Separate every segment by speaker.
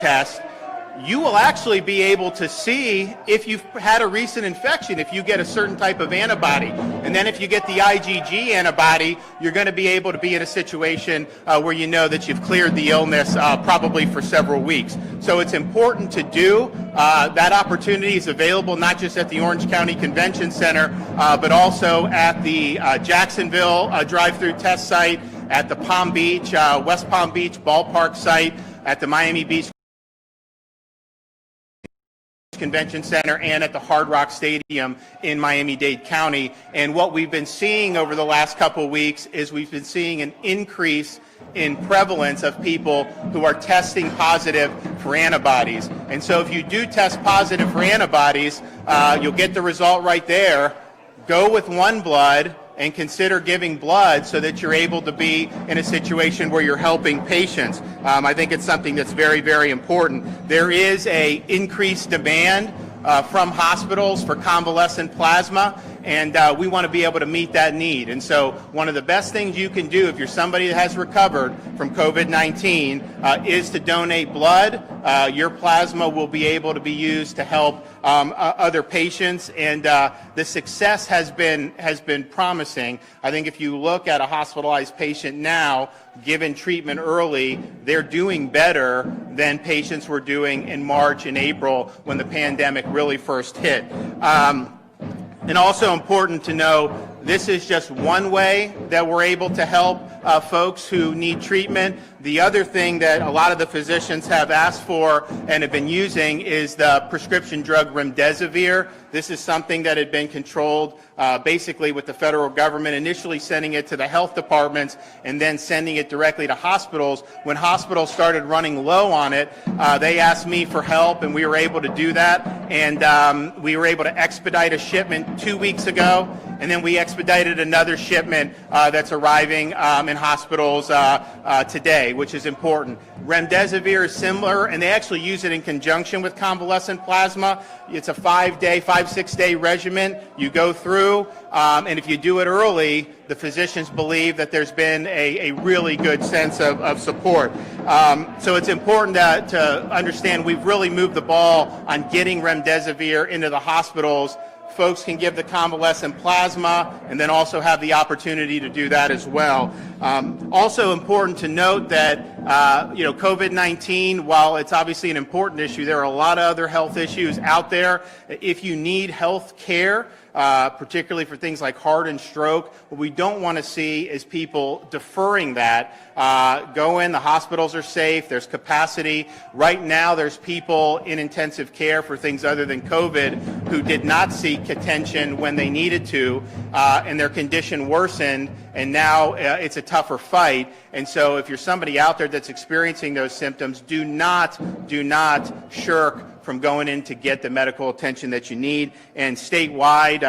Speaker 1: test, you will actually be able to see if you've had a recent infection, if you get a certain type of antibody. And then if you get the IgG antibody, you're going to be able to be in a situation where you know that you've cleared the illness probably for several weeks. So it's important to do. That opportunity is available not just at the Orange County Convention Center, but also at the Jacksonville drive-through test site, at the Palm Beach, West Palm Beach ballpark site, at the Miami Beach Convention Center, and at the Hard Rock Stadium in Miami-Dade County. And what we've been seeing over the last couple of weeks is we've been seeing an increase in prevalence of people who are testing positive for antibodies. And so if you do test positive for antibodies, you'll get the result right there. Go with OneBlood and consider giving blood so that you're able to be in a situation where you're helping patients. I think it's something that's very, very important. There is a increased demand from hospitals for convalescent plasma, and we want to be able to meet that need. And so one of the best things you can do if you're somebody that has recovered from COVID-19 is to donate blood. Your plasma will be able to be used to help other patients, and the success has been promising. I think if you look at a hospitalized patient now, given treatment early, they're doing better than patients were doing in March and April when the pandemic really first hit. And also important to know, this is just one way that we're able to help folks who need treatment. The other thing that a lot of the physicians have asked for and have been using is the prescription drug remdesivir. This is something that had been controlled basically with the federal government, initially sending it to the health departments and then sending it directly to hospitals. When hospitals started running low on it, they asked me for help, and we were able to do that. And we were able to expedite a shipment 2 weeks ago, and then we expedited another shipment that's arriving in hospitals today, which is important. Remdesivir is similar, and they actually use it in conjunction with convalescent plasma. It's a 6-day regimen you go through, and if you do it early, the physicians believe that there's been a really good sense of support. So it's important to understand we've really moved the ball on getting remdesivir into the hospitals. Folks can give the convalescent plasma and then also have the opportunity to do that as well. Also important to note that COVID-19, while it's obviously an important issue, there are a lot of other health issues out there. If you need health care, particularly for things like heart and stroke, what we don't want to see is people deferring that. Go in, the hospitals are safe, there's capacity. Right now there's people in intensive care for things other than COVID who did not seek attention when they needed to, and their condition worsened, and now it's a tougher fight. And so if you're somebody out there that's experiencing those symptoms, do not shirk from going in to get the medical attention that you need. And statewide,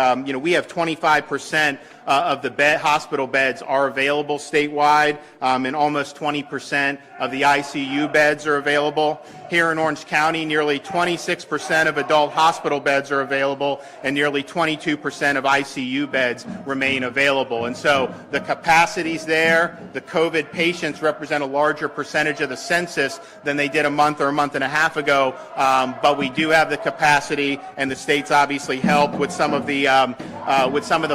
Speaker 1: we have 25% of the hospital beds are available statewide, and almost 20% of the ICU beds are available. Here in Orange County, nearly 26% of adult hospital beds are available, and nearly 22% of ICU beds remain available. And so the capacity's there. The COVID patients represent a larger percentage of the census than they did a month or a month and a half ago, but we do have the capacity, and the state's obviously helped with some of the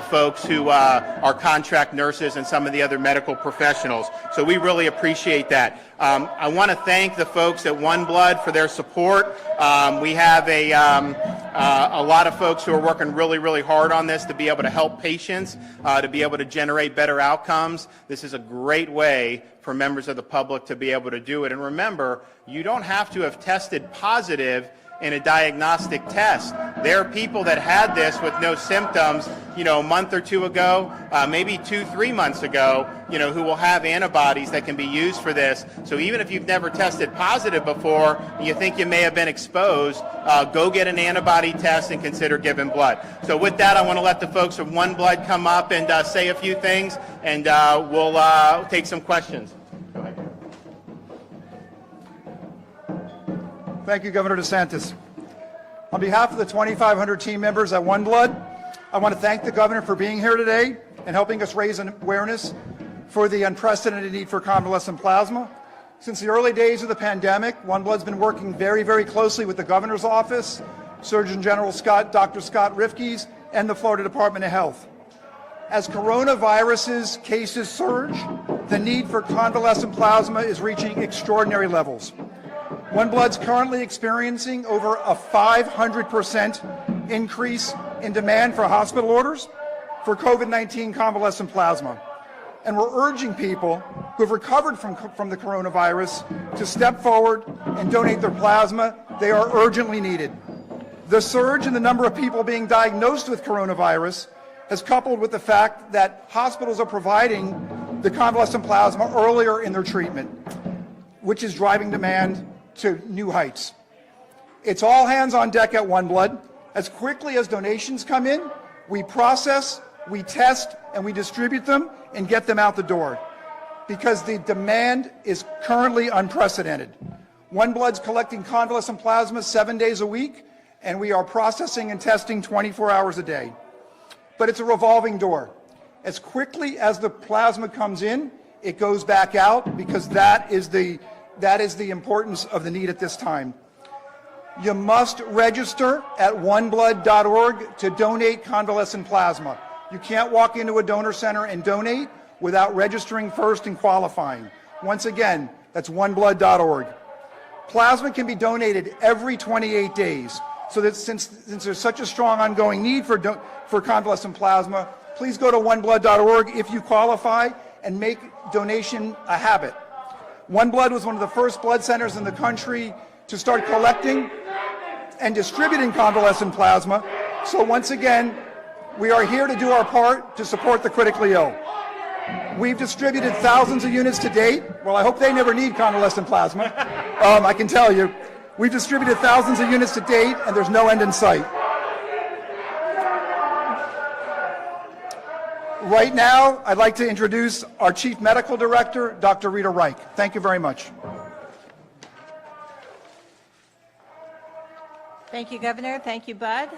Speaker 1: folks who are contract nurses and some of the other medical professionals. So we really appreciate that. I want to thank the folks at OneBlood for their support. We have a lot of folks who are working really, really hard on this to be able to help patients, to be able to generate better outcomes. This is a great way for members of the public to be able to do it. And remember, you don't have to have tested positive in a diagnostic test. There are people that had this with no symptoms, a month or two ago, maybe 2-3 months ago, who will have antibodies that can be used for this. So even if you've never tested positive before, and you think you may have been exposed, go get an antibody test and consider giving blood. So with that, I want to let the folks from OneBlood come up and say a few things, and we'll take some questions. Go ahead.
Speaker 2: Thank you, Governor DeSantis. On behalf of the 2,500 team members at OneBlood, I want to thank the governor for being here today and helping us raise an awareness for the unprecedented need for convalescent plasma. Since the early days of the pandemic, OneBlood's been working very, very closely with the governor's office, Surgeon General Dr. Scott Rifkes, and the Florida Department of Health. As coronavirus's cases surge, the need for convalescent plasma is reaching extraordinary levels. OneBlood's currently experiencing over a 500% increase in demand for hospital orders for COVID-19 convalescent plasma. And we're urging people who have recovered from the coronavirus to step forward and donate their plasma. They are urgently needed. The surge in the number of people being diagnosed with coronavirus has coupled with the fact that hospitals are providing the convalescent plasma earlier in their treatment, which is driving demand to new heights. It's all hands on deck at OneBlood. As quickly as donations come in, we process, we test, and we distribute them and get them out the door, because the demand is currently unprecedented. OneBlood's collecting convalescent plasma 7 days a week, and we are processing and testing 24 hours a day. But it's a revolving door. As quickly as the plasma comes in, it goes back out, because that is the importance of the need at this time. You must register at oneblood.org to donate convalescent plasma. You can't walk into a donor center and donate without registering first and qualifying. Once again, that's oneblood.org. Plasma can be donated every 28 days. So that since there's such a strong ongoing need for convalescent plasma, please go to oneblood.org if you qualify and make donation a habit. OneBlood was one of the first blood centers in the country to start collecting and distributing convalescent plasma. So once again, we are here to do our part to support the critically ill. We've distributed thousands of units to date. Well, I hope they never need convalescent plasma. I can tell you. We've distributed thousands of units to date, and there's no end in sight. Right now, I'd like to introduce our Chief Medical Director, Dr. Rita Reich. Thank you very much.
Speaker 3: Thank you, Governor. Thank you, Bud.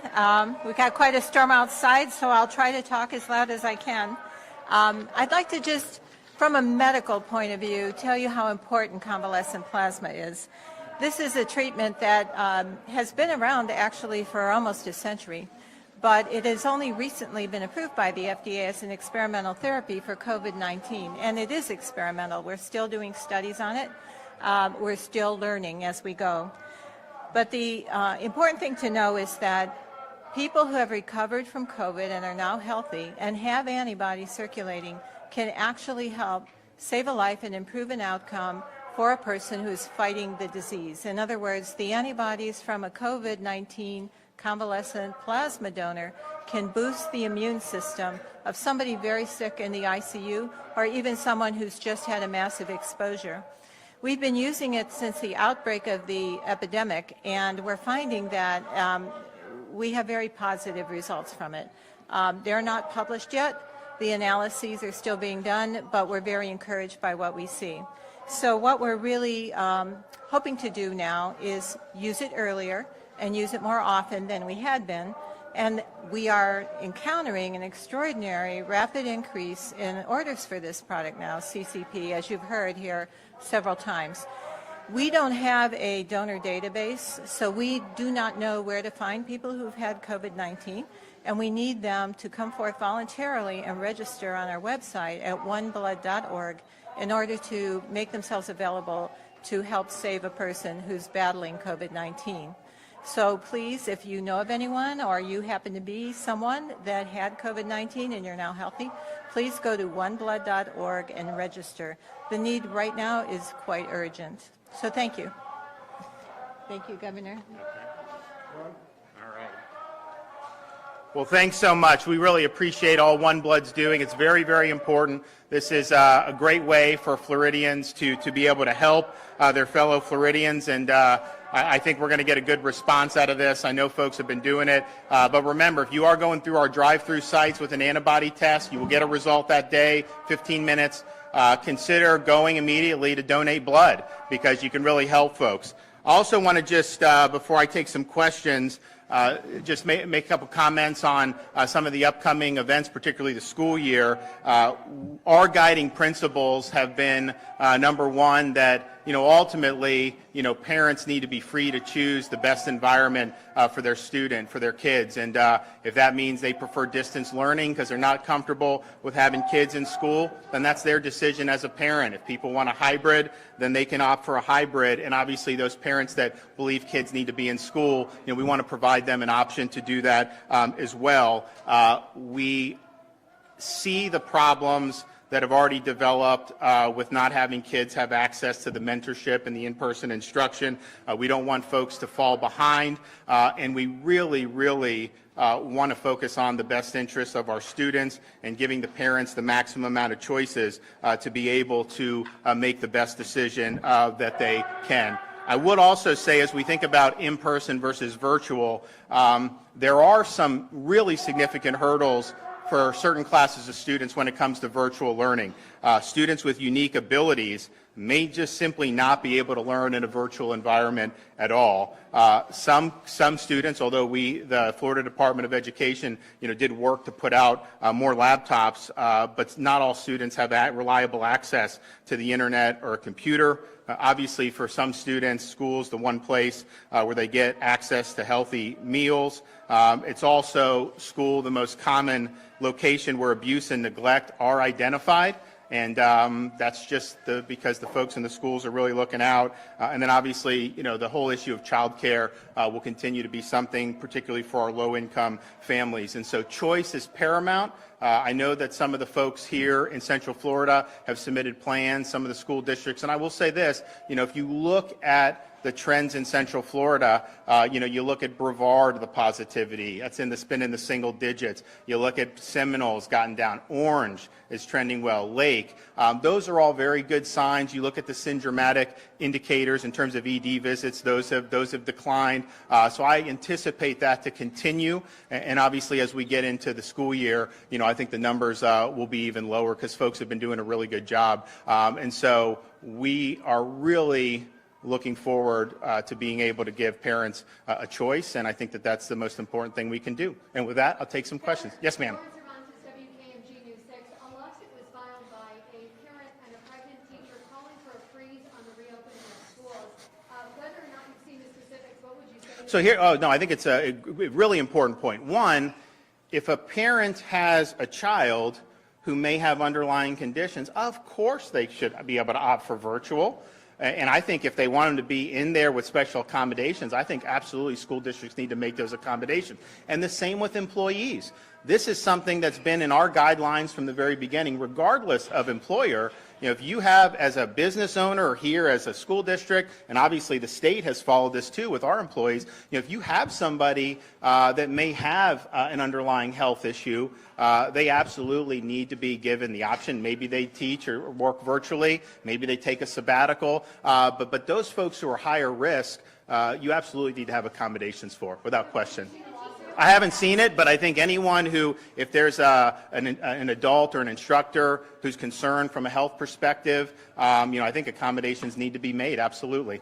Speaker 3: We've got quite a storm outside, so I'll try to talk as loud as I can. I'd like to just, from a medical point of view, tell you how important convalescent plasma is. This is a treatment that has been around actually for almost a century, but it has only recently been approved by the FDA as an experimental therapy for COVID-19, and it is experimental. We're still doing studies on it. We're still learning as we go. But the important thing to know is that people who have recovered from COVID and are now healthy and have antibodies circulating can actually help save a life and improve an outcome for a person who is fighting the disease. In other words, the antibodies from a COVID-19 convalescent plasma donor can boost the immune system of somebody very sick in the ICU, or even someone who's just had a massive exposure. We've been using it since the outbreak of the epidemic, and we're finding that we have very positive results from it. They're not published yet. The analyses are still being done, but we're very encouraged by what we see. So what we're really hoping to do now is use it earlier and use it more often than we had been. And we are encountering an extraordinary rapid increase in orders for this product now, CCP, as you've heard here several times. We don't have a donor database, so we do not know where to find people who've had COVID-19, and we need them to come forth voluntarily and register on our website at oneblood.org in order to make themselves available to help save a person who's battling COVID-19. So please, if you know of anyone or you happen to be someone that had COVID-19 and you're now healthy, please go to oneblood.org and register. The need right now is quite urgent. So thank you. Thank you, Governor.
Speaker 1: All right. Well, thanks so much. We really appreciate all OneBlood's doing. It's very, very important. This is a great way for Floridians to be able to help their fellow Floridians, and I think we're going to get a good response out of this. I know folks have been doing it, but remember, if you are going through our drive-through sites with an antibody test, you will get a result that day, 15 minutes. Consider going immediately to donate blood, because you can really help folks. I also want to just, before I take some questions, just make a couple comments on some of the upcoming events, particularly the school year. Our guiding principles have been, number one, that ultimately, parents need to be free to choose the best environment for their student, for their kids. And if that means they prefer distance learning because they're not comfortable with having kids in school, then that's their decision as a parent. If people want a hybrid, then they can opt for a hybrid. And obviously those parents that believe kids need to be in school, we want to provide them an option to do that as well. We see the problems that have already developed with not having kids have access to the mentorship and the in-person instruction. We don't want folks to fall behind, and we really want to focus on the best interests of our students and giving the parents the maximum amount of choices to be able to make the best decision that they can. I would also say, as we think about in-person versus virtual, there are some really significant hurdles for certain classes of students when it comes to virtual learning. Students with unique abilities may just simply not be able to learn in a virtual environment at all. Some students, although the Florida Department of Education, did work to put out more laptops, but not all students have reliable access to the internet or a computer. Obviously, for some students, school's the one place where they get access to healthy meals. It's also school, the most common location where abuse and neglect are identified. And that's just because the folks in the schools are really looking out. And then obviously, the whole issue of childcare will continue to be something, particularly for our low-income families. And so choice is paramount. I know that some of the folks here in Central Florida have submitted plans, some of the school districts. And I will say this, if you look at the trends in Central Florida, you look at Brevard, the positivity, that's been in the single digits. You look at Seminole's gotten down. Orange is trending well. Lake, those are all very good signs. You look at the syndromatic indicators in terms of ED visits, those have declined. So I anticipate that to continue. And obviously, as we get into the school year, I think the numbers will be even lower because folks have been doing a really good job. And so we are really looking forward to being able to give parents a choice, and I think that that's the most important thing we can do. And with that, I'll take some questions. Yes, ma'am.
Speaker 4: WKMG News 6. A lawsuit was filed by a parent and a pregnant teacher calling for a freeze on the reopening of schools. Whether or not you've seen the specifics, what would you say?
Speaker 1: So here, I think it's a really important point. One, if a parent has a child who may have underlying conditions, of course they should be able to opt for virtual. And I think if they want them to be in there with special accommodations, I think absolutely school districts need to make those accommodations. And the same with employees. This is something that's been in our guidelines from the very beginning, regardless of employer. If you have, as a business owner or here as a school district, and obviously the state has followed this too with our employees, if you have somebody that may have an underlying health issue, they absolutely need to be given the option. Maybe they teach or work virtually, maybe they take a sabbatical, but those folks who are higher risk, you absolutely need to have accommodations for, without question. I haven't seen it, but I think anyone who, if there's an adult or an instructor who's concerned from a health perspective, I think accommodations need to be made, absolutely.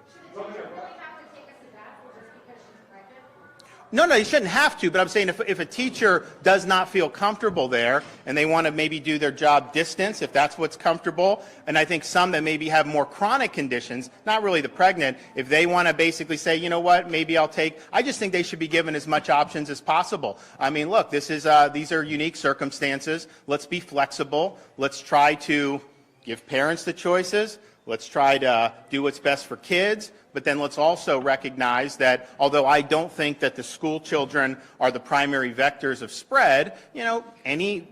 Speaker 1: No, you shouldn't have to, but I'm saying if a teacher does not feel comfortable there and they want to maybe do their job distance, if that's what's comfortable, and I think some that maybe have more chronic conditions, not really the pregnant, if they want to basically say, you know what, maybe I just think they should be given as much options as possible. I mean, look, these are unique circumstances. Let's be flexible. Let's try to give parents the choices. Let's try to do what's best for kids, but then let's also recognize that although I don't think that the school children are the primary vectors of spread, any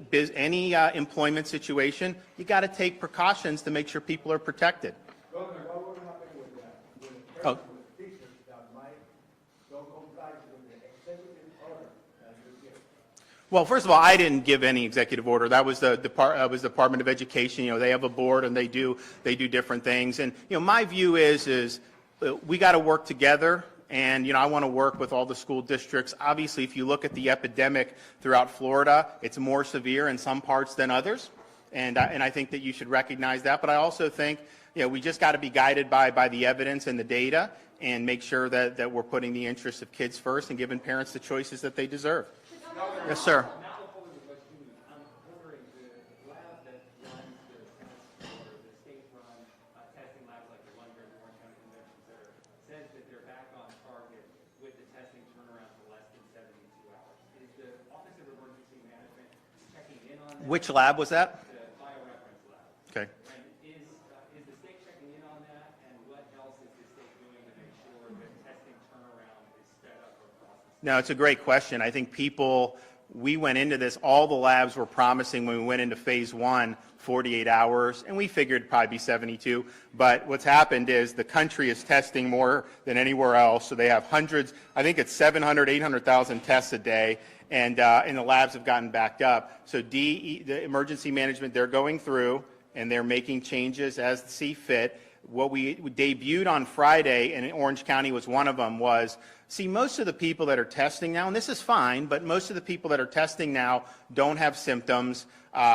Speaker 1: employment situation, you got to take precautions to make sure people are protected.
Speaker 5: Governor, what would happen with that? With teachers that might don't comply with the executive order that you give?
Speaker 1: Well, first of all, I didn't give any executive order. That was the Department of Education. They have a board and they do different things. And my view is we got to work together. And I want to work with all the school districts. Obviously, if you look at the epidemic throughout Florida, it's more severe in some parts than others. And I think that you should recognize that. But I also think we just got to be guided by the evidence and the data and make sure that we're putting the interests of kids first and giving parents the choices that they deserve. Yes, sir.
Speaker 6: Not opposing what you mean. I'm wondering the lab that runs the tests or the state-run testing labs like the one here in
Speaker 1: Which lab was that?
Speaker 6: the bioreference lab.
Speaker 1: Okay.
Speaker 6: And is the state checking in on that? And what else is the state doing to make sure that testing turnaround is sped up across the state?
Speaker 1: No, it's a great question. I think we went into this, all the labs were promising when we went into phase 1, 48 hours, and we figured it'd probably be 72. But what's happened is the country is testing more than anywhere else. So they have hundreds, I think it's 700, 800,000 tests a day, and the labs have gotten backed up. So the emergency management, they're going through, and they're making changes as they see fit. What we debuted on Friday, and in Orange County was one of them, was, see, most of the people that are testing now, and this is fine, but most of the people that are testing now don't have symptoms.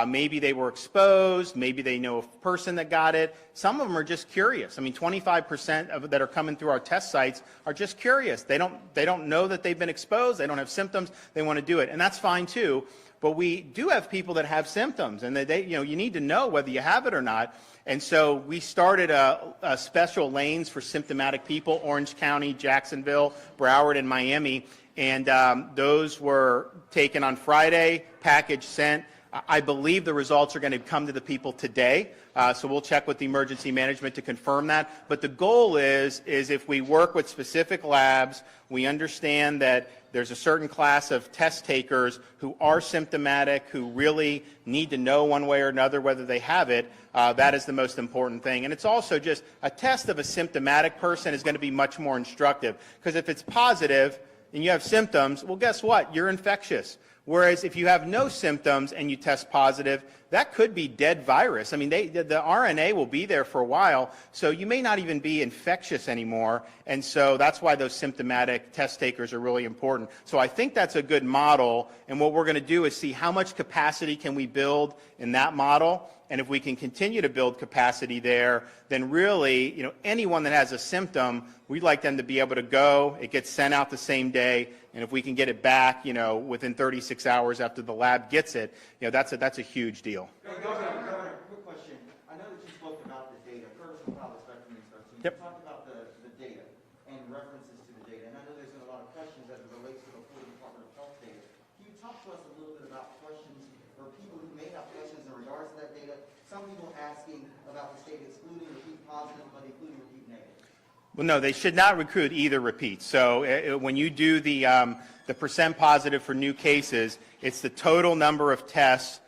Speaker 1: Maybe they were exposed, maybe they know a person that got it. Some of them are just curious. I mean, 25% of that are coming through our test sites are just curious. They don't know that they've been exposed, they don't have symptoms, they want to do it, and that's fine too. But we do have people that have symptoms, and you need to know whether you have it or not. And so we started a special lanes for symptomatic people, Orange County, Jacksonville, Broward, and Miami. And those were taken on Friday, package sent. I believe the results are going to come to the people today. So we'll check with the emergency management to confirm that. But the goal is if we work with specific labs, we understand that there's a certain class of test takers who are symptomatic, who really need to know one way or another whether they have it. That is the most important thing. And it's also just a test of a symptomatic person is going to be much more instructive. Because if it's positive and you have symptoms, well, guess what? You're infectious. Whereas if you have no symptoms and you test positive, that could be dead virus. I mean, the RNA will be there for a while, so you may not even be infectious anymore. And so that's why those symptomatic test takers are really important. So I think that's a good model. And what we're going to do is see how much capacity can we build in that model. And if we can continue to build capacity there, then really, anyone that has a symptom, we'd like them to be able to go. It gets sent out the same day. And if we can get it back, within 36 hours after the lab gets it, that's a huge deal.
Speaker 7: Governor, quick question. I know that you spoke about the data. Curtis McCall, Spectrum News 13.
Speaker 1: Yep.
Speaker 7: You talked about the data and references to the data. And I know there's been a lot of questions as it relates to the Florida Department of Health data. Can you talk to us a little bit about questions or people who may have questions in regards to that data? Some people asking about the state excluding repeat positive but including repeat negative.
Speaker 1: Well, no, they should not recruit either repeat. So when you do the percent positive for new cases, it's the total number of tests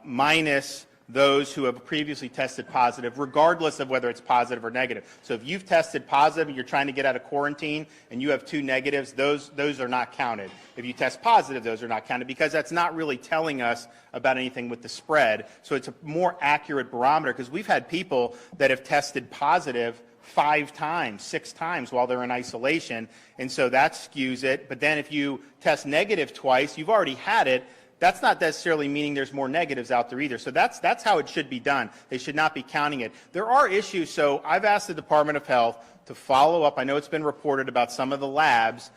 Speaker 1: minus those who have previously tested positive, regardless of whether it's positive or negative. So if you've tested positive and you're trying to get out of quarantine and you have 2 negatives, those are not counted. If you test positive, those are not counted because that's not really telling us about anything with the spread. So it's a more accurate barometer because we've had people that have tested positive 5 times, 6 times while they're in isolation, and so that skews it. But then if you test negative twice, you've already had it. That's not necessarily meaning there's more negatives out there either. So that's how it should be done. They should not be counting it. There are issues, so I've asked the Department of Health to follow up. I know it's been reported about some of the labs.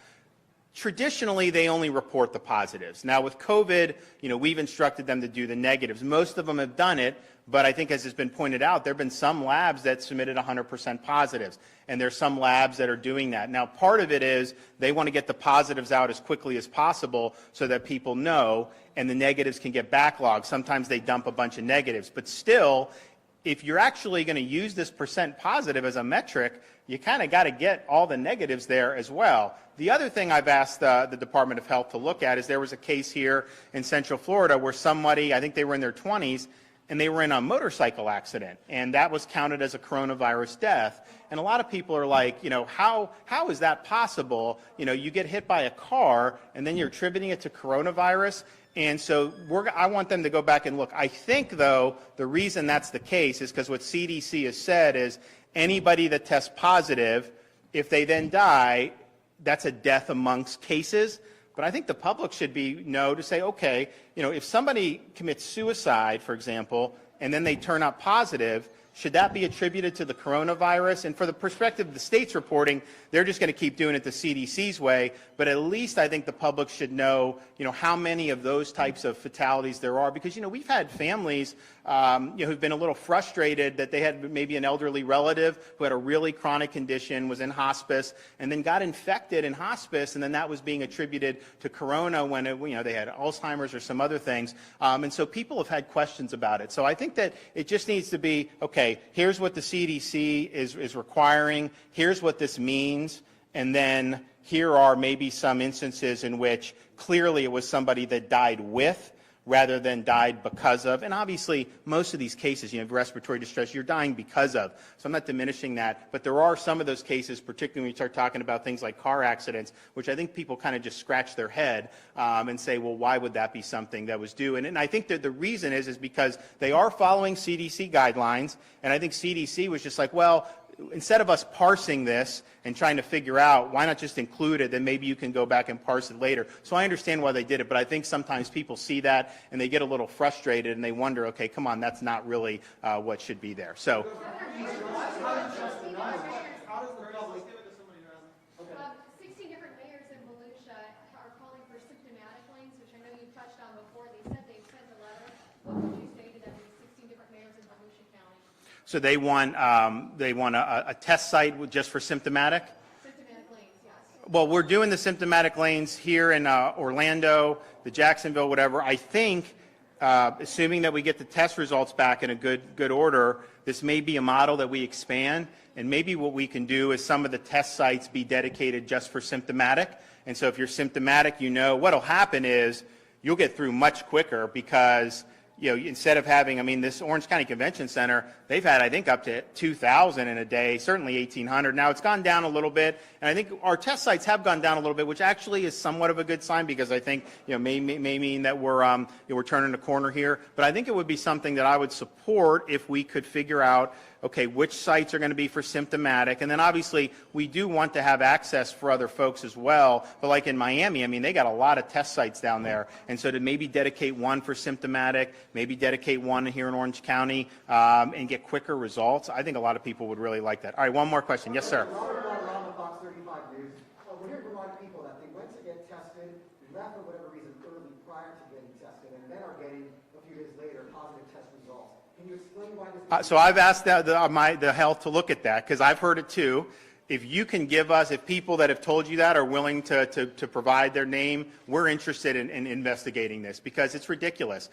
Speaker 1: Traditionally, they only report the positives. Now, with COVID, we've instructed them to do the negatives. Most of them have done it, but I think as has been pointed out, there have been some labs that submitted 100% positives, and there's some labs that are doing that. Now, part of it is they want to get the positives out as quickly as possible so that people know, and the negatives can get backlogged. Sometimes they dump a bunch of negatives, but still, if you're actually going to use this percent positive as a metric, you kind of got to get all the negatives there as well. The other thing I've asked the Department of Health to look at is there was a case here in Central Florida where somebody, I think they were in their 20s, and they were in a motorcycle accident, and that was counted as a coronavirus death. And a lot of people are like, how is that possible? You get hit by a car, and then you're attributing it to coronavirus. And so I want them to go back and look. I think, though, the reason that's the case is because what CDC has said is anybody that tests positive, if they then die, that's a death amongst cases. But I think the public should to say, okay, if somebody commits suicide, for example, and then they turn up positive, should that be attributed to the coronavirus? And for the perspective of the state's reporting, they're just going to keep doing it the CDC's way. But at least I think the public should know, how many of those types of fatalities there are. Because, we've had families, who've been a little frustrated that they had maybe an elderly relative who had a really chronic condition, was in hospice, and then got infected in hospice, and then that was being attributed to corona when they had Alzheimer's or some other things. And so people have had questions about it. So I think that it just needs to be, okay, here's what the CDC is requiring, here's what this means, and then here are maybe some instances in which clearly it was somebody that died with rather than died because of. And obviously, most of these cases, respiratory distress, you're dying because of. So I'm not diminishing that. But there are some of those cases, particularly when you start talking about things like car accidents, which I think people kind of just scratch their head and say, well, why would that be something that was due? And I think that the reason is because they are following CDC guidelines. And I think CDC was just like, well, instead of us parsing this and trying to figure out, why not just include it, then maybe you can go back and parse it later. So I understand why they did it, but I think sometimes people see that and they get a little frustrated and they wonder, okay, come on, that's not really what should be there. So.
Speaker 4: 16 different mayors in Volusia are calling for symptomatic lanes, which I know you touched on before. They said they've sent a letter. What would you say to them, 16 different mayors in Volusia County?
Speaker 1: So they want a test site just for symptomatic?
Speaker 4: Symptomatic lanes, yes.
Speaker 1: Well, we're doing the symptomatic lanes here in Orlando, the Jacksonville, whatever. I think, assuming that we get the test results back in a good order, this may be a model that we expand. And maybe what we can do is some of the test sites be dedicated just for symptomatic. And so if you're symptomatic, what'll happen is you'll get through much quicker because instead of having, this Orange County Convention Center, they've had, I think, up to 2,000 in a day, certainly 1,800. Now, it's gone down a little bit, and I think our test sites have gone down a little bit, which actually is somewhat of a good sign because I think, may mean that we're turning a corner here. But I think it would be something that I would support if we could figure out, okay, which sites are going to be for symptomatic. And then obviously we do want to have access for other folks as well. But like in Miami, they got a lot of test sites down there. And so to maybe dedicate one for symptomatic, maybe dedicate one here in Orange County and get quicker results, I think a lot of people would really like that. All right, one more question. Yes, sir.
Speaker 5: Around the Fox 35 News, we're hearing from a lot of people that they went to get tested, left for whatever reason early prior to getting tested, and then are getting a few days later positive test results. Can you explain why this?
Speaker 1: So I've asked the health to look at that because I've heard it too. If you can give us, if people that have told you that are willing to provide their name, we're interested in investigating this because it's ridiculous.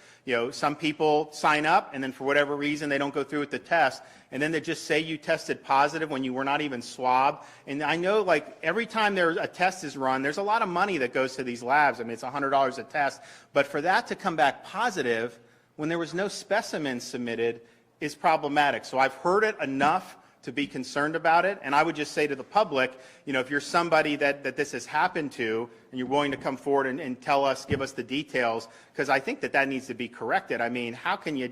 Speaker 1: Some people sign up and then for whatever reason they don't go through with the test and then they just say you tested positive when you were not even swabbed. And I know like every time a test is run, there's a lot of money that goes to these labs. It's $100 a test. But for that to come back positive when there was no specimen submitted is problematic. So I've heard it enough to be concerned about it. And I would just say to the public, if you're somebody that this has happened to and you're willing to come forward and give us the details, because I think that needs to be corrected. How can you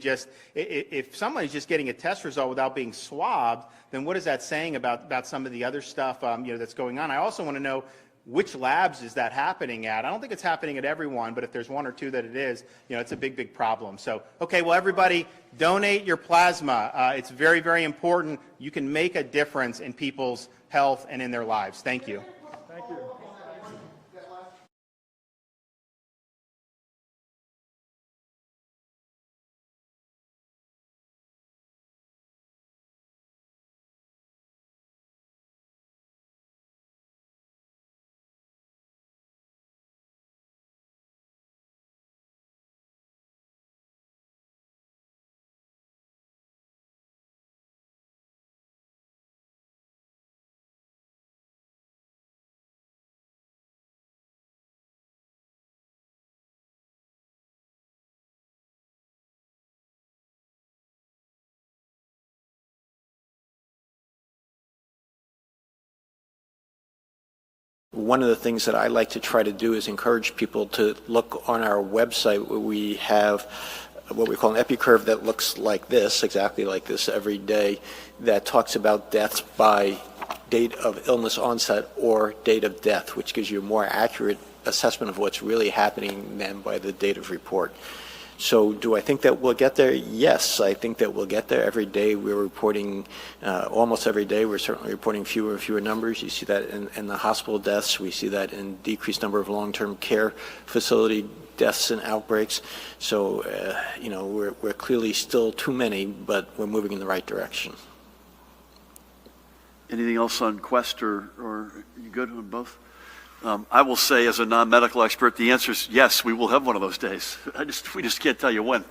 Speaker 1: if somebody's just getting a test result without being swabbed, then what is that saying about some of the other stuff that's going on? I also want to know which labs is that happening at? I don't think it's happening at everyone, but if there's one or two that it is, it's a big problem. So, okay, well, everybody, donate your plasma. It's very, very important. You can make a difference in people's health and in their lives. Thank you.
Speaker 2: Thank you.
Speaker 8: One of the things that I like to try to do is encourage people to look on our website where we have what we call an EpiCurve that looks like this, exactly like this every day, that talks about deaths by date of illness onset or date of death, which gives you a more accurate assessment of what's really happening than by the date of report. So do I think that we'll get there? Yes, I think that we'll get there. Every day we're reporting, almost every day, we're certainly reporting fewer and fewer numbers. You see that in the hospital deaths. We see that in decreased number of long-term care facility deaths and outbreaks. So, we're clearly still too many, but we're moving in the right direction.
Speaker 9: Anything else on Quest, or you good on both? I will say, as a non-medical expert, the answer is yes, we will have one of those days. We just can't tell you when.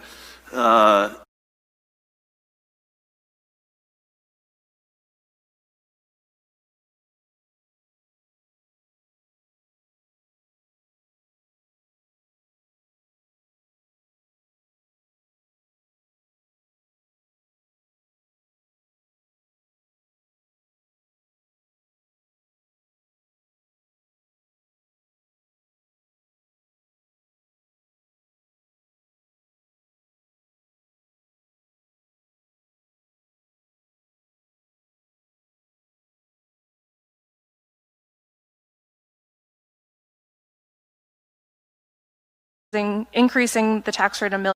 Speaker 10: Increasing the tax rate a million.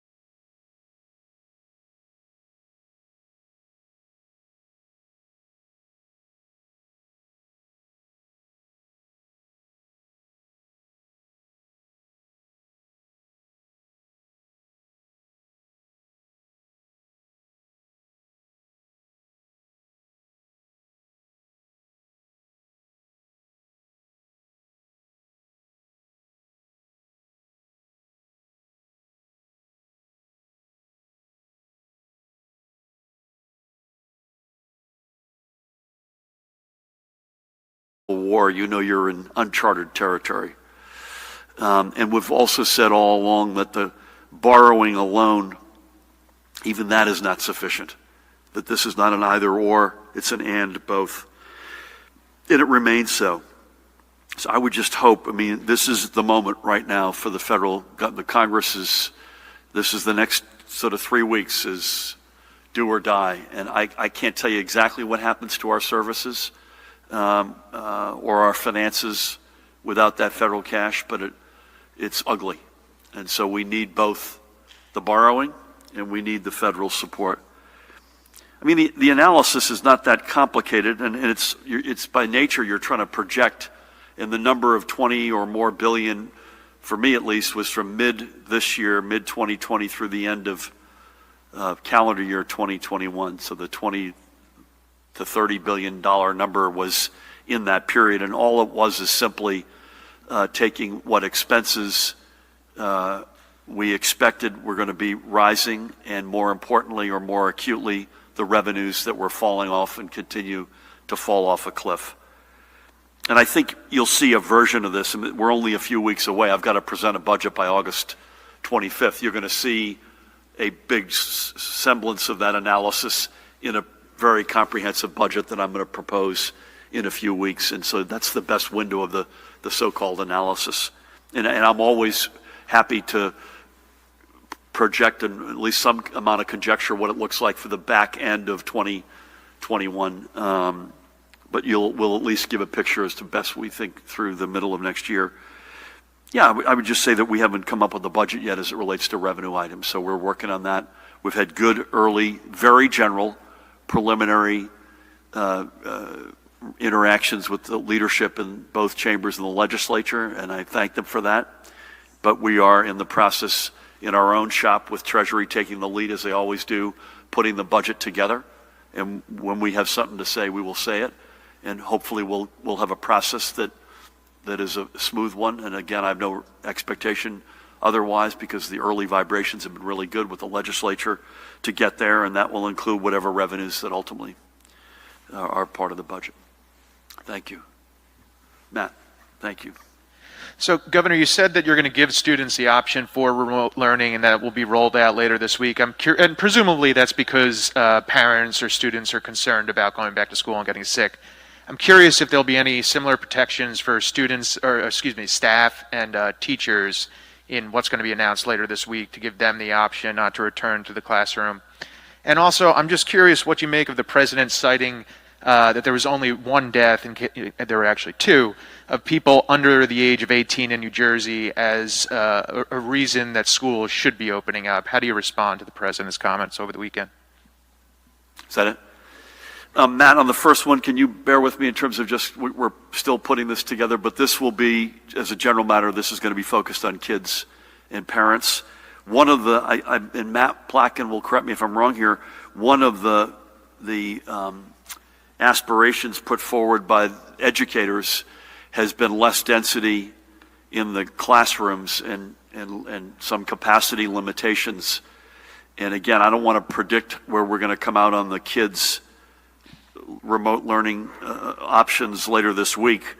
Speaker 9: War, you're in uncharted territory. And we've also said all along that the borrowing alone, even that is not sufficient, that this is not an either or, it's an and both. And it remains so. So I would just hope, this is the moment right now for the federal, the Congress this is the next sort of 3 weeks is do or die. And I can't tell you exactly what happens to our services or our finances without that federal cash, but it's ugly. And so we need both the borrowing and we need the federal support. The analysis is not that complicated, and it's by nature you're trying to project, and the number of 20 or more billion, for me at least, was from mid-2020 through the end of calendar year 2021. So the 20 to $30 billion number was in that period, and all it was is simply taking what expenses we expected were going to be rising, and more importantly or more acutely, the revenues that were falling off and continue to fall off a cliff. And I think you'll see a version of this. We're only a few weeks away. I've got to present a budget by August 25th. You're going to see a big semblance of that analysis in a very comprehensive budget that I'm going to propose in a few weeks. And so that's the best window of the so-called analysis. And I'm always happy to project at least some amount of conjecture what it looks like for the back end of 2021. But we'll at least give a picture as to best we think through the middle of next year. Yeah, I would just say that we haven't come up with the budget yet as it relates to revenue items. So we're working on that. We've had good early, very general, preliminary interactions with the leadership in both chambers of the legislature, and I thank them for that. But we are in the process in our own shop, with Treasury taking the lead as they always do, putting the budget together. And when we have something to say, we will say it. And hopefully we'll have a process that is a smooth one. And again, I have no expectation otherwise, because the early vibrations have been really good with the legislature to get there, and that will include whatever revenues that ultimately are part of the budget. Thank you. Matt, thank you.
Speaker 11: So, Governor, you said that you're going to give students the option for remote learning, and that it will be rolled out later this week. And presumably that's because parents or students are concerned about going back to school and getting sick. I'm curious if there'll be any similar protections for students, or staff and teachers in what's going to be announced later this week to give them the option not to return to the classroom. And also, I'm just curious what you make of the president citing that there was only one death, and there were actually two, of people under the age of 18 in New Jersey as a reason that schools should be opening up. How do you respond to the president's comments over the weekend?
Speaker 9: Is that it? Matt, on the first one, can you bear with me in terms of just, we're still putting this together, but this will be, as a general matter, this is going to be focused on kids and parents. One of the, and Matt Plotkin will correct me if I'm wrong here, one of the aspirations put forward by educators has been less density in the classrooms and some capacity limitations. And again, I don't want to predict where we're going to come out on the kids' remote learning options later this week,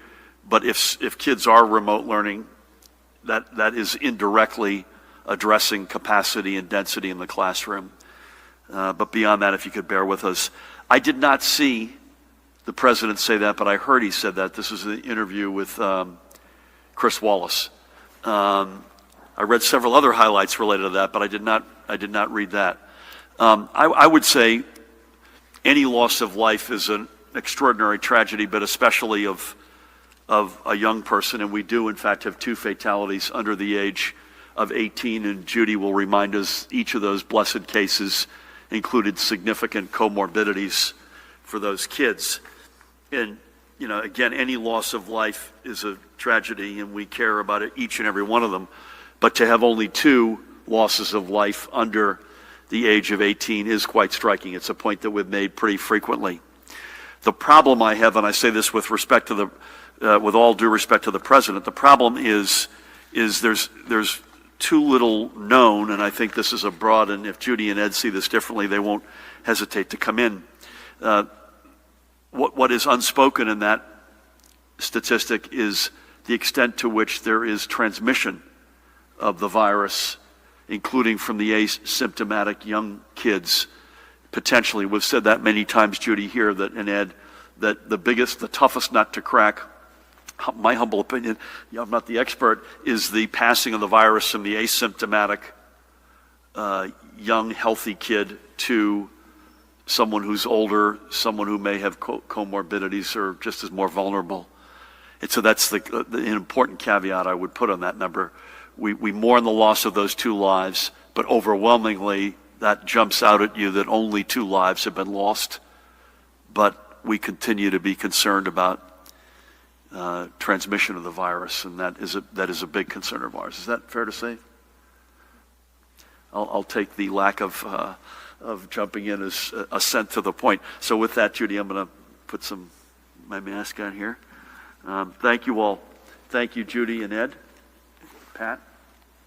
Speaker 9: but if kids are remote learning, that is indirectly addressing capacity and density in the classroom. But beyond that, if you could bear with us. I did not see the president say that, but I heard he said that. This was an interview with Chris Wallace. I read several other highlights related to that, but I did not read that. I would say any loss of life is an extraordinary tragedy, but especially of a young person, and we do in fact have two fatalities under the age of 18, and Judy will remind us each of those blessed cases included significant comorbidities for those kids. And, you know, again, any loss of life is a tragedy, and we care about it, each and every one of them. But to have only two losses of life under the age of 18 is quite striking. It's a point that we've made pretty frequently. The problem I have, and I say this with respect to with all due respect to the president, the problem is there's too little known, and I think this is a broad, and if Judy and Ed see this differently, they won't hesitate to come in. What is unspoken in that statistic is the extent to which there is transmission of the virus, including from the asymptomatic young kids, potentially. We've said that many times, Judy, here, that, and Ed, that the toughest nut to crack, my humble opinion, I'm not the expert, is the passing of the virus from the asymptomatic young, healthy kid to someone who's older, someone who may have comorbidities or just is more vulnerable. And so that's the important caveat I would put on that number. We mourn the loss of those two lives, but overwhelmingly that jumps out at you that only two lives have been lost. But we continue to be concerned about transmission of the virus, and that is a big concern of ours. Is that fair to say? I'll take the lack of jumping in as assent to the point. So with that, Judy, I'm going to put my mask on here. Thank you all. Thank you, Judy and Ed, Pat,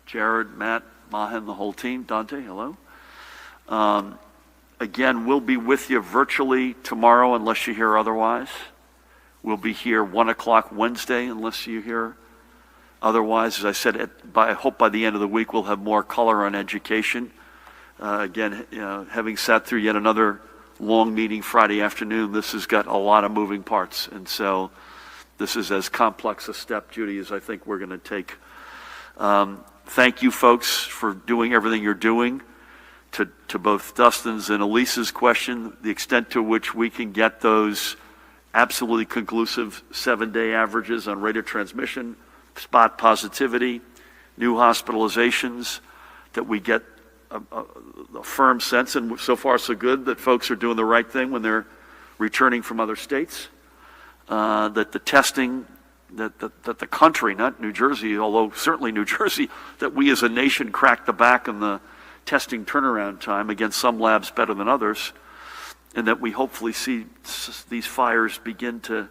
Speaker 9: Jared, Matt, Mahan, the whole team. Dante, hello. Again, we'll be with you virtually tomorrow unless you hear otherwise. We'll be here 1 o'clock Wednesday unless you hear otherwise. As I said, I hope by the end of the week we'll have more color on education. Again, having sat through yet another long meeting Friday afternoon, this has got a lot of moving parts. And so this is as complex a step, Judy, as I think we're going to take. Thank you, folks, for doing everything you're doing. To both Dustin's and Elise's question, the extent to which we can get those absolutely conclusive 7-day averages on rate of transmission, spot positivity, new hospitalizations, that we get a firm sense, and so far so good, that folks are doing the right thing when they're returning from other states, that the testing, that the country, not New Jersey, although certainly New Jersey, that we as a nation cracked the back in the testing turnaround time, against some labs better than others, and that we hopefully see these fires begin to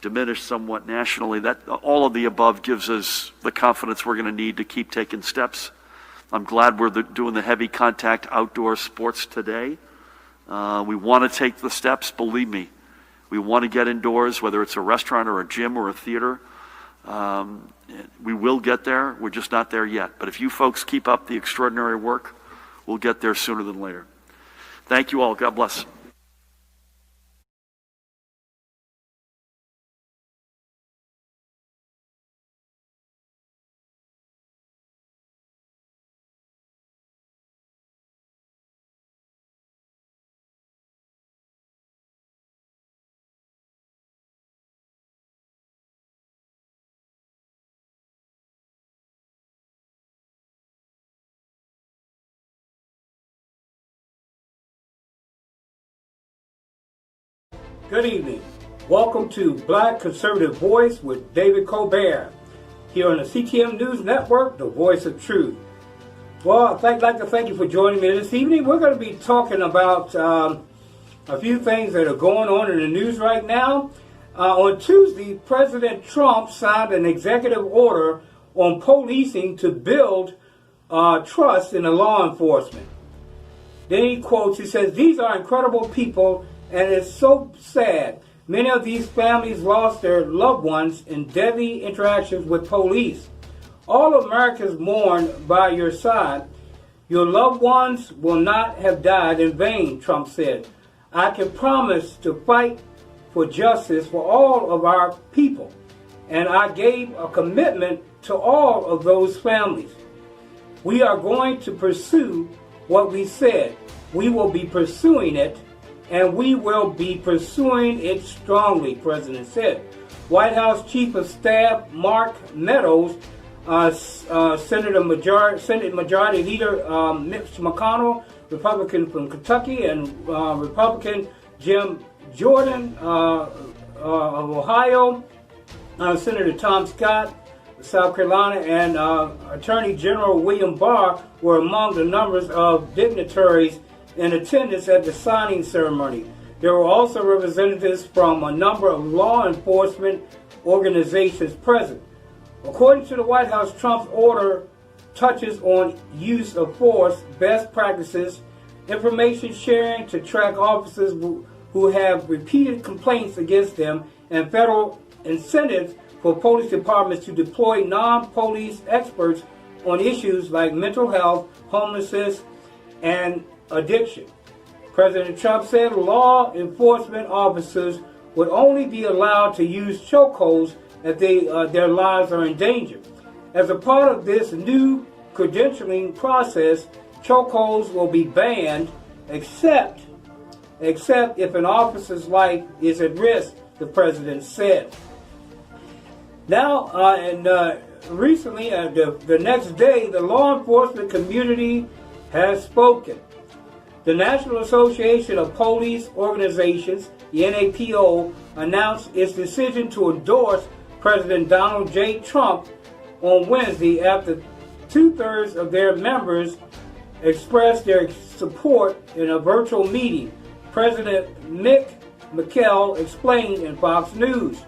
Speaker 9: diminish somewhat nationally. That all of the above gives us the confidence we're going to need to keep taking steps. I'm glad we're doing the heavy contact outdoor sports today. We want to take the steps, believe me. We want to get indoors, whether it's a restaurant or a gym or a theater. We will get there. We're just not there yet. But if you folks keep up the extraordinary work, we'll get there sooner than later. Thank you all. God bless.
Speaker 12: Good evening. Welcome to Black Conservative Voice with David Colbert, here on the CTM News Network, the voice of truth. Well, I'd like to thank you for joining me this evening. We're going to be talking about a few things that are going on in the news right now. On Tuesday, President Trump signed an executive order on policing to build trust in the law enforcement. Then he quotes, he says, "These are incredible people, and it's so sad. Many of these families lost their loved ones in deadly interactions with police. All Americans mourn by your side. Your loved ones will not have died in vain," Trump said. "I can promise to fight for justice for all of our people, and I gave a commitment to all of those families. We are going to pursue what we said. We will be pursuing it, and we will be pursuing it strongly," President said. White House Chief of Staff Mark Meadows, Senate Majority Leader Mitch McConnell, Republican from Kentucky, and Republican Jim Jordan of Ohio, Senator Tom Scott, South Carolina, and Attorney General William Barr were among the numbers of dignitaries in attendance at the signing ceremony. There were also representatives from a number of law enforcement organizations present. According to the White House, Trump's order touches on use of force, best practices, information sharing to track officers who have repeated complaints against them, and federal incentives for police departments to deploy non-police experts on issues like mental health, homelessness, and addiction. President Trump said law enforcement officers would only be allowed to use chokeholds if their lives are in danger. As a part of this new credentialing process, chokeholds will be banned except if an officer's life is at risk, the president said. Now, recently, the next day, the law enforcement community has spoken. The National Association of Police Organizations, the NAPO, announced its decision to endorse President Donald J. Trump on Wednesday after two-thirds of their members expressed their support in a virtual meeting. President Mick McKell explained in Fox News,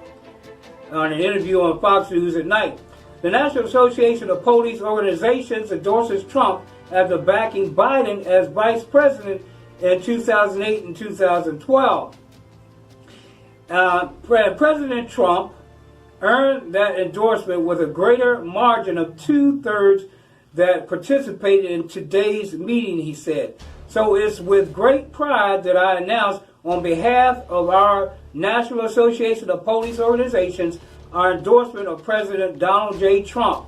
Speaker 12: on an interview on Fox News at night. The National Association of Police Organizations endorses Trump after backing Biden as vice president in 2008 and 2012. President Trump earned that endorsement with a greater margin of two-thirds that participated in today's meeting, he said. "So it's with great pride that I announce on behalf of our National Association of Police Organizations our endorsement of President Donald J. Trump."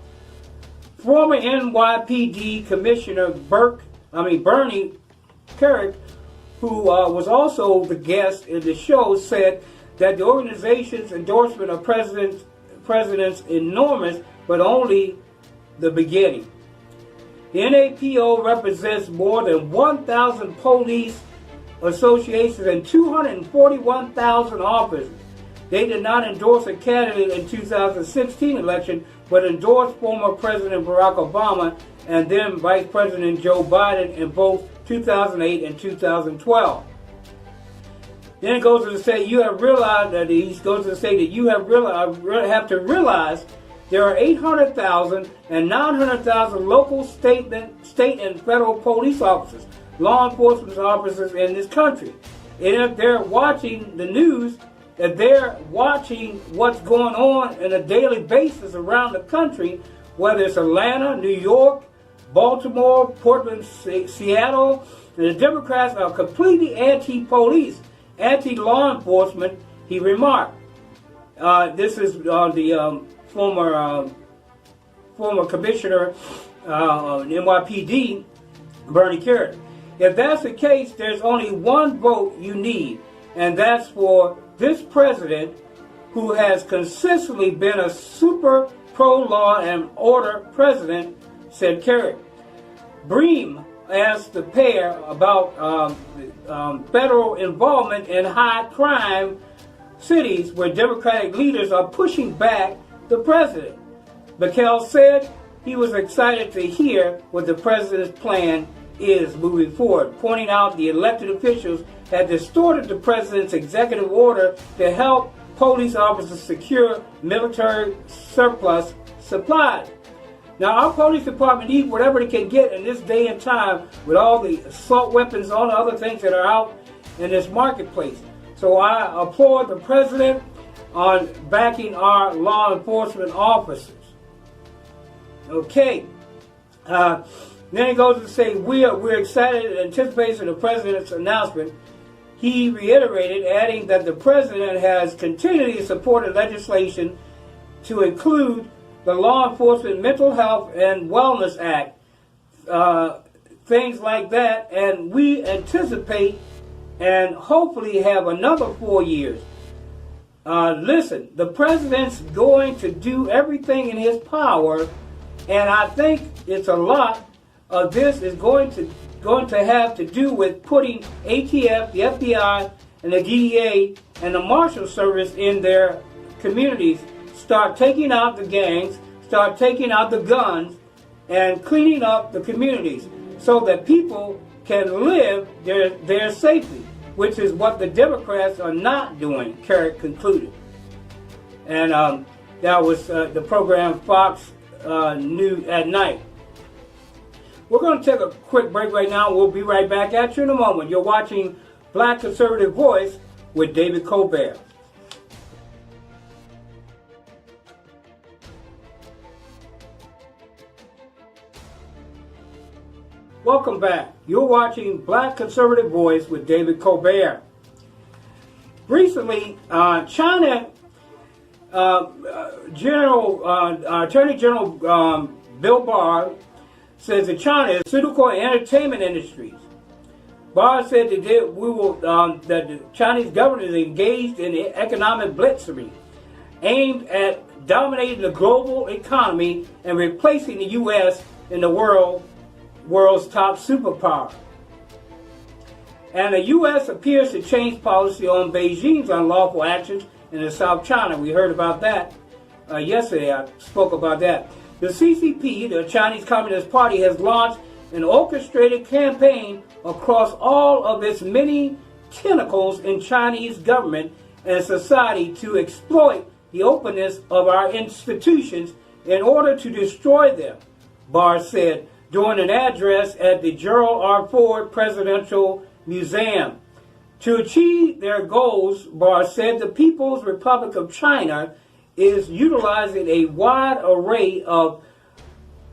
Speaker 12: Former NYPD Commissioner Bernie Kerik, who was also the guest in the show, said that the organization's endorsement of president's enormous, but only the beginning. The NAPO represents more than 1,000 police associations and 241,000 officers. They did not endorse a candidate in 2016 election, but endorsed former President Barack Obama and then Vice President Joe Biden in both 2008 and 2012. Then it goes to say you have realized that you have to realize there are 800,000 and 900,000 local, state and federal police officers, law enforcement officers in this country. And if they're watching the news, if they're watching what's going on on a daily basis around the country, whether it's Atlanta, New York, Baltimore, Portland, Seattle, the Democrats are completely anti-police, anti-law enforcement, he remarked. This is the former commissioner of NYPD, Bernie Kerik. If that's the case, there's only one vote you need, and that's for this president who has consistently been a super pro-law and order president, said Kerik. Bream asked the pair about federal involvement in high crime cities where Democratic leaders are pushing back the president. McKell said he was excited to hear what the president's plan is moving forward, pointing out the elected officials had distorted the president's executive order to help police officers secure military surplus supplies. Now, our police department needs whatever they can get in this day and time with all the assault weapons, all the other things that are out in this marketplace. So I applaud the president on backing our law enforcement officers. Okay. Then he goes to say, we're excited in anticipation of the president's announcement. He reiterated, adding that the president has continually supported legislation to include the Law Enforcement Mental Health and Wellness Act, things like that, and we anticipate and hopefully have another 4 years. Listen, the president's going to do everything in his power, and I think it's a lot of this is going to have to do with putting ATF, the FBI, and the DEA and the Marshal Service in their communities. Start taking out the gangs, start taking out the guns, and cleaning up the communities so that people can live there safely, which is what the Democrats are not doing, Carrick concluded. And that was the program Fox News at Night. We're going to take a quick break right now. We'll be right back at you in a moment. You're watching Black Conservative Voice with David Colbert. Welcome back. You're watching Black Conservative Voice with David Colbert. Recently, China Attorney General Bill Barr says that China is pharmaceutical and entertainment industries. Barr said that that the Chinese government is engaged in economic blitzkrieg aimed at dominating the global economy and replacing the U.S. in the world's top superpower. And the U.S. appears to change policy on Beijing's unlawful actions in the South China. We heard about that yesterday. I spoke about that. The CCP, the Chinese Communist Party, has launched an orchestrated campaign across all of its many tentacles in Chinese government and society to exploit the openness of our institutions in order to destroy them, Barr said during an address at the Gerald R. Ford Presidential Museum. To achieve their goals, Barr said, the People's Republic of China is utilizing a wide array of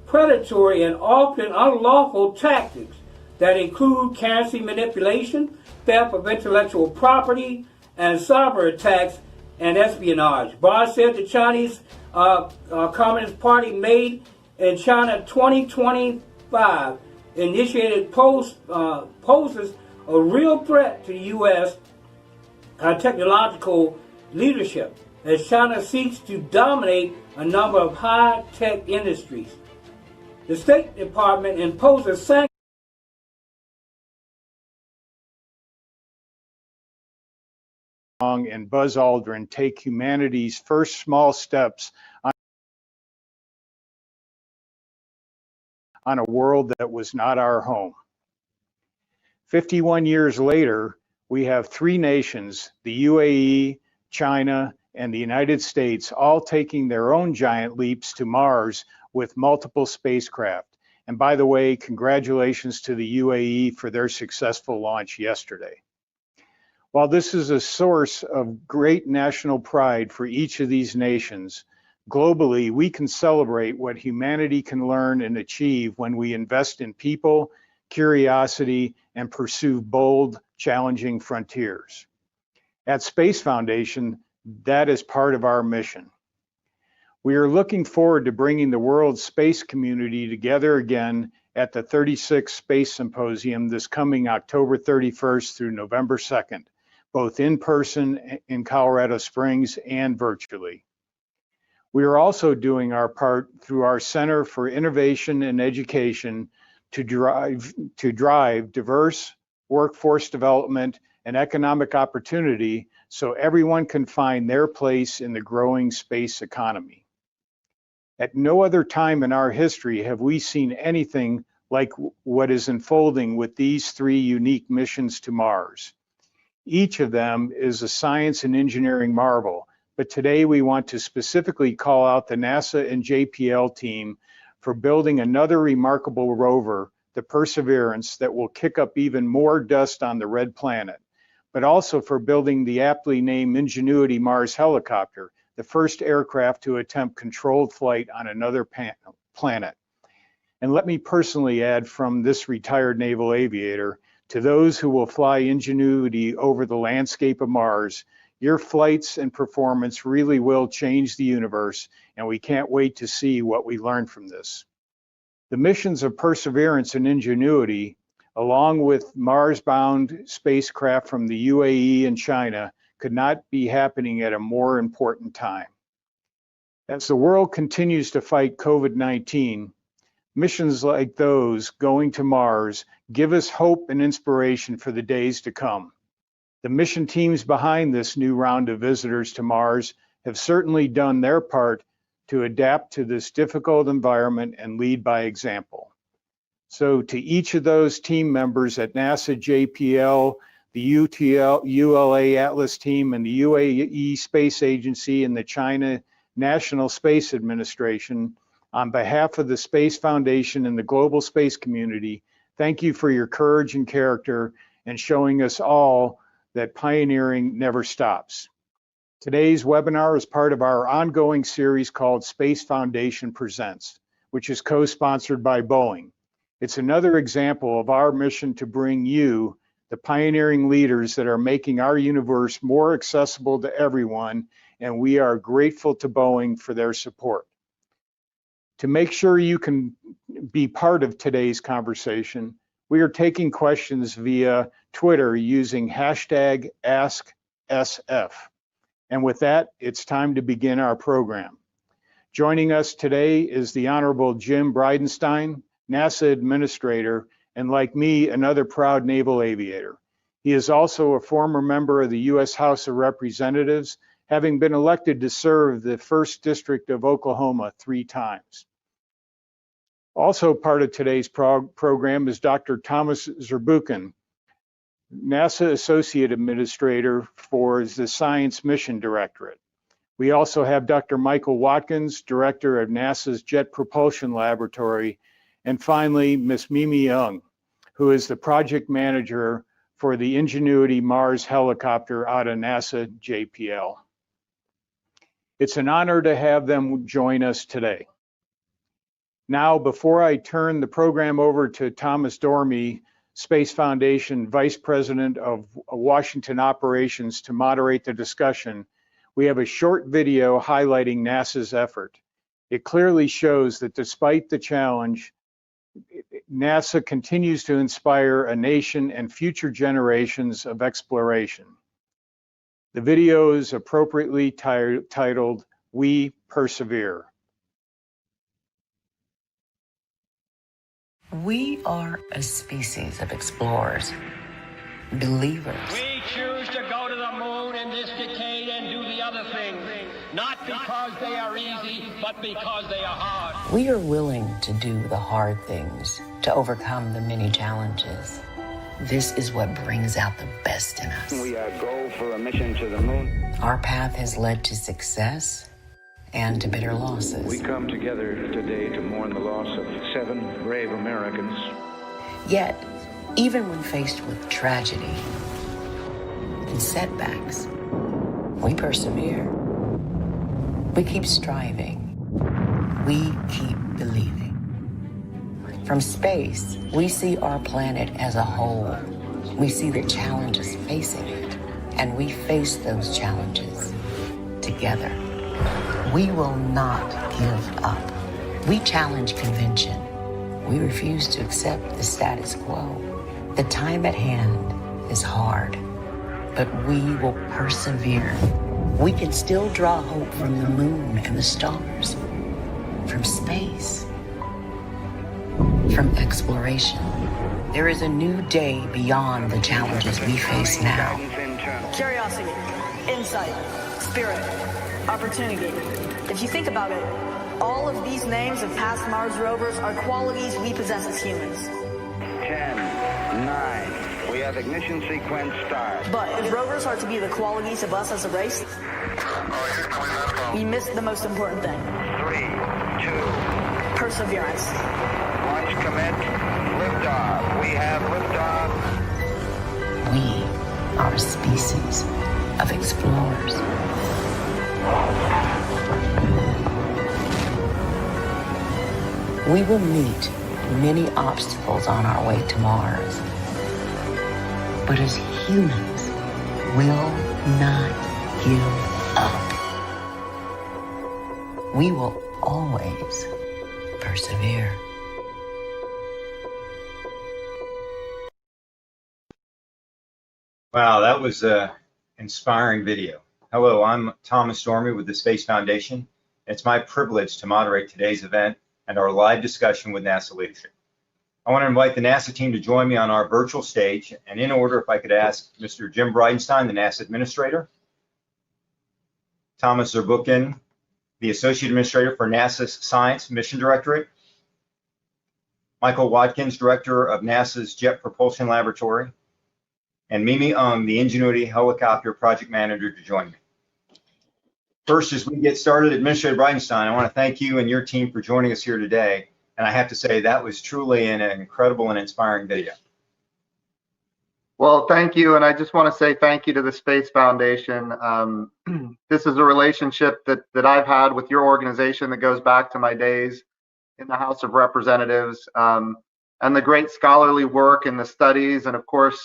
Speaker 12: predatory and often unlawful tactics that include currency manipulation, theft of intellectual property, and cyber attacks and espionage. Barr said the Chinese Communist Party Made in China 2025 initiated poses a real threat to the U.S. Technological leadership as China seeks to dominate a number of high-tech industries. The State Department imposes sanctions
Speaker 13: and Buzz Aldrin take humanity's first small steps on a world that was not our home. 51 years later, we have three nations, the UAE, China, and the United States, all taking their own giant leaps to Mars with multiple spacecraft. And by the way, congratulations to the UAE for their successful launch yesterday. While this is a source of great national pride for each of these nations, globally, we can celebrate what humanity can learn and achieve when we invest in people, curiosity, and pursue bold, challenging frontiers. At Space Foundation, that is part of our mission. We are looking forward to bringing the world's space community together again at the 36th Space Symposium this coming October 31st through November 2nd, both in person in Colorado Springs and virtually. We are also doing our part through our Center for Innovation and Education to drive diverse workforce development and economic opportunity so everyone can find their place in the growing space economy. At no other time in our history have we seen anything like what is unfolding with these three unique missions to Mars. Each of them is a science and engineering marvel, but today we want to specifically call out the NASA and JPL team for building another remarkable rover, the Perseverance, that will kick up even more dust on the red planet, but also for building the aptly named Ingenuity Mars helicopter, the first aircraft to attempt controlled flight on another planet. And let me personally add from this retired naval aviator, to those who will fly Ingenuity over the landscape of Mars, your flights and performance really will change the universe, and we can't wait to see what we learn from this. The missions of Perseverance and Ingenuity, along with Mars-bound spacecraft from the UAE and China, could not be happening at a more important time. As the world continues to fight COVID-19, missions like those going to Mars give us hope and inspiration for the days to come. The mission teams behind this new round of visitors to Mars have certainly done their part to adapt to this difficult environment and lead by example. So to each of those team members at NASA JPL, the ULA Atlas team, and the UAE Space Agency and the China National Space Administration, on behalf of the Space Foundation and the global space community, thank you for your courage and character and showing us all that pioneering never stops. Today's webinar is part of our ongoing series called Space Foundation Presents, which is co-sponsored by Boeing. It's another example of our mission to bring you, the pioneering leaders that are making our universe more accessible to everyone, and we are grateful to Boeing for their support. To make sure you can be part of today's conversation, we are taking questions via Twitter using hashtag AskSF. And with that, it's time to begin our program. Joining us today is the Honorable Jim Bridenstine, NASA Administrator, and like me, another proud naval aviator. He is also a former member of the U.S. House of Representatives, having been elected to serve the 1st District of Oklahoma 3 times. Also part of today's program is Dr. Thomas Zurbuchen, NASA Associate Administrator for the Science Mission Directorate. We also have Dr. Michael Watkins, Director of NASA's Jet Propulsion Laboratory, and finally, Ms. Mimi Young, who is the Project Manager for the Ingenuity Mars helicopter out of NASA JPL. It's an honor to have them join us today. Now, before I turn the program over to Thomas Dormy, Space Foundation Vice President of Washington Operations, to moderate the discussion, we have a short video highlighting NASA's effort. It clearly shows that despite the challenge, NASA continues to inspire a nation and future generations of exploration. The video is appropriately titled, "We Persevere."
Speaker 14: We are a species of explorers, believers.
Speaker 15: We choose to go to the moon in this decade and do the other thing, not because they are easy, but because they are hard.
Speaker 14: We are willing to do the hard things, to overcome the many challenges. This is what brings out the best in us.
Speaker 16: We go for a mission to the moon.
Speaker 14: Our path has led to success and to bitter losses.
Speaker 16: We come together today to mourn the loss of 7 brave Americans.
Speaker 14: Yet, even when faced with tragedy and setbacks, we persevere. We keep striving. We keep believing. From space, we see our planet as a whole. We see the challenges facing it, and we face those challenges together. We will not give up. We challenge convention. We refuse to accept the status quo. The time at hand is hard, but we will persevere. We can still draw hope from the moon and the stars, from space. from exploration. There is a new day beyond the challenges we face now.
Speaker 17: Curiosity, insight, spirit, opportunity. If you think about it, all of these names of past Mars rovers are qualities we possess as humans.
Speaker 16: 10, 9, we have ignition sequence start.
Speaker 17: But if rovers are to be the qualities of us as a race, we missed the most important thing.
Speaker 16: 3, 2,
Speaker 17: perseverance.
Speaker 16: launch commit, liftoff. We have liftoff.
Speaker 14: We are a species of explorers. We will meet many obstacles on our way to Mars. But as humans, will not give up. We will always persevere.
Speaker 18: Wow, that was an inspiring video. Hello, I'm Thomas Stormy with the Space Foundation. It's my privilege to moderate today's event and our live discussion with NASA leadership. I want to invite the NASA team to join me on our virtual stage, and in order, if I could ask Mr. Jim Bridenstine, the NASA Administrator, Thomas Zurbuchen, the Associate Administrator for NASA's Science Mission Directorate, Michael Watkins, Director of NASA's Jet Propulsion Laboratory, and Mimi Ung, the Ingenuity Helicopter Project Manager, to join me. First, as we get started, Administrator Bridenstine, I want to thank you and your team for joining us here today. And I have to say, that was truly an incredible and inspiring video.
Speaker 19: Well, thank you. And I just want to say thank you to the Space Foundation. This is a relationship that I've had with your organization that goes back to my days in the House of Representatives, and the great scholarly work and the studies, and of course,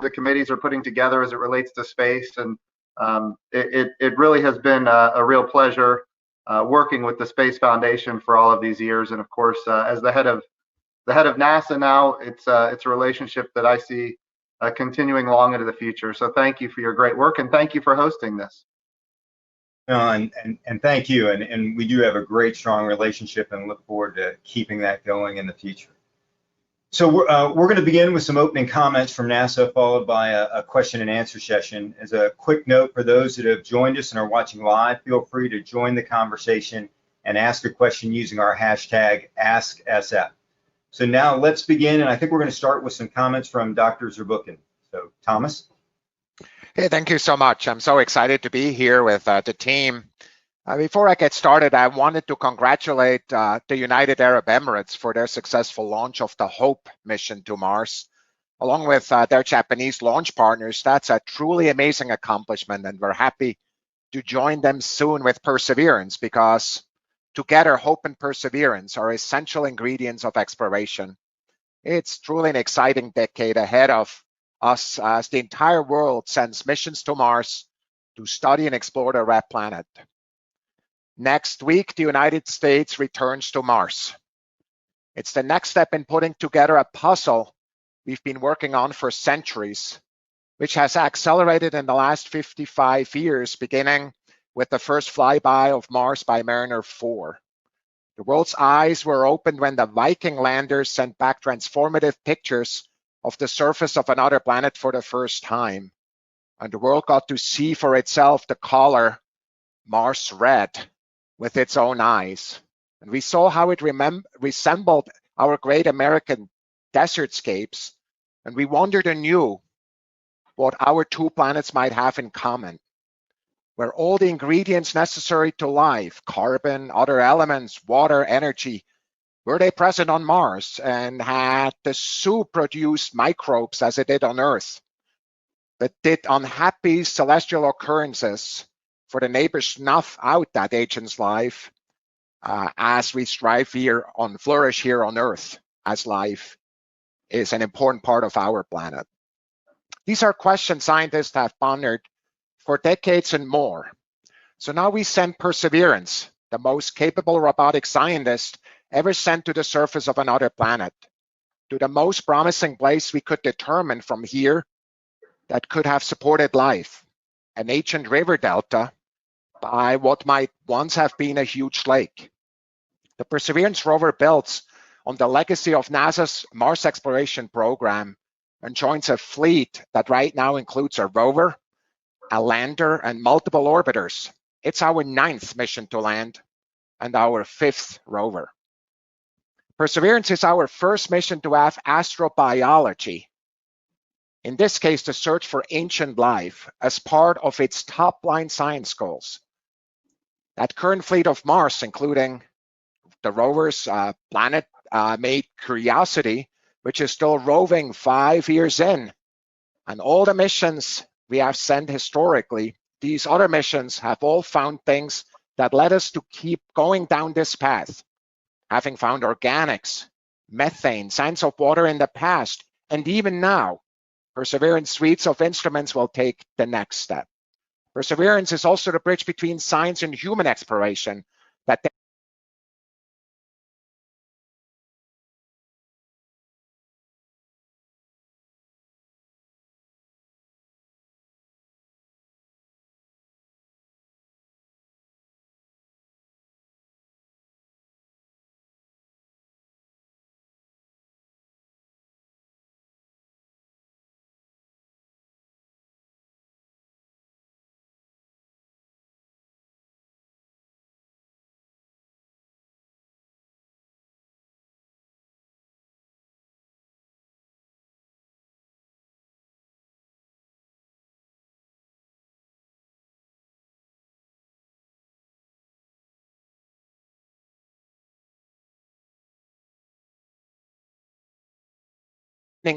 Speaker 19: the committees are putting together as it relates to space. And it really has been a real pleasure working with the Space Foundation for all of these years. And of course, as the head of NASA now, it's a relationship that I see continuing long into the future. So thank you for your great work, and thank you for hosting this.
Speaker 18: And thank you. And we do have a great, strong relationship, and look forward to keeping that going in the future. So we're going to begin with some opening comments from NASA, followed by a question and answer session. As a quick note for those that have joined us and are watching live, feel free to join the conversation and ask a question using our hashtag AskSF. So now let's begin, and I think we're going to start with some comments from Dr. Zurbuchen. So Thomas.
Speaker 20: Hey, thank you so much. I'm so excited to be here with the team. Before I get started, I wanted to congratulate the United Arab Emirates for their successful launch of the HOPE mission to Mars. Along with their Japanese launch partners, that's a truly amazing accomplishment, and we're happy to join them soon with Perseverance, because together, hope and perseverance are essential ingredients of exploration. It's truly an exciting decade ahead of us as the entire world sends missions to Mars to study and explore the red planet. Next week, the United States returns to Mars. It's the next step in putting together a puzzle we've been working on for centuries, which has accelerated in the last 55 years, beginning with the first flyby of Mars by Mariner 4. The world's eyes were opened when the Viking landers sent back transformative pictures of the surface of another planet for the first time. And the world got to see for itself the color Mars red with its own eyes. And we saw how it resembled our great American desertscapes, and we wondered anew what our two planets might have in common. Where all the ingredients necessary to life, carbon, other elements, water, energy, were they present on Mars, and had the soup produced microbes as it did on Earth? But did unhappy celestial occurrences for the neighbors snuff out that agent's life as we strive here on, flourish here on Earth, as life is an important part of our planet? These are questions scientists have pondered for decades and more. So now we send Perseverance, the most capable robotic scientist ever sent to the surface of another planet, to the most promising place we could determine from here that could have supported life, an ancient river delta by what might once have been a huge lake. The Perseverance rover builds on the legacy of NASA's Mars exploration program and joins a fleet that right now includes a rover, a lander, and multiple orbiters. It's our 9th mission to land and our 5th rover. Perseverance is our first mission to have astrobiology, in this case, the search for ancient life, as part of its top-line science goals. That current fleet of Mars, including the rover's planet-made Curiosity, which is still roving 5 years in, and all the missions we have sent historically, these other missions have all found things that led us to keep going down this path, having found organics, methane, signs of water in the past, and even now, Perseverance suites of instruments will take the next step. Perseverance is also the bridge between science and human exploration that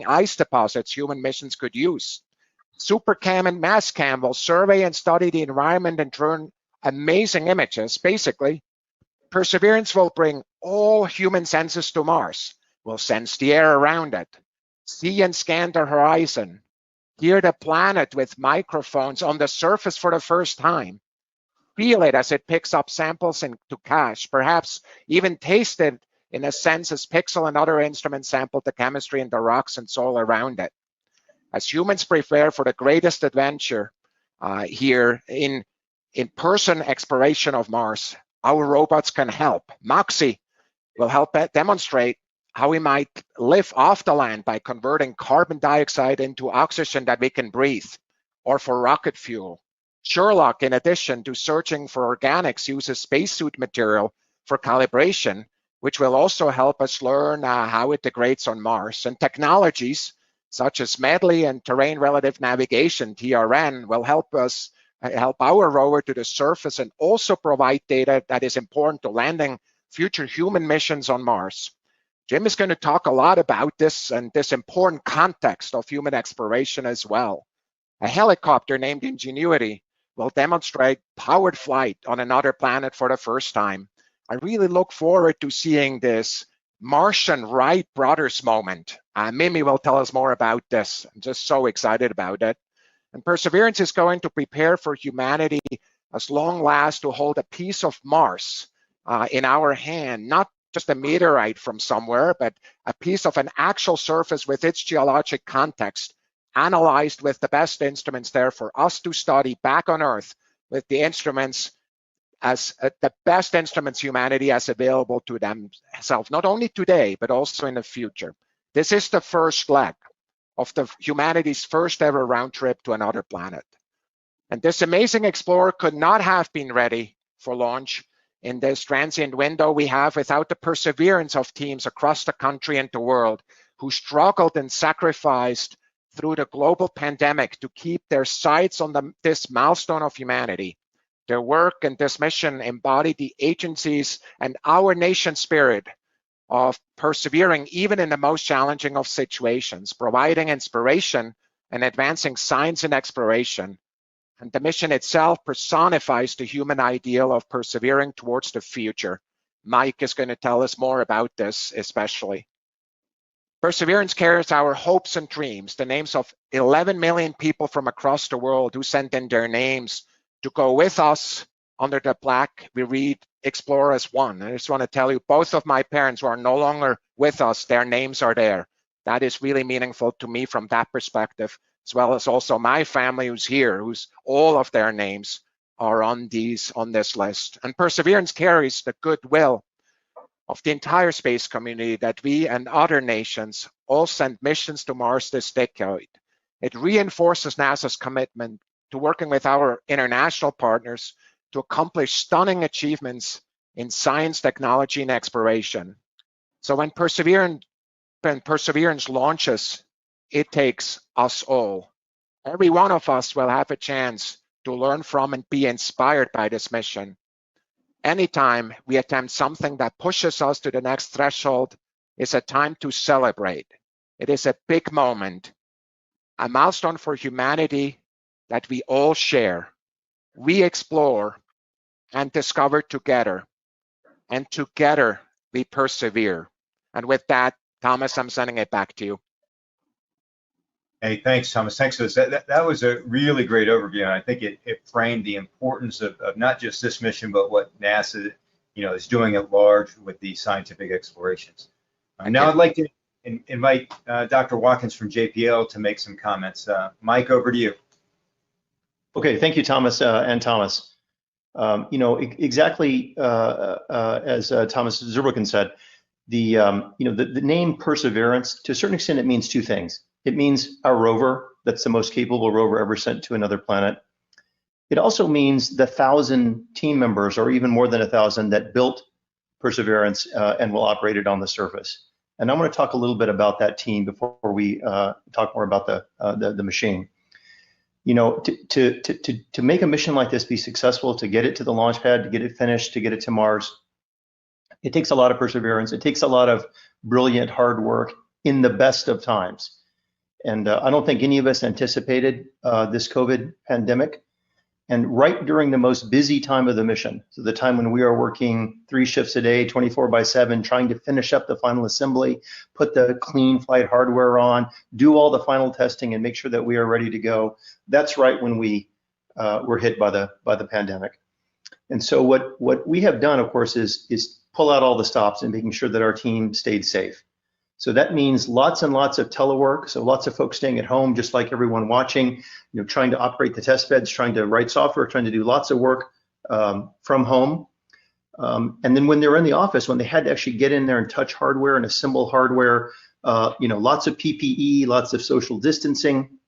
Speaker 20: ice deposits human missions could use. SuperCam and MassCam will survey and study the environment and turn amazing images. Basically, Perseverance will bring all human senses to Mars. We'll sense the air around it, see and scan the horizon, hear the planet with microphones on the surface for the first time, feel it as it picks up samples into cache, perhaps even taste it in a sense as Pixel and other instruments sampled the chemistry in the rocks and soil around it. As humans prepare for the greatest adventure here in person exploration of Mars, our robots can help. Moxie will help demonstrate how we might live off the land by converting carbon dioxide into oxygen that we can breathe, or for rocket fuel. Sherlock, in addition to searching for organics, uses spacesuit material for calibration, which will also help us learn how it degrades on Mars. And technologies such as MEDLI and terrain relative navigation, TRN, will help us help our rover to the surface and also provide data that is important to landing future human missions on Mars. Jim is going to talk a lot about this and this important context of human exploration as well. A helicopter named Ingenuity will demonstrate powered flight on another planet for the first time. I really look forward to seeing this Martian Wright brothers moment. Mimi will tell us more about this. I'm just so excited about it. And Perseverance is going to prepare for humanity as long last to hold a piece of Mars in our hand, not just a meteorite from somewhere, but a piece of an actual surface with its geologic context, analyzed with the best instruments there for us to study back on Earth with the instruments as the best instruments humanity has available to themselves, not only today, but also in the future. This is the first leg of humanity's first ever round trip to another planet. And this amazing explorer could not have been ready for launch in this transient window we have without the perseverance of teams across the country and the world who struggled and sacrificed through the global pandemic to keep their sights on this milestone of humanity. Their work and this mission embody the agencies and our nation's spirit of persevering even in the most challenging of situations, providing inspiration and advancing science and exploration. And the mission itself personifies the human ideal of persevering towards the future. Mike is going to tell us more about this especially. Perseverance carries our hopes and dreams, the names of 11 million people from across the world who sent in their names to go with us under the plaque we read Explorers 1. I just want to tell you, both of my parents who are no longer with us, their names are there. That is really meaningful to me from that perspective, as well as also my family who's here, who's all of their names are on this list. And Perseverance carries the goodwill of the entire space community that we and other nations all send missions to Mars this decade. It reinforces NASA's commitment to working with our international partners to accomplish stunning achievements in science, technology, and exploration. So when Perseverance launches, it takes us all. Every one of us will have a chance to learn from and be inspired by this mission. Anytime we attempt something that pushes us to the next threshold is a time to celebrate. It is a big moment, a milestone for humanity that we all share. We explore and discover together, and together we persevere. And with that, Thomas, I'm sending it back to you.
Speaker 18: Hey, thanks, Thomas. Thanks for this. That was a really great overview, and I think it framed the importance of not just this mission, but what NASA, is doing at large with the scientific explorations. Now I'd like to invite Dr. Watkins from JPL to make some comments. Mike, over to you.
Speaker 21: Okay, thank you, Thomas and Thomas. Exactly as Thomas Zurbuchen said, the name Perseverance, to a certain extent, it means two things. It means our rover, that's the most capable rover ever sent to another planet. It also means the 1,000 team members, or even more than 1,000, that built Perseverance and will operate it on the surface. And I'm going to talk a little bit about that team before we talk more about the machine. To make a mission like this be successful, to get it to the launch pad, to get it finished, to get it to Mars, it takes a lot of perseverance. It takes a lot of brilliant hard work in the best of times. And I don't think any of us anticipated this COVID pandemic. And right during the most busy time of the mission, so the time when we are working 3 shifts a day, 24/7, trying to finish up the final assembly, put the clean flight hardware on, do all the final testing, and make sure that we are ready to go. That's right when we were hit by the pandemic. And so what we have done, of course, is pull out all the stops and making sure that our team stayed safe. So that means lots and lots of telework. So lots of folks staying at home, just like everyone watching, trying to operate the test beds, trying to write software, trying to do lots of work from home. And then when they're in the office, when they had to actually get in there and touch hardware and assemble hardware, lots of PPE, lots of social distancing,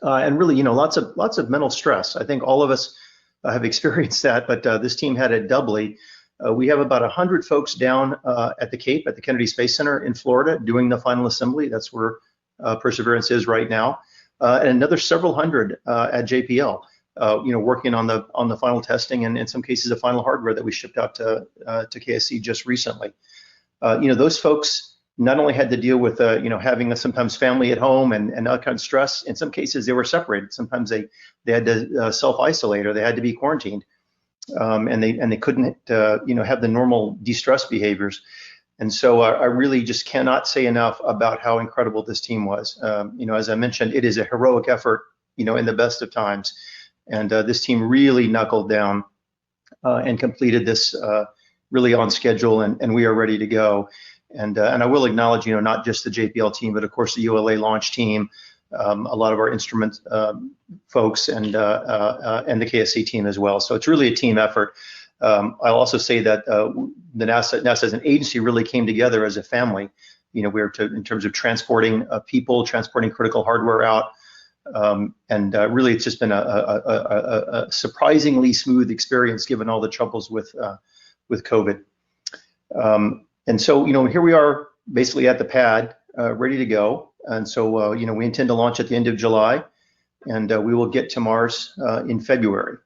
Speaker 21: and really, lots of mental stress. I think all of us have experienced that, but this team had it doubly. We have about 100 folks down at the Cape, at the Kennedy Space Center in Florida, doing the final assembly. That's where Perseverance is right now, and another several hundred at JPL, working on the final testing and in some cases the final hardware that we shipped out to KSC just recently. Those folks not only had to deal with having sometimes family at home and that kind of stress. In some cases, they were separated. Sometimes they had to self-isolate or they had to be quarantined. And they couldn't, have the normal de-stress behaviors. And so I really just cannot say enough about how incredible this team was. As I mentioned, it is a heroic effort, in the best of times. And this team really knuckled down and completed this really on schedule, and we are ready to go. And I will acknowledge, not just the JPL team, but of course the ULA launch team, a lot of our instrument folks and the KSC team as well. So it's really a team effort. I'll also say that the NASA as an agency really came together as a family. We were in terms of transporting people, transporting critical hardware out, and really it's just been a surprisingly smooth experience given all the troubles with COVID. And so here we are basically at the pad, ready to go. And so, we intend to launch at the end of July, and we will get to Mars in February.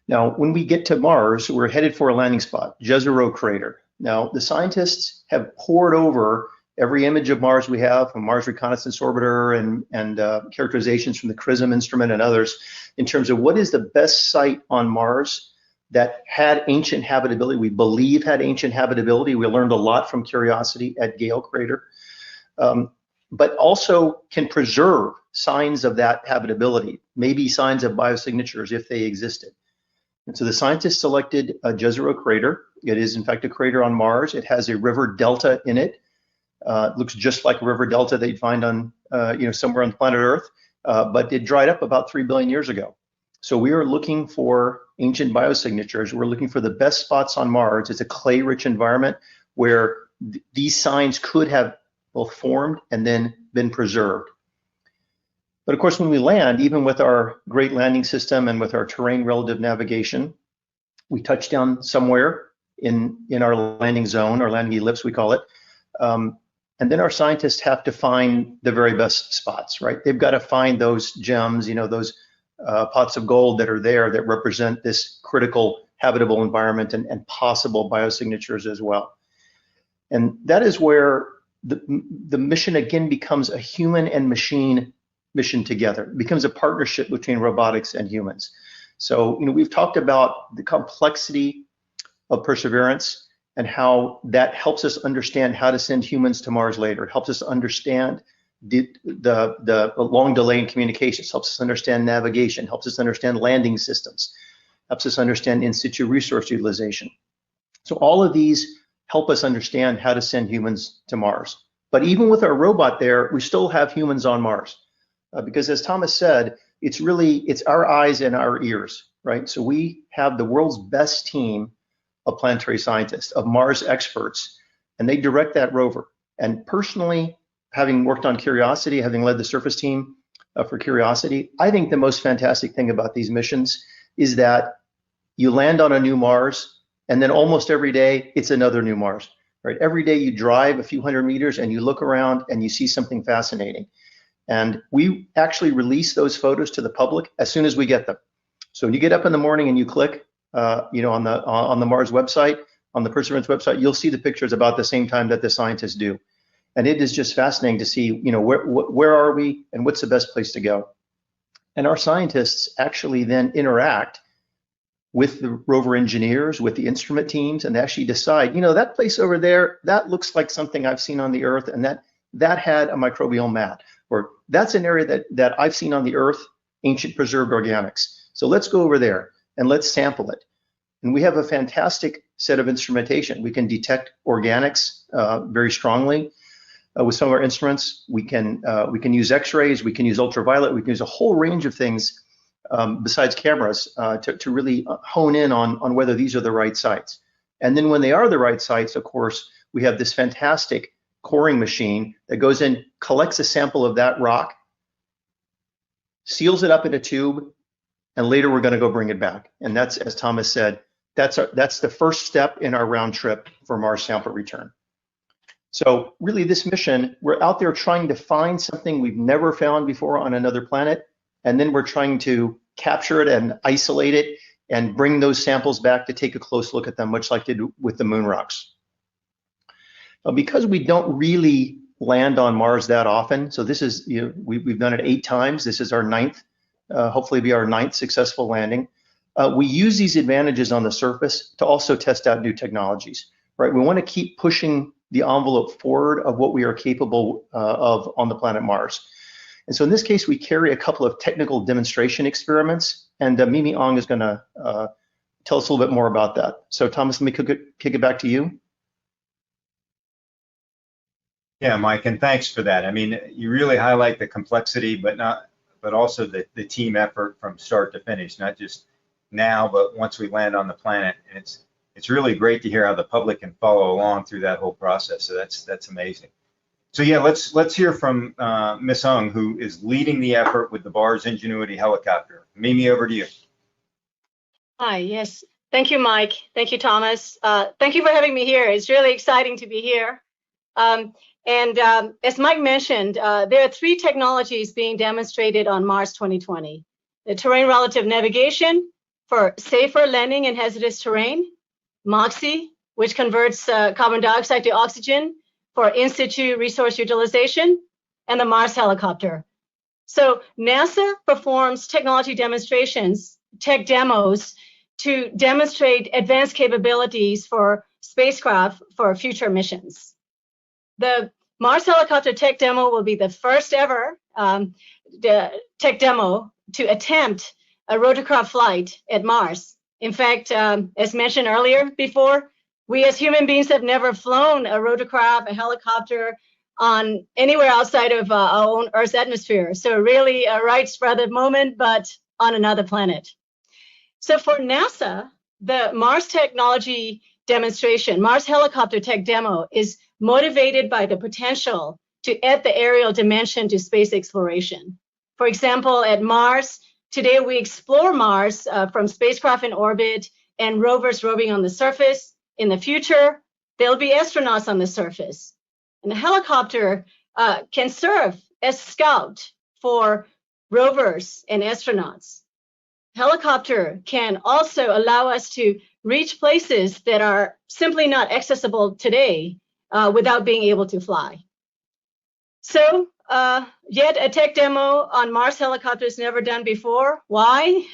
Speaker 21: Now, when we get to Mars, we're headed for a landing spot, Jezero Crater. Now, the scientists have pored over every image of Mars we have from Mars Reconnaissance Orbiter and characterizations from the XRISM instrument and others in terms of what is the best site on Mars that had ancient habitability. We believe had ancient habitability. We learned a lot from Curiosity at Gale Crater. But also can preserve signs of that habitability, maybe signs of biosignatures if they existed. And so the scientists selected Jezero Crater. It is in fact a crater on Mars. It has a river delta in it. It looks just like a river delta that you'd find on, somewhere on planet Earth, but it dried up about 3 billion years ago. So we are looking for ancient biosignatures. We're looking for the best spots on Mars. It's a clay-rich environment where these signs could have both formed and then been preserved. But of course, when we land, even with our great landing system and with our terrain relative navigation, we touch down somewhere in our landing zone, our landing ellipse, we call it. And then our scientists have to find the very best spots, right? They've got to find those gems, those pots of gold that are there that represent this critical habitable environment and possible biosignatures as well. And that is where the mission again becomes a human and machine mission together. It becomes a partnership between robotics and humans. So, we've talked about the complexity of Perseverance and how that helps us understand how to send humans to Mars later. It helps us understand the long delay in communications, helps us understand navigation, helps us understand landing systems, helps us understand in situ resource utilization. So all of these help us understand how to send humans to Mars. But even with our robot there, we still have humans on Mars. Because as Thomas said, it's our eyes and our ears, right? So we have the world's best team of planetary scientists, of Mars experts, and they direct that rover. And personally, having worked on Curiosity, having led the surface team for Curiosity, I think the most fantastic thing about these missions is that you land on a new Mars, and then almost every day, it's another new Mars, right? Every day you drive a few hundred meters and you look around and you see something fascinating. And we actually release those photos to the public as soon as we get them. So when you get up in the morning and you click, on the Mars website, on the Perseverance website, you'll see the pictures about the same time that the scientists do. And it is just fascinating to see, where are we and what's the best place to go. And our scientists actually then interact with the rover engineers, with the instrument teams, and actually decide, that place over there, that looks like something I've seen on the Earth, and that had a microbial mat, or that's an area that I've seen on the Earth, ancient preserved organics. So let's go over there and let's sample it. And we have a fantastic set of instrumentation. We can detect organics very strongly with some of our instruments. We can use X-rays, we can use ultraviolet, we can use a whole range of things besides cameras to really hone in on whether these are the right sites. And then when they are the right sites, of course, we have this fantastic coring machine that goes in, collects a sample of that rock, seals it up in a tube, and later we're going to go bring it back. And that's, as Thomas said, that's the first step in our round trip for Mars sample return. So really this mission, we're out there trying to find something we've never found before on another planet, and then we're trying to capture it and isolate it and bring those samples back to take a close look at them, much like they do with the moon rocks. Because we don't really land on Mars that often, so this is, we've done it 8 times. This is our 9th. Hopefully be our 9th successful landing. We use these advantages on the surface to also test out new technologies, right? We want to keep pushing the envelope forward of what we are capable of on the planet Mars. And so in this case, we carry a couple of technical demonstration experiments, and Mimi Ong is going to tell us a little bit more about that. So Thomas, let me kick it back to you.
Speaker 18: Yeah, Mike, and thanks for that. I mean, you really highlight the complexity, but also the team effort from start to finish, not just now, but once we land on the planet. And it's really great to hear how the public can follow along through that whole process. So that's amazing. So yeah, let's hear from Miss Ung, who is leading the effort with the Mars Ingenuity helicopter. Mimi, over to you.
Speaker 3: Hi, yes. Thank you, Mike. Thank you, Thomas. Thank you for having me here. It's really exciting to be here. As Mike mentioned, there are 3 technologies being demonstrated on Mars 2020. The terrain relative navigation for safer landing in hazardous terrain, MOXIE, which converts carbon dioxide to oxygen for in situ resource utilization, and the Mars helicopter. So NASA performs technology demonstrations, tech demos, to demonstrate advanced capabilities for spacecraft for future missions. The Mars helicopter tech demo will be the first ever tech demo to attempt a rotorcraft flight at Mars. In fact, as mentioned earlier before, we as human beings have never flown a rotorcraft, a helicopter on anywhere outside of our own Earth's atmosphere. So really a right spread moment, but on another planet. So for NASA, the Mars technology demonstration, Mars helicopter tech demo, is motivated by the potential to add the aerial dimension to space exploration. For example, at Mars, today we explore Mars from spacecraft in orbit and rovers roving on the surface. In the future, there'll be astronauts on the surface. And the helicopter can serve as scout for rovers and astronauts. Helicopter can also allow us to reach places that are simply not accessible today without being able to fly. So yet a tech demo on Mars helicopters never done before. Why?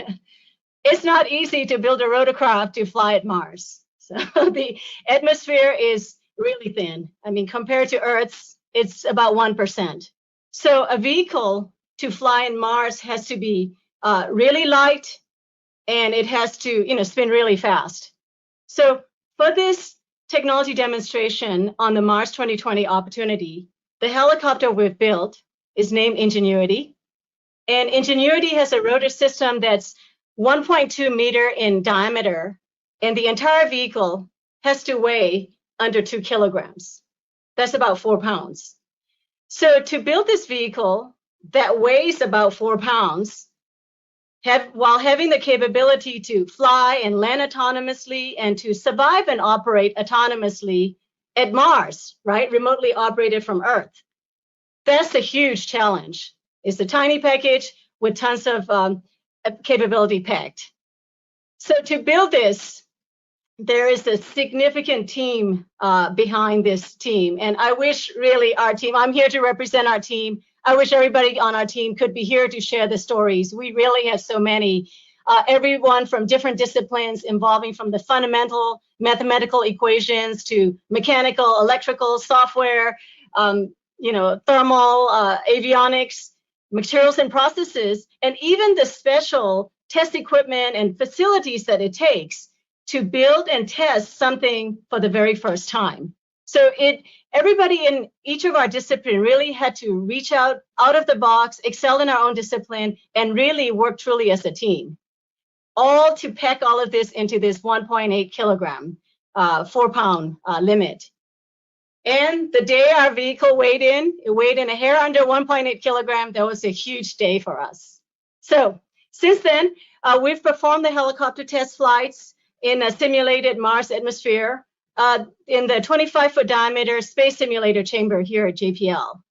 Speaker 3: It's not easy to build a rotorcraft to fly at Mars. So the atmosphere is really thin. I mean, compared to Earth's, it's about 1%. So a vehicle to fly in Mars has to be really light, and it has to, spin really fast. So for this technology demonstration on the Mars 2020 opportunity, the helicopter we've built is named Ingenuity. And Ingenuity has a rotor system that's 1.2 meter in diameter, and the entire vehicle has to weigh under 2 kilograms. That's about 4 pounds. So to build this vehicle that weighs about 4 pounds, while having the capability to fly and land autonomously and to survive and operate autonomously at Mars, right, remotely operated from Earth, that's a huge challenge. It's a tiny package with tons of capability packed. So to build this, there is a significant team behind this team. And I wish really our team, I'm here to represent our team. I wish everybody on our team could be here to share the stories. We really have so many, everyone from different disciplines involving from the fundamental mathematical equations to mechanical, electrical, software, thermal, avionics, materials and processes, and even the special test equipment and facilities that it takes to build and test something for the very first time. So everybody in each of our discipline really had to reach out of the box, excel in our own discipline, and really work truly as a team, all to pack all of this into this 1.8 kilogram, 4 pound limit. And the day our vehicle weighed in a hair under 1.8 kilogram. That was a huge day for us. So since then, we've performed the helicopter test flights in a simulated Mars atmosphere in the 25-foot diameter space simulator chamber here at JPL.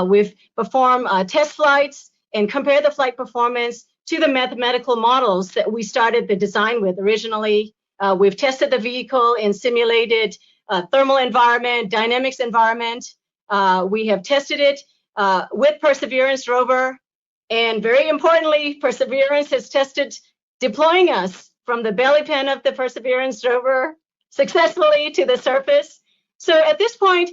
Speaker 3: We've performed test flights and compared the flight performance to the mathematical models that we started the design with originally. We've tested the vehicle in simulated thermal environment, dynamics environment. We have tested it with Perseverance rover. And very importantly, Perseverance has tested deploying us from the belly pan of the Perseverance rover successfully to the surface. So at this point,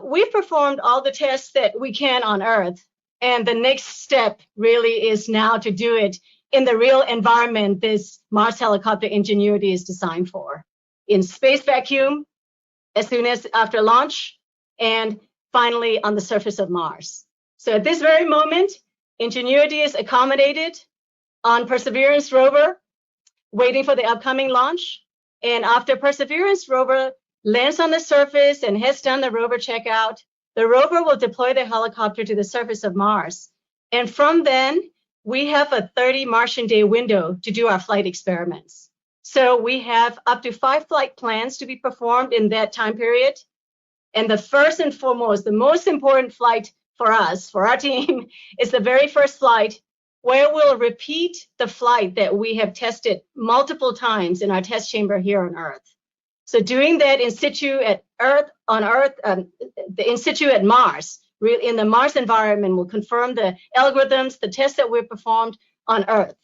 Speaker 3: we've performed all the tests that we can on Earth. And the next step really is now to do it in the real environment this Mars helicopter Ingenuity is designed for, in space vacuum, as soon as after launch, and finally on the surface of Mars. So at this very moment, Ingenuity is accommodated on Perseverance rover, waiting for the upcoming launch. And after Perseverance rover lands on the surface and has done the rover checkout, the rover will deploy the helicopter to the surface of Mars. And from then, we have a 30 Martian day window to do our flight experiments. So we have up to 5 flight plans to be performed in that time period. And the first and foremost, the most important flight for us, for our team, is the very first flight where we'll repeat the flight that we have tested multiple times in our test chamber here on Earth. So doing that in situ at Earth, in situ at Mars, in the Mars environment will confirm the algorithms, the tests that we've performed on Earth.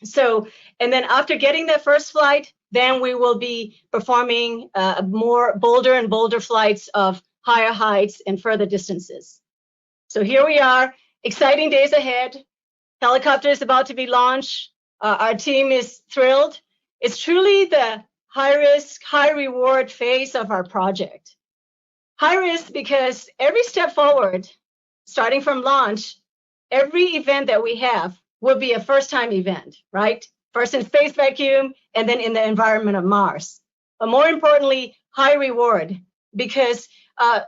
Speaker 3: So, and then after getting that first flight, then we will be performing more bolder and bolder flights of higher heights and further distances. So here we are, exciting days ahead. Helicopter is about to be launched. Our team is thrilled. It's truly the high risk, high reward phase of our project. High risk because every step forward, starting from launch, every event that we have will be a first time event, right? first in space vacuum, and then in the environment of Mars. But more importantly, high reward, because our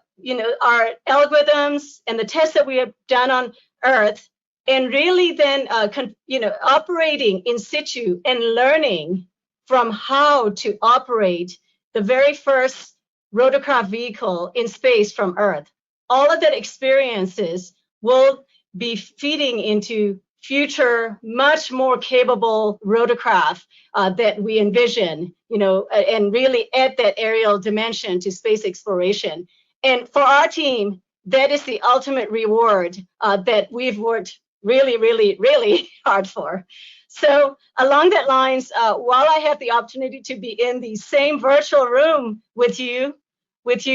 Speaker 3: algorithms and the tests that we have done on Earth, and really then operating in situ and learning from how to operate the very first rotorcraft vehicle in space from Earth. All of that experiences will be feeding into future, much more capable rotorcraft that we envision, and really add that aerial dimension to space exploration. And for our team, that is the ultimate reward that we've worked really, really, really hard for. So along that lines, while I have the opportunity to be in the same virtual room with you,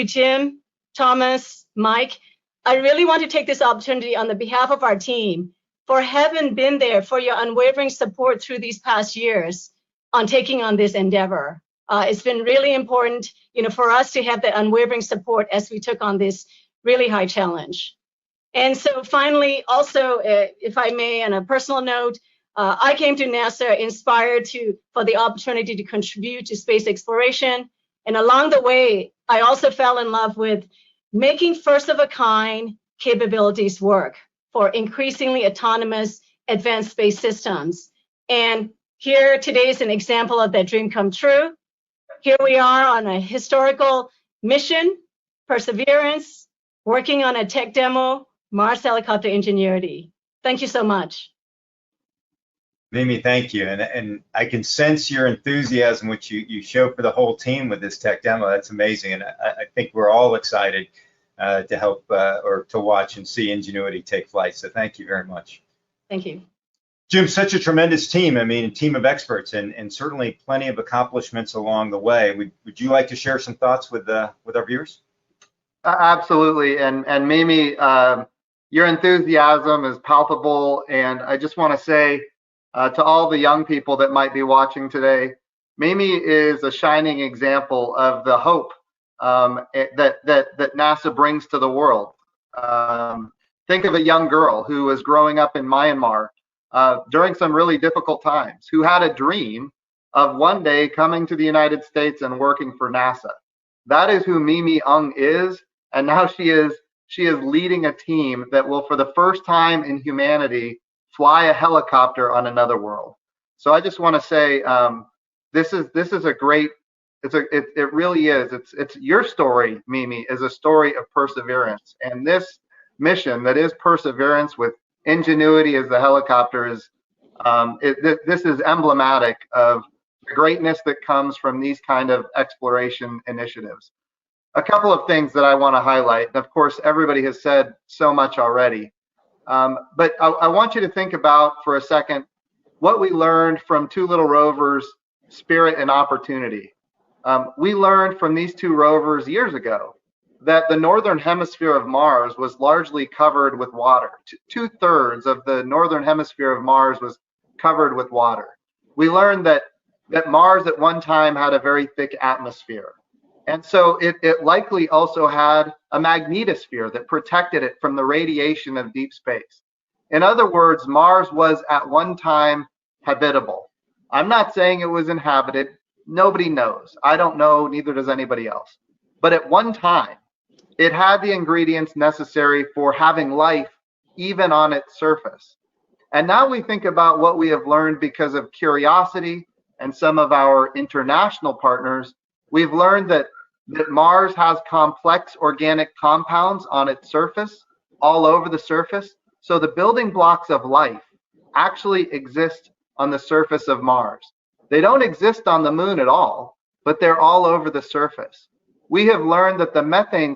Speaker 3: Jim, Thomas, Mike, I really want to take this opportunity on the behalf of our team for having been there, for your unwavering support through these past years on taking on this endeavor. It's been really important, for us to have that unwavering support as we took on this really high challenge. And so finally, also, if I may, on a personal note, I came to NASA inspired for the opportunity to contribute to space exploration. And along the way, I also fell in love with making first-of-a-kind capabilities work for increasingly autonomous advanced space systems. And here today is an example of that dream come true. Here we are on a historical mission, Perseverance, working on a tech demo, Mars Helicopter Ingenuity. Thank you so much.
Speaker 18: Mimi, thank you. And I can sense your enthusiasm, which you show for the whole team with this tech demo. That's amazing. And I think we're all excited to help or to watch and see Ingenuity take flight. So thank you very much.
Speaker 3: Thank you.
Speaker 18: Jim, such a tremendous team. I mean, a team of experts and certainly plenty of accomplishments along the way. Would you like to share some thoughts with our viewers?
Speaker 19: Absolutely. And Mimi, your enthusiasm is palpable. And I just want to say, to all the young people that might be watching today, Mimi is a shining example of the hope that NASA brings to the world. Think of a young girl who was growing up in Myanmar during some really difficult times, who had a dream of one day coming to the United States and working for NASA. That is who Mimi Ung is, and now she is leading a team that will, for the first time in humanity, fly a helicopter on another world. So I just want to say, this is a great. It really is. It's your story, Mimi, is a story of perseverance, and this mission that is Perseverance with Ingenuity as the helicopter is. This is emblematic of the greatness that comes from these kind of exploration initiatives. A couple of things that I want to highlight. And of course, everybody has said so much already. But I want you to think about for a second what we learned from two little rovers, Spirit and Opportunity. We learned from these two rovers years ago that the northern hemisphere of Mars was largely covered with water. Two-thirds of the northern hemisphere of Mars was covered with water. We learned that Mars at one time had a very thick atmosphere. And so it likely also had a magnetosphere that protected it from the radiation of deep space. In other words, Mars was at one time habitable. I'm not saying it was inhabited. Nobody knows. I don't know, neither does anybody else. But at one time, it had the ingredients necessary for having life even on its surface. And now we think about what we have learned because of Curiosity and some of our international partners. We've learned that Mars has complex organic compounds on its surface, all over the surface. So the building blocks of life actually exist on the surface of Mars. They don't exist on the moon at all, but they're all over the surface. We have learned that the methane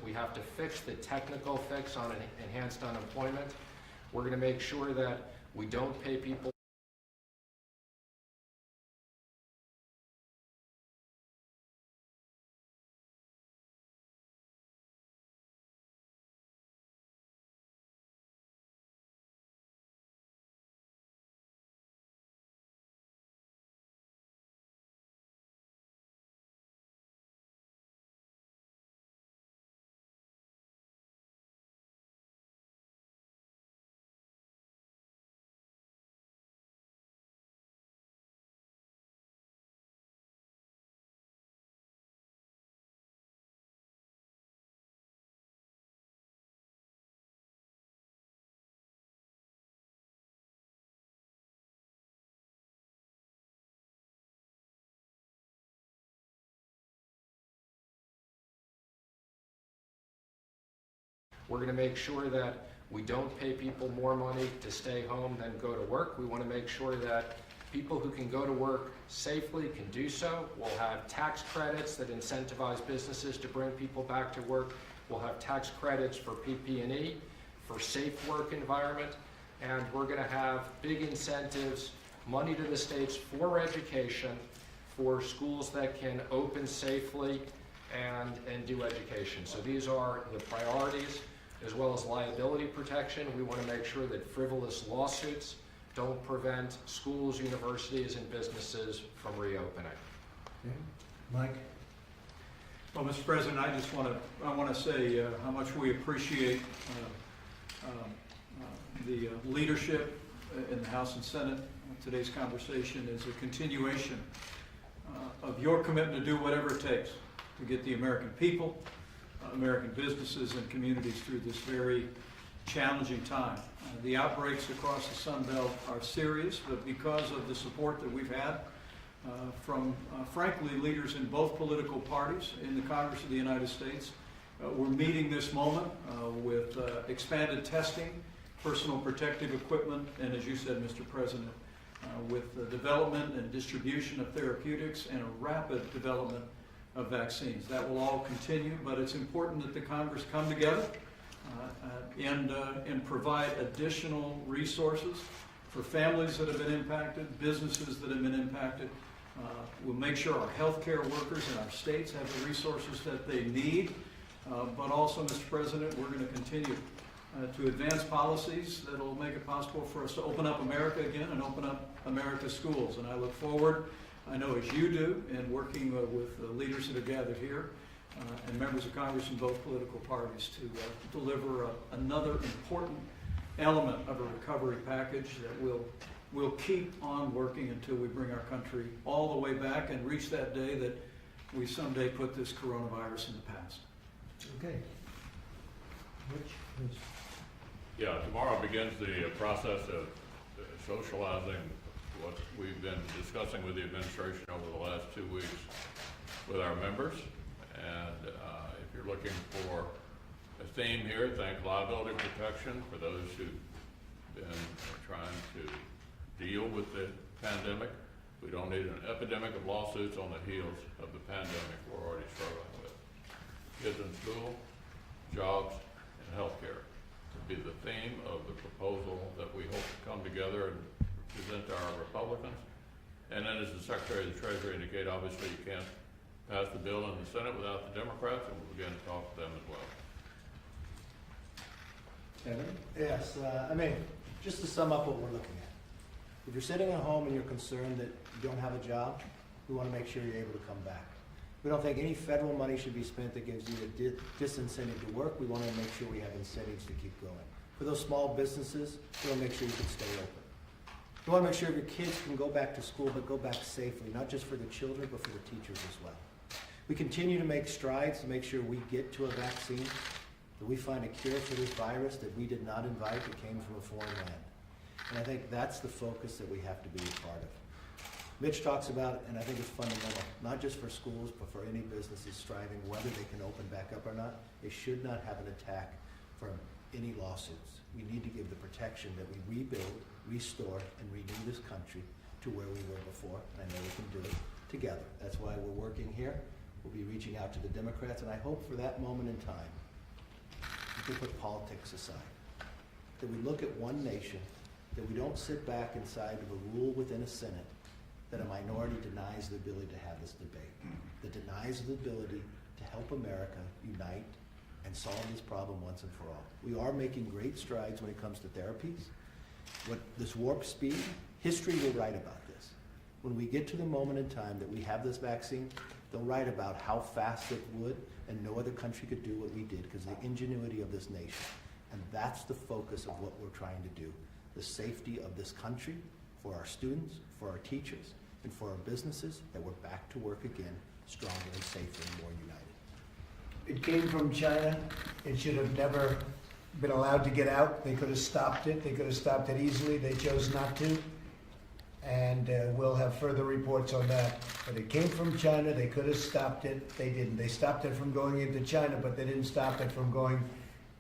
Speaker 6: We have to fix the technical fix on enhanced unemployment. We're going to make sure that we don't pay people. We're going to make sure that we don't pay people more money to stay home than go to work. We want to make sure that people who can go to work safely can do so. We'll have tax credits that incentivize businesses to bring people back to work. We'll have tax credits for PP&E, for safe work environment, and we're going to have big incentives, money to the states for education, for schools that can open safely and do education. So these are the priorities, as well as liability protection. We want to make sure that frivolous lawsuits don't prevent schools, universities, and businesses from reopening.
Speaker 22: Okay. Mike?
Speaker 2: Well, Mr. President, I want to say how much we appreciate the leadership in the House and Senate. Today's conversation is a continuation of your commitment to do whatever it takes to get the American people, American businesses, and communities through this very challenging time. The outbreaks across the Sun Belt are serious, but because of the support that we've had from, frankly, leaders in both political parties in the Congress of the United States, we're meeting this moment with expanded testing, personal protective equipment, and as you said, Mr. President, with the development and distribution of therapeutics and a rapid development of vaccines. That will all continue, but it's important that the Congress come together and provide additional resources for families that have been impacted, businesses that have been impacted. We'll make sure our healthcare workers in our states have the resources that they need, but also, Mr. President, we're going to continue to advance policies that will make it possible for us to open up America again and open up America's schools. And I look forward, I know as you do, in working with the leaders that are gathered here and members of Congress from both political parties to deliver another important element of a recovery package that will keep on working until we bring our country all the way back and reach that day that we someday put this coronavirus in the past.
Speaker 22: Okay. Rich, please.
Speaker 23: Yeah, tomorrow begins the process of socializing what we've been discussing with the administration over the last 2 weeks with our members. And if you're looking for a theme here, think liability protection for those who've been trying to deal with the pandemic. We don't need an epidemic of lawsuits on the heels of the pandemic we're already struggling with. Kids in school, jobs, and healthcare would be the theme of the proposal that we hope to come together and present to our Republicans. And then, as the Secretary of the Treasury indicated, obviously you can't pass the bill in the Senate without the Democrats, and we'll begin to talk to them as well.
Speaker 22: Kevin?
Speaker 24: Yes, I mean, just to sum up what we're looking at. If you're sitting at home and you're concerned that you don't have a job, we want to make sure you're able to come back. We don't think any federal money should be spent that gives you a disincentive to work. We want to make sure we have incentives to keep going. For those small businesses, we want to make sure you can stay open. We want to make sure your kids can go back to school, but go back safely, not just for the children, but for the teachers as well. We continue to make strides to make sure we get to a vaccine, that we find a cure for this virus that we did not invite, that came from a foreign land. And I think that's the focus that we have to be a part of. Mitch talks about, and I think it's fundamental, not just for schools, but for any businesses striving, whether they can open back up or not, they should not have an attack from any lawsuits. We need to give the protection that we rebuild, restore, and renew this country to where we were before, and I know we can do it together. That's why we're working here. We'll be reaching out to the Democrats, and I hope for that moment in time we put politics aside, that we look at one nation, that we don't sit back inside of a rule within a Senate that a minority denies the ability to have this debate, that denies the ability to help America unite and solve this problem once and for all. We are making great strides when it comes to therapies. What this warp speed, history will write about this. When we get to the moment in time that we have this vaccine, they'll write about how fast it would, and no other country could do what we did because of the ingenuity of this nation. And that's the focus of what we're trying to do. The safety of this country, for our students, for our teachers, and for our businesses, that we're back to work again, stronger and safer and more united.
Speaker 22: It came from China. It should have never been allowed to get out. They could have stopped it. They could have stopped it easily. They chose not to. And we'll have further reports on that. But it came from China. They could have stopped it. They didn't. They stopped it from going into China, but they didn't stop it from going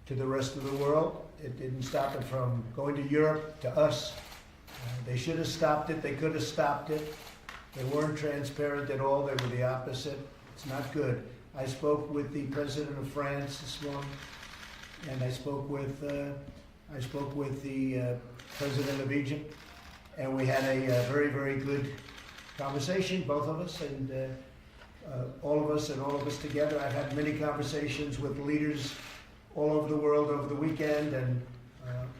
Speaker 22: to the rest of the world. It didn't stop it from going to Europe, to us. They should have stopped it. They could have stopped it. They weren't transparent at all. They were the opposite. It's not good. I spoke with the president of France this morning, and I spoke with the president of Egypt, and we had a very, very good conversation, both of us, and all of us together. I've had many conversations with leaders all over the world over the weekend and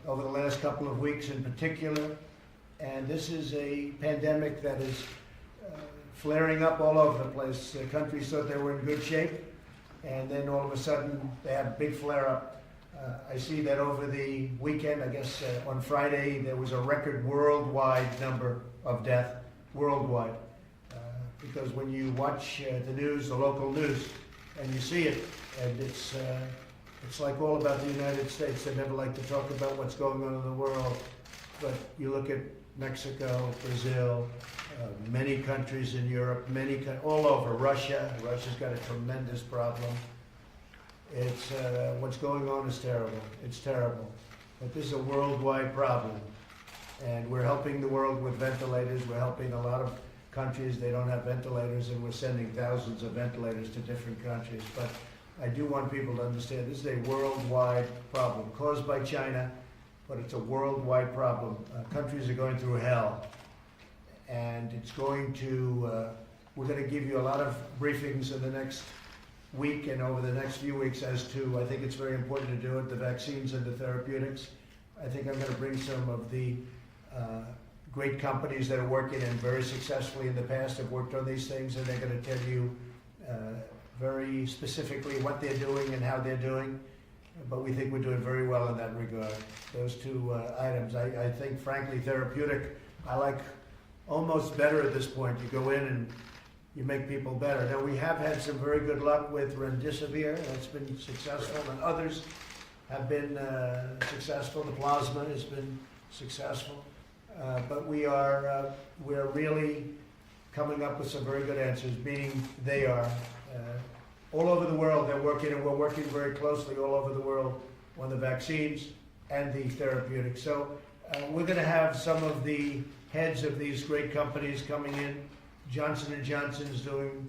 Speaker 22: over the last couple of weeks in particular. And this is a pandemic that is flaring up all over the place. Countries thought they were in good shape, and then all of a sudden they have a big flare-up. I see that over the weekend, I guess on Friday, there was a record worldwide number of deaths, worldwide. Because when you watch the news, the local news, and you see it, and it's like all about the United States. They never like to talk about what's going on in the world, but you look at Mexico, Brazil, many countries in Europe, all over. Russia. Russia's got a tremendous problem. It's what's going on is terrible. It's terrible. But this is a worldwide problem. And we're helping the world with ventilators. We're helping a lot of countries. They don't have ventilators, and we're sending thousands of ventilators to different countries. But I do want people to understand this is a worldwide problem caused by China, but it's a worldwide problem. Countries are going through hell. And it's going to, we're going to give you a lot of briefings in the next week and over the next few weeks as to, I think it's very important to do it, the vaccines and the therapeutics. I think I'm going to bring some of the great companies that are working and very successfully in the past have worked on these things, and they're going to tell you very specifically what they're doing and how they're doing. But we think we're doing very well in that regard. Those two items. I think, frankly, therapeutic, I like almost better at this point. You go in and you make people better. Now, we have had some very good luck with remdesivir. That's been successful, and others have been successful. The plasma has been successful. But we're really coming up with some very good answers, meaning they are. All over the world, they're working, and we're working very closely all over the world on the vaccines and the therapeutics. So we're going to have some of the heads of these great companies coming in. Johnson & Johnson is doing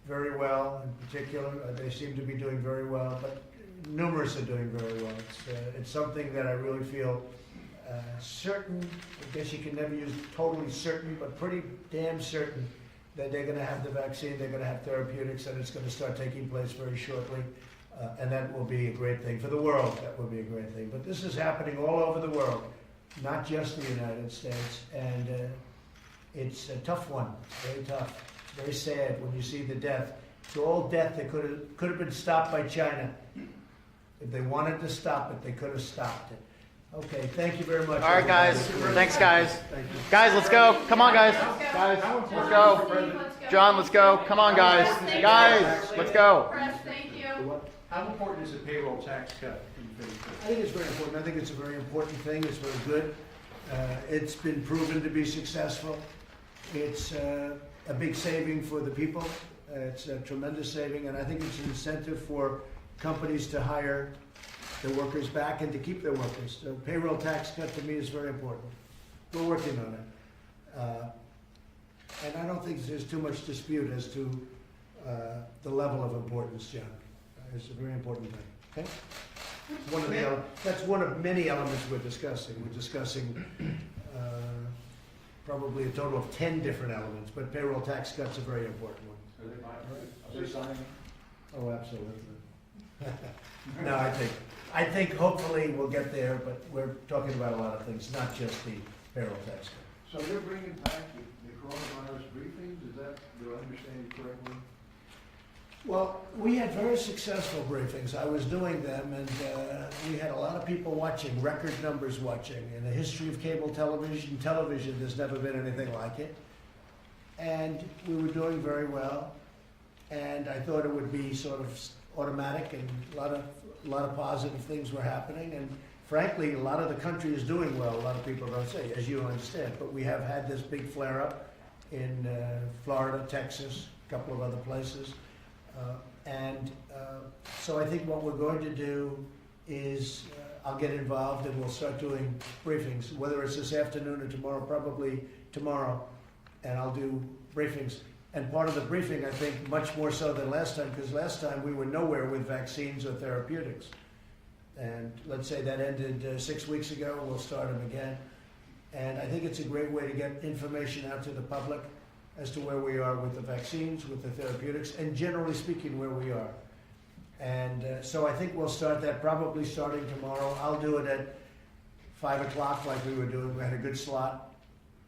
Speaker 22: very well in particular. They seem to be doing very well, but numerous are doing very well. It's something that I really feel certain, I guess you can never use totally certain, but pretty damn certain that they're going to have the vaccine, they're going to have therapeutics, and it's going to start taking place very shortly. And that will be a great thing for the world. That will be a great thing. But this is happening all over the world, not just the United States. And it's a tough one, very tough. It's very sad when you see the death. It's all death that could have been stopped by China. If they wanted to stop it, they could have stopped it. Okay, thank you very much.
Speaker 1: All right, guys. Thanks, guys.
Speaker 22: Thank you.
Speaker 1: Guys, let's go. Come on, guys. Guys, let's go. John, let's go. Come on, guys. Guys, let's go.
Speaker 22: Thank you. How important is a payroll tax cut? I think it's very important. I think it's a very important thing. It's very good. It's been proven to be successful. It's a big saving for the people. It's a tremendous saving, and I think it's an incentive for companies to hire their workers back and to keep their workers. So payroll tax cut to me is very important. We're working on it. And I don't think there's too much dispute as to the level of importance, John. It's a very important thing. Okay? That's one of many elements we're discussing. We're discussing probably a total of 10 different elements, but payroll tax cut's a very important one.
Speaker 13: Are they signing?
Speaker 22: Oh, absolutely. No, I think hopefully we'll get there, but we're talking about a lot of things, not just the payroll tax cut.
Speaker 13: So they're bringing back the coronavirus briefings, do I understand you correctly?
Speaker 22: Well, we had very successful briefings. I was doing them, and we had a lot of people watching, record numbers watching. In the history of cable television, there's never been anything like it. And we were doing very well. And I thought it would be sort of automatic, and a lot of positive things were happening. And frankly, a lot of the country is doing well. A lot of people don't say, as you understand. But we have had this big flare-up in Florida, Texas, a couple of other places. So I think what we're going to do is I'll get involved and we'll start doing briefings, whether it's this afternoon or tomorrow, probably tomorrow, and I'll do briefings. And part of the briefing, I think, much more so than last time, because last time we were nowhere with vaccines or therapeutics. And let's say that ended 6 weeks ago, we'll start them again. And I think it's a great way to get information out to the public as to where we are with the vaccines, with the therapeutics, and generally speaking, where we are. And so I think we'll start that probably starting tomorrow. I'll do it at 5 o'clock like we were doing. We had a good slot.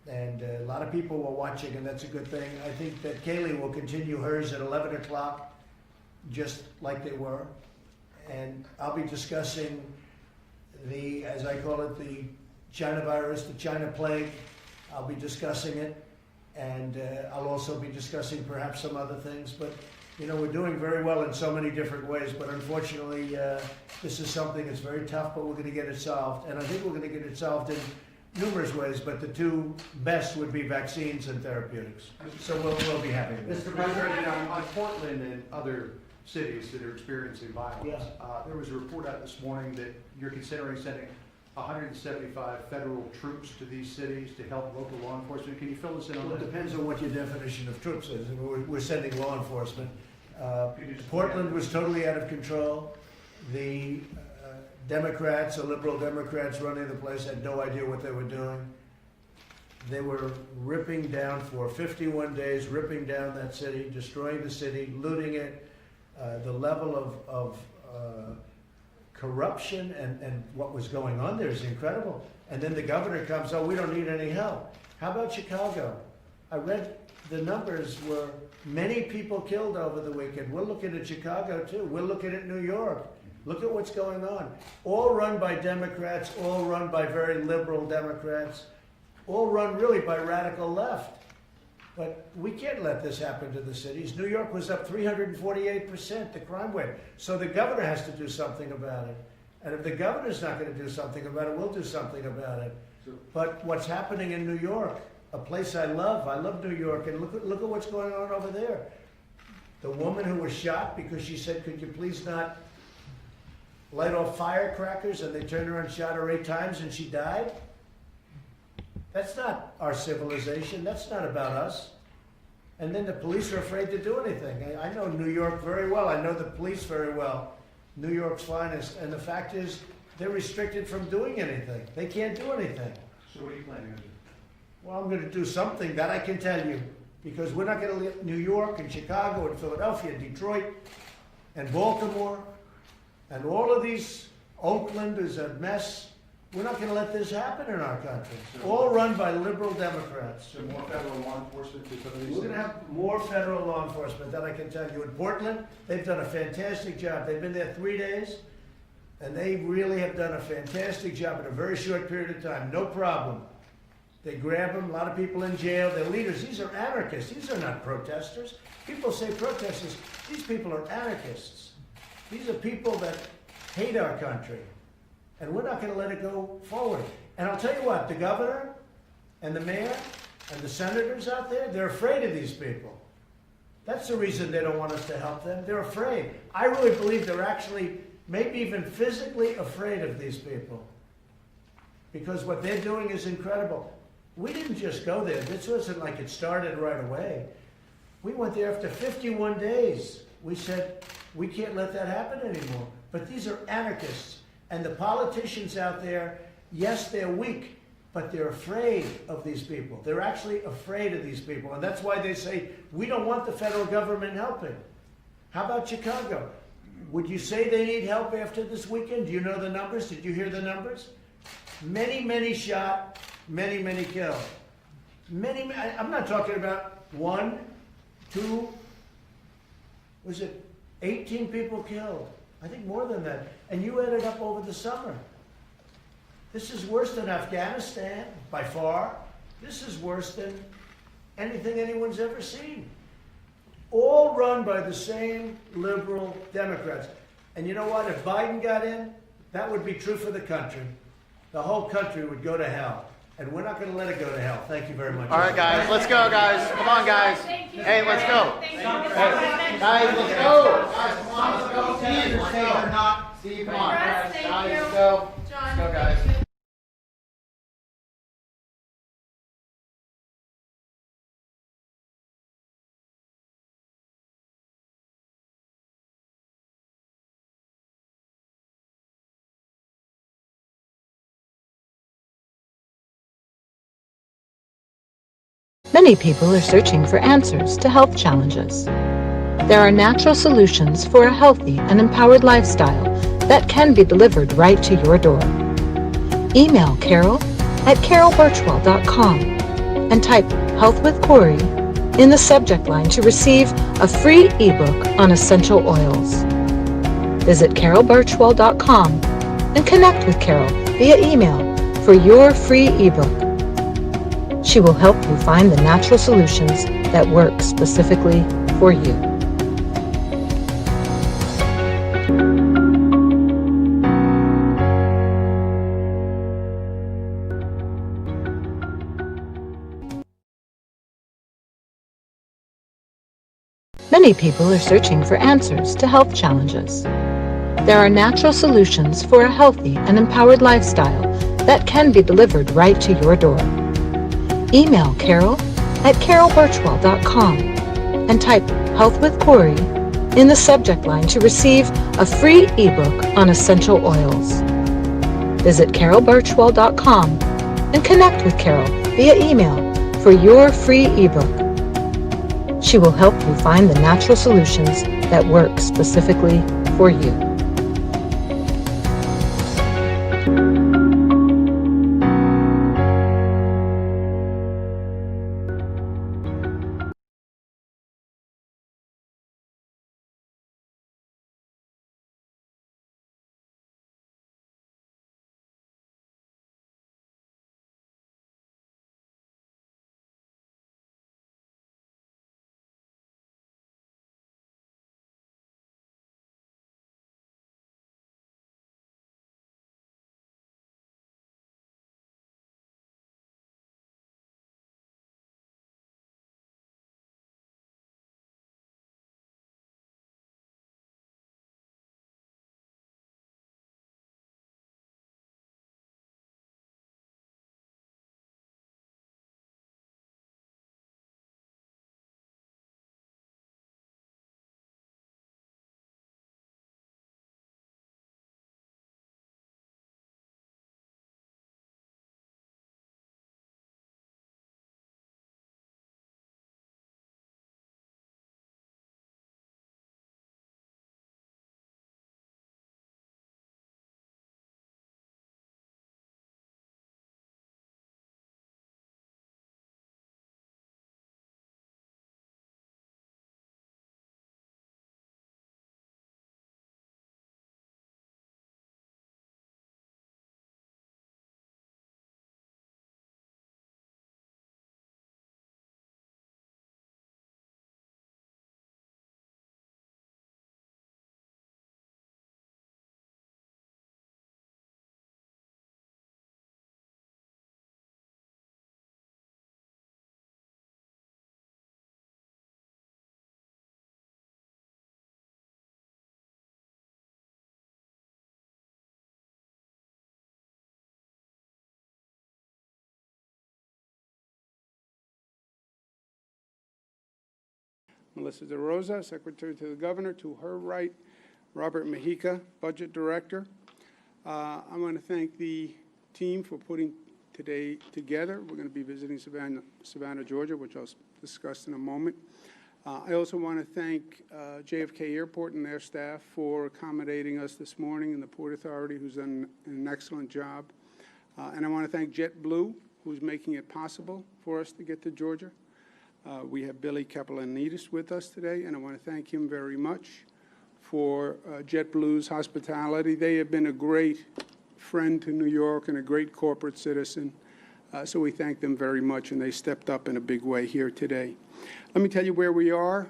Speaker 22: And a lot of people were watching, and that's a good thing. I think that Kaylee will continue hers at 11 o'clock, just like they were. And I'll be discussing the, as I call it, the China virus, the China plague. I'll be discussing it. And I'll also be discussing perhaps some other things. But, you know, we're doing very well in so many different ways. But unfortunately, this is something that's very tough, but we're going to get it solved. And I think we're going to get it solved in numerous ways, but the two best would be vaccines and therapeutics. So we'll be happy with
Speaker 13: Mr.
Speaker 22: it.
Speaker 13: President, on Portland and other cities that are experiencing violence, there was a report out this morning that you're considering sending 175 federal troops to these cities to help local law enforcement. Can you fill us in on
Speaker 22: Well, it
Speaker 13: that?
Speaker 22: depends on what your definition of troops is. We're sending law enforcement. Portland was totally out of control. The Democrats, or liberal Democrats running the place, had no idea what they were doing. They were ripping down for 51 days, ripping down that city, destroying the city, looting it. The level of corruption and what was going on there is incredible. And then the governor comes, oh, we don't need any help. How about Chicago? I read the numbers were many people killed over the weekend. We're looking at Chicago too. We're looking at New York. Look at what's going on. All run by Democrats, all run by very liberal Democrats, all run really by radical left. But we can't let this happen to the cities. New York was up 348%, the crime rate. So the governor has to do something about it. And if the governor's not going to do something about it, we'll do something about it. But what's happening in New York, a place I love New York, and look at what's going on over there. The woman who was shot because she said, could you please not light off firecrackers, and they turned her and shot her 8 times and she died? That's not our civilization. That's not about us. And then the police are afraid to do anything. I know New York very well. I know the police very well. New York's finest. And the fact is, they're restricted from doing anything. They can't do anything.
Speaker 13: So what are you planning on doing?
Speaker 22: Well, I'm going to do something that I can tell you, because we're not going to let New York and Chicago and Philadelphia, Detroit and Baltimore and all of these, Oakland is a mess. We're not going to let this happen in our country. All run by liberal Democrats.
Speaker 13: So more federal law enforcement to some of these
Speaker 22: We're going to have more federal law enforcement, that I can tell you. In Portland, they've done a fantastic job. They've been there 3 days, and they really have done a fantastic job in a very short period of time. No problem. They grab them, a lot of people in jail. They're leaders. These are anarchists. These are not protesters. People say protesters. These people are anarchists. These are people that hate our country. And we're not going to let it go forward. And I'll tell you what, the governor and the mayor and the senators out there, they're afraid of these people. That's the reason they don't want us to help them. They're afraid. I really believe they're actually maybe even physically afraid of these people, because what they're doing is incredible. We didn't just go there. This wasn't like it started right away. We went there after 51 days. We said, we can't let that happen anymore. But these are anarchists. And the politicians out there, yes, they're weak, but they're afraid of these people. They're actually afraid of these people. And that's why they say, we don't want the federal government helping. How about Chicago? Would you say they need help after this weekend? Do you know the numbers? Did you hear the numbers? Many, many shot, many, many killed. I'm not talking about 1, 2, was it 18 people killed? I think more than that. And you added up over the summer. This is worse than Afghanistan, by far. This is worse than anything anyone's ever seen. All run by the same liberal Democrats. And you know what? If Biden got in, that would be true for the country. The whole country would go to hell. And we're not going to let it go to hell. Thank you very much.
Speaker 1: All right, guys, let's go, guys. Come on, guys. Hey, let's go. Guys, let's go. Guys, come on, let's go. Steve, let's go. Steve, come on. Guys, let's go. Let's go, guys.
Speaker 4: Many people are searching for answers to health challenges. There are natural solutions for a healthy and empowered lifestyle that can be delivered right to your door. Email Carol at carolbirchwell.com and type Health with Corey in the subject line to receive a free ebook on essential oils. Visit carolbirchwell.com and connect with Carol via email for your free ebook. She will help you find the natural solutions that work specifically for you. Many people are searching for answers to health challenges. There are natural solutions for a healthy and empowered lifestyle that can be delivered right to your door. Email Carol at carolbirchwell.com and type Health with Corey in the subject line to receive a free ebook on essential oils. Visit carolbirchwell.com and connect with Carol via email for your free ebook. She will help you find the natural solutions that work specifically for you.
Speaker 5: Melissa DeRosa, Secretary to the Governor. To her right, Robert Mujica, Budget Director. I want to thank the team for putting today together. We're going to be visiting Savannah, Georgia, which I'll discuss in a moment. I also want to thank JFK Airport and their staff for accommodating us this morning, and the Port Authority, who's done an excellent job. And I want to thank JetBlue, who's making it possible for us to get to Georgia. We have Billy Kaplanidis with us today, and I want to thank him very much for JetBlue's hospitality. They have been a great friend to New York and a great corporate citizen. So we thank them very much, and they stepped up in a big way here today. Let me tell you where we are.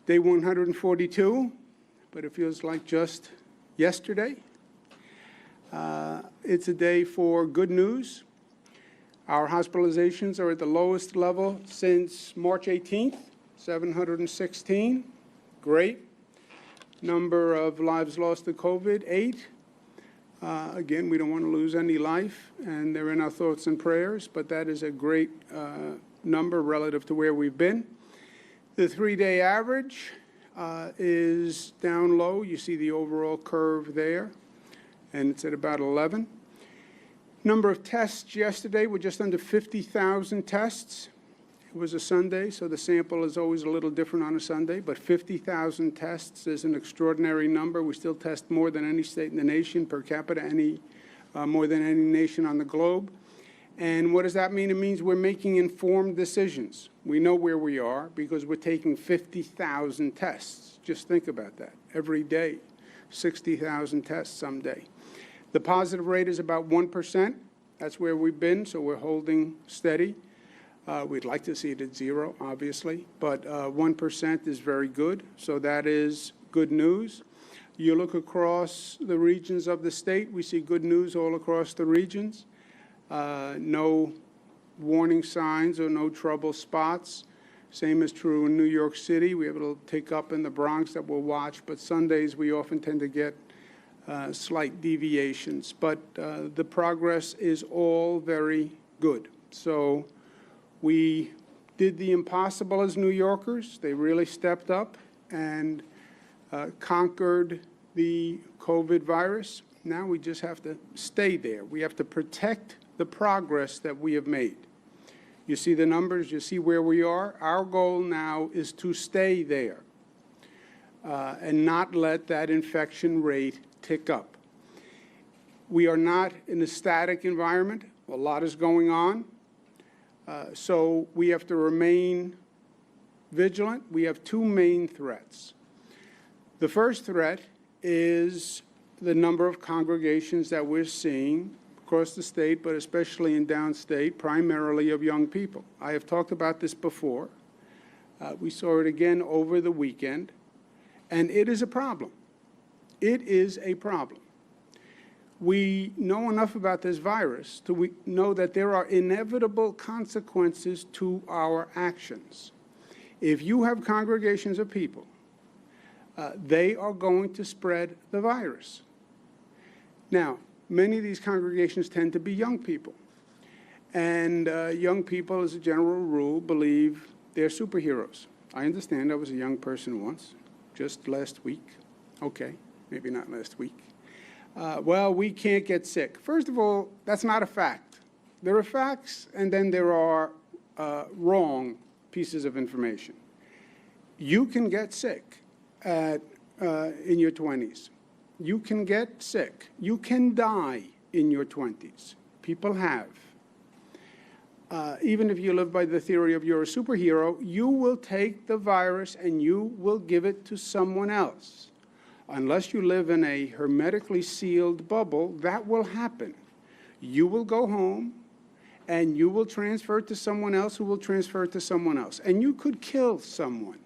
Speaker 5: Day 142, but it feels like just yesterday. It's a day for good news. Our hospitalizations are at the lowest level since March 18th, 716. Great. Number of lives lost to COVID, 8. Again, we don't want to lose any life, and they're in our thoughts and prayers, but that is a great number relative to where we've been. The 3-day average is down low. You see the overall curve there, and it's at about 11. Number of tests yesterday were just under 50,000 tests. It was a Sunday, so the sample is always a little different on a Sunday, but 50,000 tests is an extraordinary number. We still test more than any state in the nation per capita, more than any nation on the globe. And what does that mean? It means we're making informed decisions. We know where we are because we're taking 50,000 tests. Just think about that. Every day, 60,000 tests someday. The positive rate is about 1%. That's where we've been, so we're holding steady. We'd like to see it at 0, obviously, but 1% is very good, so that is good news. You look across the regions of the state, we see good news all across the regions. No warning signs or no trouble spots. Same is true in New York City. We have a little tick up in the Bronx that we'll watch, but Sundays we often tend to get slight deviations. But the progress is all very good. So we did the impossible as New Yorkers. They really stepped up and conquered the COVID virus. Now we just have to stay there. We have to protect the progress that we have made. You see the numbers, you see where we are. Our goal now is to stay there and not let that infection rate tick up. We are not in a static environment. A lot is going on. So we have to remain vigilant. We have two main threats. The first threat is the number of congregations that we're seeing across the state, but especially in downstate, primarily of young people. I have talked about this before. We saw it again over the weekend, and it is a problem. It is a problem. We know enough about this virus to know that there are inevitable consequences to our actions. If you have congregations of people, they are going to spread the virus. Now, many of these congregations tend to be young people. And young people, as a general rule, believe they're superheroes. I understand. I was a young person once, just last week. Okay, maybe not last week. Well, we can't get sick. First of all, that's not a fact. There are facts, and then there are wrong pieces of information. You can get sick in your 20s. You can get sick. You can die in your 20s. People have. Even if you live by the theory of you're a superhero, you will take the virus and you will give it to someone else. Unless you live in a hermetically sealed bubble, that will happen. You will go home and you will transfer it to someone else who will transfer it to someone else. And you could kill someone.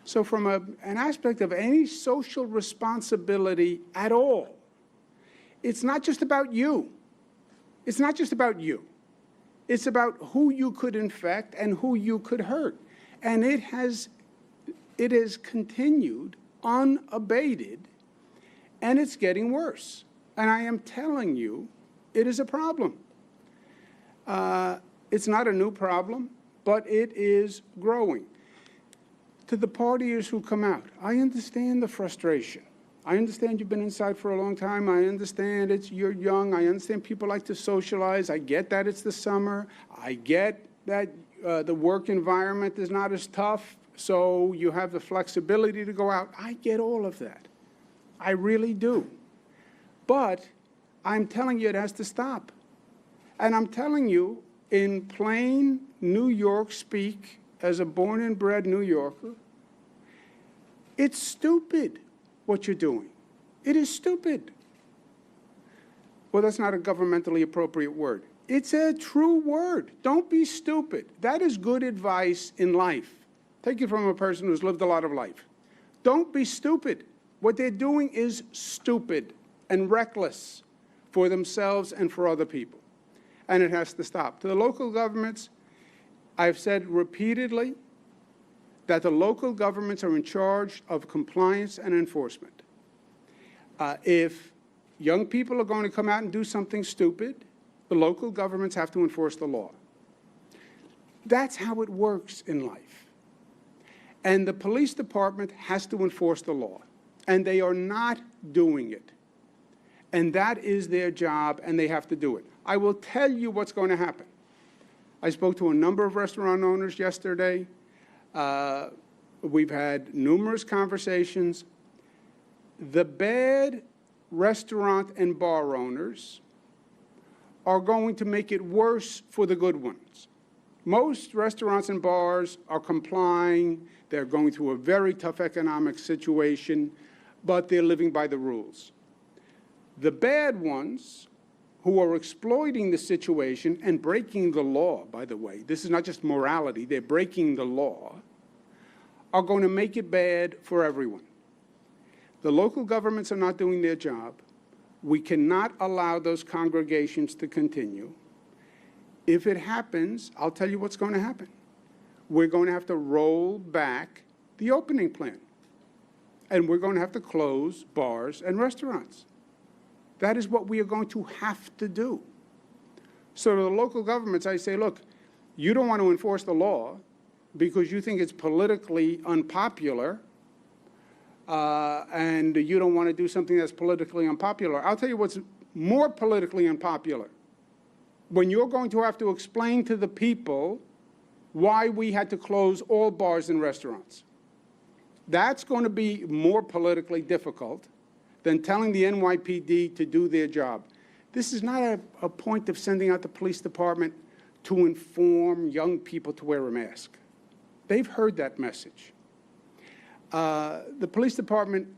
Speaker 5: So from an aspect of any social responsibility at all, it's not just about you. It's not just about you. It's about who you could infect and who you could hurt. And it has continued unabated, and it's getting worse. And I am telling you, it is a problem. It's not a new problem, but it is growing. To the partiers who come out, I understand the frustration. I understand you've been inside for a long time. I understand you're young. I understand people like to socialize. I get that it's the summer. I get that the work environment is not as tough, so you have the flexibility to go out. I get all of that. I really do. But I'm telling you it has to stop. And I'm telling you, in plain New York speak, as a born and bred New Yorker, it's stupid what you're doing. It is stupid. Well, that's not a governmentally appropriate word. It's a true word. Don't be stupid. That is good advice in life. Take it from a person who's lived a lot of life. Don't be stupid. What they're doing is stupid and reckless for themselves and for other people. And it has to stop. To the local governments, I've said repeatedly that the local governments are in charge of compliance and enforcement. If young people are going to come out and do something stupid, the local governments have to enforce the law. That's how it works in life. And the police department has to enforce the law. And they are not doing it. And that is their job, and they have to do it. I will tell you what's going to happen. I spoke to a number of restaurant owners yesterday. We've had numerous conversations. The bad restaurant and bar owners are going to make it worse for the good ones. Most restaurants and bars are complying. They're going through a very tough economic situation, but they're living by the rules. The bad ones, who are exploiting the situation and breaking the law, by the way, this is not just morality, they're breaking the law, are going to make it bad for everyone. The local governments are not doing their job. We cannot allow those congregations to continue. If it happens, I'll tell you what's going to happen. We're going to have to roll back the opening plan. And we're going to have to close bars and restaurants. That is what we are going to have to do. So to the local governments, I say, look, you don't want to enforce the law because you think it's politically unpopular, and you don't want to do something that's politically unpopular. I'll tell you what's more politically unpopular. When you're going to have to explain to the people why we had to close all bars and restaurants. That's going to be more politically difficult than telling the NYPD to do their job. This is not a point of sending out the police department to inform young people to wear a mask. They've heard that message. The police department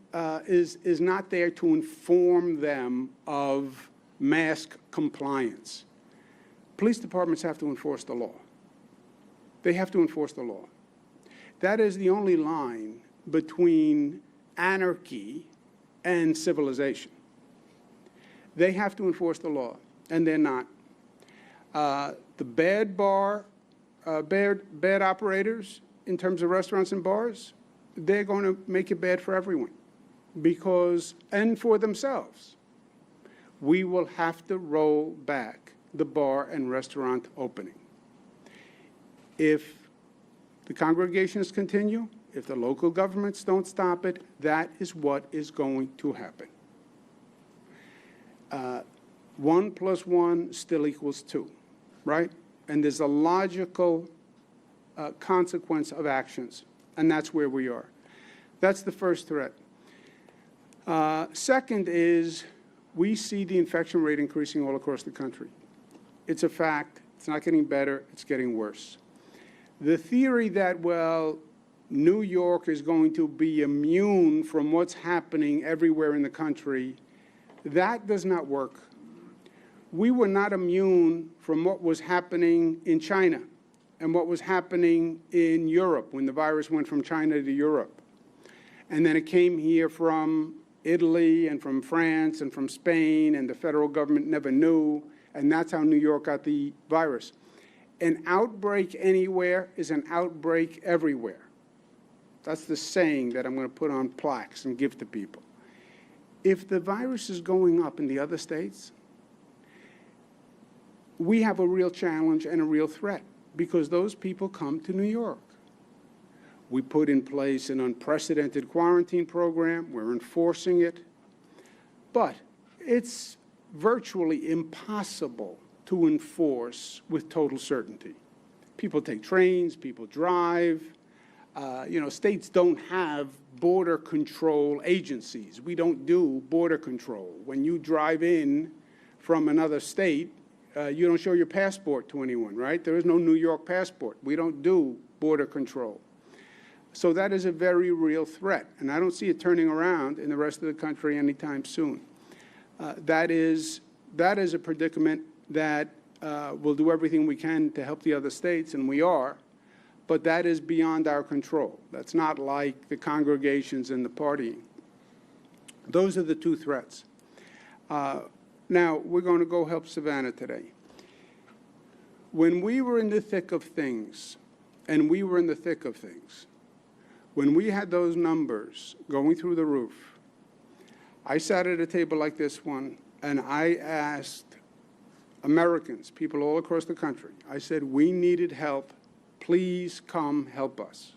Speaker 5: is not there to inform them of mask compliance. Police departments have to enforce the law. They have to enforce the law. That is the only line between anarchy and civilization. They have to enforce the law, and they're not. The bad operators in terms of restaurants and bars, they're going to make it bad for everyone because, and for themselves. We will have to roll back the bar and restaurant opening. If the congregations continue, if the local governments don't stop it, that is what is going to happen. 1 + 1 still equals 2, right? And there's a logical consequence of actions, and that's where we are. That's the first threat. Second is we see the infection rate increasing all across the country. It's a fact. It's not getting better. It's getting worse. The theory that, well, New York is going to be immune from what's happening everywhere in the country, that does not work. We were not immune from what was happening in China and what was happening in Europe when the virus went from China to Europe. And then it came here from Italy and from France and from Spain, and the federal government never knew, and that's how New York got the virus. An outbreak anywhere is an outbreak everywhere. That's the saying that I'm going to put on plaques and give to people. If the virus is going up in the other states, we have a real challenge and a real threat because those people come to New York. We put in place an unprecedented quarantine program. We're enforcing it. But it's virtually impossible to enforce with total certainty. People take trains, people drive. States don't have border control agencies. We don't do border control. When you drive in from another state, you don't show your passport to anyone, right? There is no New York passport. We don't do border control. So that is a very real threat, and I don't see it turning around in the rest of the country anytime soon. That is a predicament that we'll do everything we can to help the other states, and we are, but that is beyond our control. That's not like the congregations and the partying. Those are the two threats. Now, we're going to go help Savannah today. When we were in the thick of things, when we had those numbers going through the roof, I sat at a table like this one, and I asked Americans, people all across the country, I said, we needed help. Please come help us.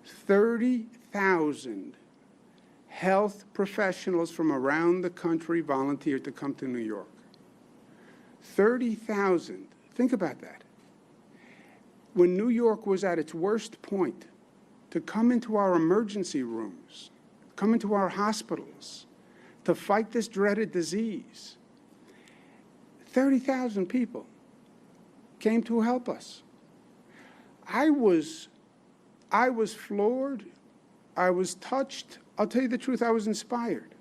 Speaker 5: 30,000 health professionals from around the country volunteered to come to New York. 30,000. Think about that. When New York was at its worst point, to come into our emergency rooms, come into our hospitals, to fight this dreaded disease. 30,000 people came to help us. I was floored. I was touched. I'll tell you the truth, I was inspired.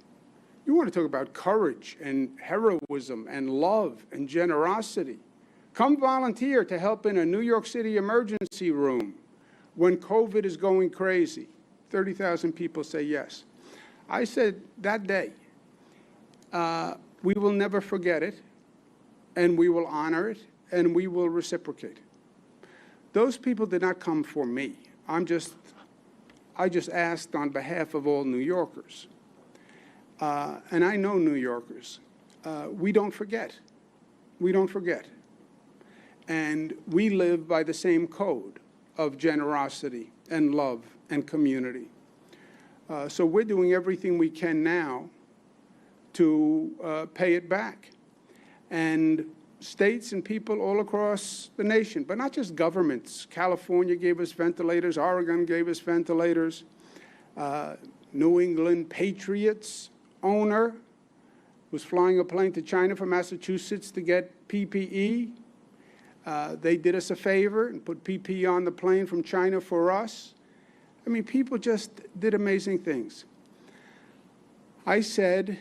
Speaker 5: You want to talk about courage and heroism and love and generosity. Come volunteer to help in a New York City emergency room when COVID is going crazy. 30,000 people say yes. I said that day, we will never forget it, and we will honor it, and we will reciprocate. Those people did not come for me. I just asked on behalf of all New Yorkers. And I know New Yorkers. We don't forget. We don't forget. And we live by the same code of generosity and love and community. So we're doing everything we can now to pay it back. And states and people all across the nation, but not just governments. California gave us ventilators. Oregon gave us ventilators. New England Patriots owner was flying a plane to China from Massachusetts to get PPE. They did us a favor and put PPE on the plane from China for us. I mean, people just did amazing things. I said,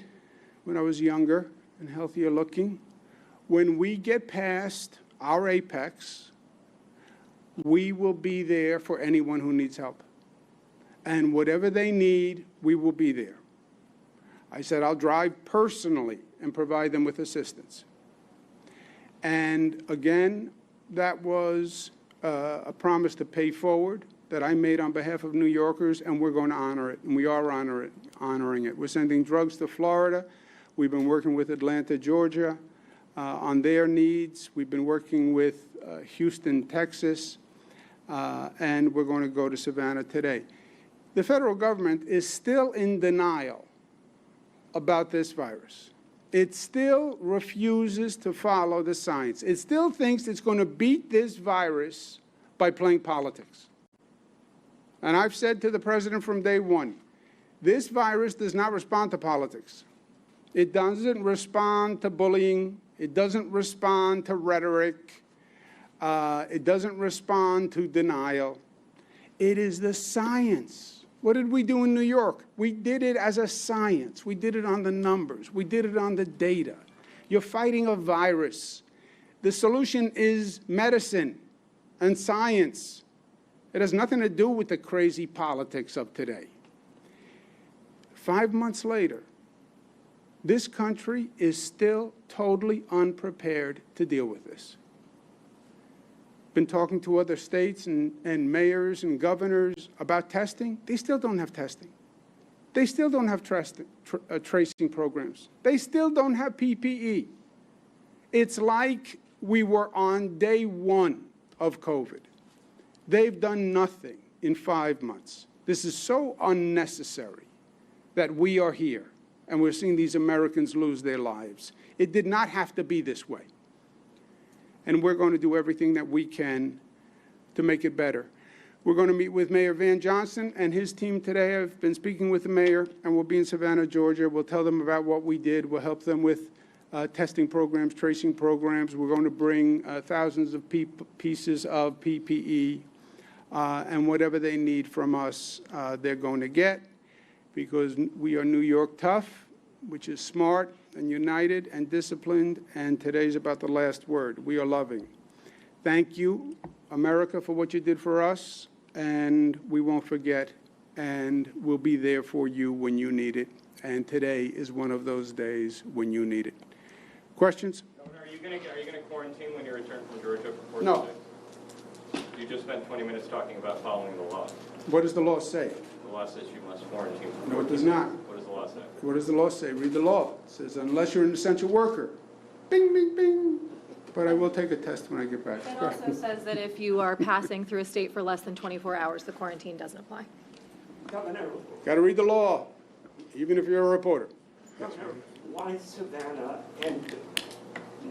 Speaker 5: when I was younger and healthier looking, when we get past our apex, we will be there for anyone who needs help. And whatever they need, we will be there. I said, I'll drive personally and provide them with assistance. And again, that was a promise to pay forward that I made on behalf of New Yorkers, and we're going to honor it, and we are honoring it. We're sending drugs to Florida. We've been working with Atlanta, Georgia, on their needs. We've been working with Houston, Texas, and we're going to go to Savannah today. The federal government is still in denial about this virus. It still refuses to follow the science. It still thinks it's going to beat this virus by playing politics. And I've said to the president from day one, this virus does not respond to politics. It doesn't respond to bullying. It doesn't respond to rhetoric. It doesn't respond to denial. It is the science. What did we do in New York? We did it as a science. We did it on the numbers. We did it on the data. You're fighting a virus. The solution is medicine and science. It has nothing to do with the crazy politics of today. 5 months later, this country is still totally unprepared to deal with this. Been talking to other states and mayors and governors about testing. They still don't have testing. They still don't have tracing programs. They still don't have PPE. It's like we were on day one of COVID. They've done nothing in 5 months. This is so unnecessary that we are here and we're seeing these Americans lose their lives. It did not have to be this way. And we're going to do everything that we can to make it better. We're going to meet with Mayor Van Johnson and his team today. I've been speaking with the mayor, and we'll be in Savannah, Georgia. We'll tell them about what we did. We'll help them with testing programs, tracing programs. We're going to bring thousands of pieces of PPE, and whatever they need from us, they're going to get, because we are New York tough, which is smart and united and disciplined, and today's about the last word. We are loving. Thank you, America, for what you did for us, and we won't forget, and we'll be there for you when you need it, and today is one of those days when you need it. Questions?
Speaker 7: Governor, are you going to quarantine when you return from Georgia before
Speaker 5: No.
Speaker 7: today? You just spent 20 minutes talking about following the law.
Speaker 5: What does the law say?
Speaker 7: The law says you must quarantine.
Speaker 5: No, it does not.
Speaker 7: What does the law say?
Speaker 5: What does the law say? Read the law. It says, unless you're an essential worker. Bing, bing, bing. But I will take a test when I get back.
Speaker 8: It also says that if you are passing through a state for less than 24 hours, the quarantine doesn't apply.
Speaker 12: Governor,
Speaker 5: Got to read the law, even if you're a reporter.
Speaker 12: Governor, why Savannah, and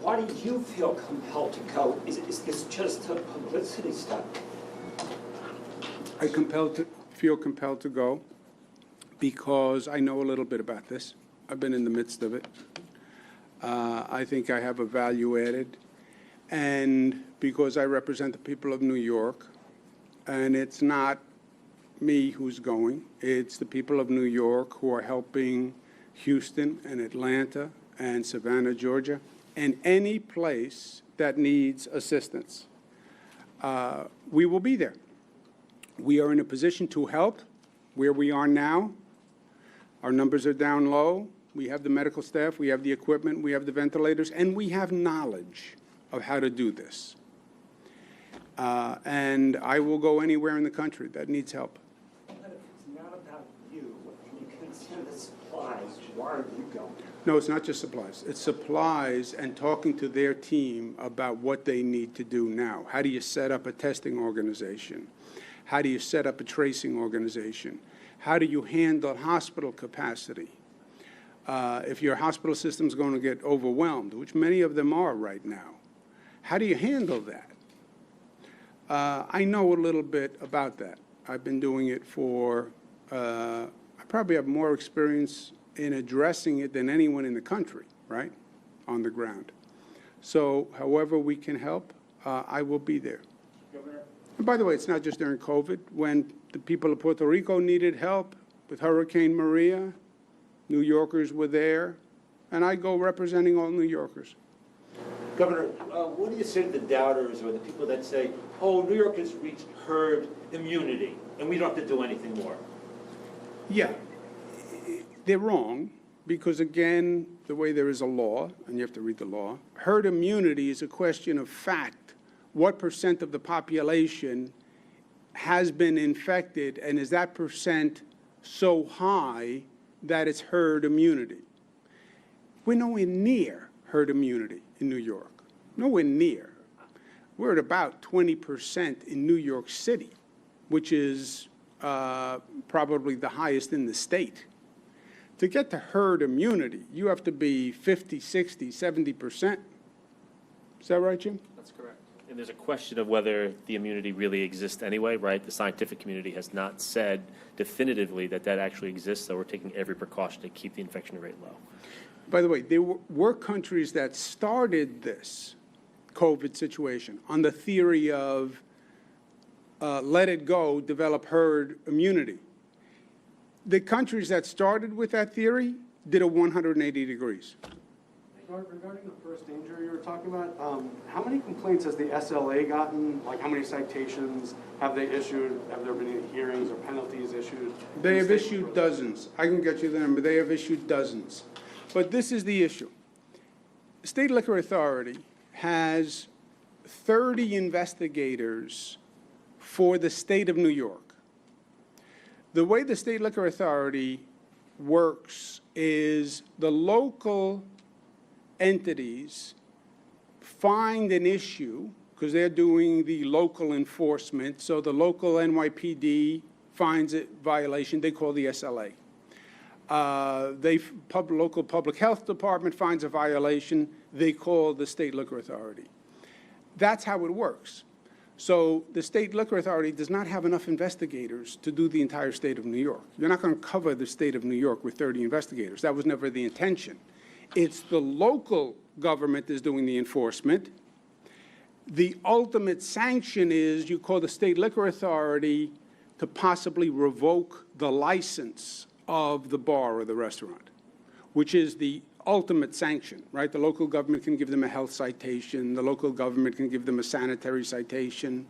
Speaker 12: why do you feel compelled to go? Is this just a publicity stunt?
Speaker 5: I feel compelled to go because I know a little bit about this. I've been in the midst of it. I think I have a value added, and because I represent the people of New York, and it's not me who's going, it's the people of New York who are helping Houston and Atlanta and Savannah, Georgia, and any place that needs assistance. We will be there. We are in a position to help where we are now. Our numbers are down low. We have the medical staff, we have the equipment, we have the ventilators, and we have knowledge of how to do this. And I will go anywhere in the country that needs help.
Speaker 12: But if it's not about you, and you consider the supplies, why are you going?
Speaker 5: No, it's not just supplies. It's supplies and talking to their team about what they need to do now. How do you set up a testing organization? How do you set up a tracing organization? How do you handle hospital capacity? If your hospital system is going to get overwhelmed, which many of them are right now, how do you handle that? I know a little bit about that. I've been doing it for, I probably have more experience in addressing it than anyone in the country, right, on the ground. So however we can help, I will be there.
Speaker 12: Governor?
Speaker 5: And by the way, it's not just during COVID. When the people of Puerto Rico needed help with Hurricane Maria, New Yorkers were there, and I go representing all New Yorkers.
Speaker 10: Governor, what do you say to the doubters or the people that say, oh, New York has reached herd immunity and we don't have to do anything more?
Speaker 5: Yeah, they're wrong because, again, the way there is a law, and you have to read the law, herd immunity is a question of fact. What % of the population has been infected, and is that % so high that it's herd immunity? We're nowhere near herd immunity in New York. Nowhere near. We're at about 20% in New York City, which is probably the highest in the state. To get to herd immunity, you have to be 50, 60, 70%. Is that right, Jim?
Speaker 11: That's correct. And there's a question of whether the immunity really exists anyway, right? The scientific community has not said definitively that that actually exists, so we're taking every precaution to keep the infection rate low.
Speaker 5: By the way, there were countries that started this COVID situation on the theory of let it go, develop herd immunity. The countries that started with that theory did a 180 degrees.
Speaker 25: Regarding the first danger you were talking about, how many complaints has the SLA gotten? Like, how many citations have they issued? Have there been any hearings or penalties issued?
Speaker 5: They have issued dozens. I can get you the number. They have issued dozens. But this is the issue. The State Liquor Authority has 30 investigators for the state of New York. The way the State Liquor Authority works is the local entities find an issue because they're doing the local enforcement. So the local NYPD finds a violation, they call the SLA. Local public health department finds a violation, they call the state liquor authority. That's how it works. So the state liquor authority does not have enough investigators to do the entire state of New York. You're not going to cover the state of New York with 30 investigators. That was never the intention. It's the local government is doing the enforcement. The ultimate sanction is you call the state liquor authority to possibly revoke the license of the bar or the restaurant, which is the ultimate sanction, right? The local government can give them a health citation. The local government can give them a sanitary citation.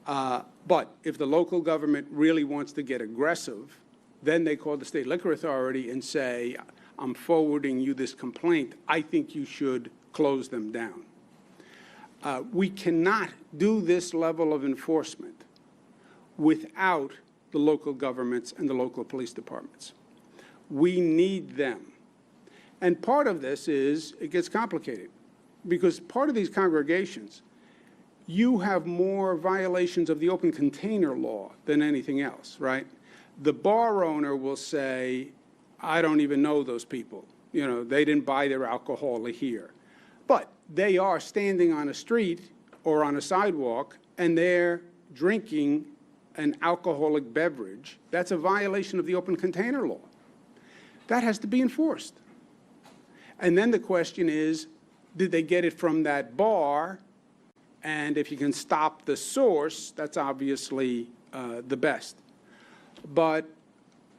Speaker 5: But if the local government really wants to get aggressive, then they call the state liquor authority and say, I'm forwarding you this complaint. I think you should close them down. We cannot do this level of enforcement without the local governments and the local police departments. We need them. And part of this is, it gets complicated, because part of these congregations, you have more violations of the open container law than anything else, right? The bar owner will say, I don't even know those people. You know, they didn't buy their alcohol here. But they are standing on a street or on a sidewalk, and they're drinking an alcoholic beverage. That's a violation of the open container law. That has to be enforced. And then the question is, did they get it from that bar? And if you can stop the source, that's obviously the best. But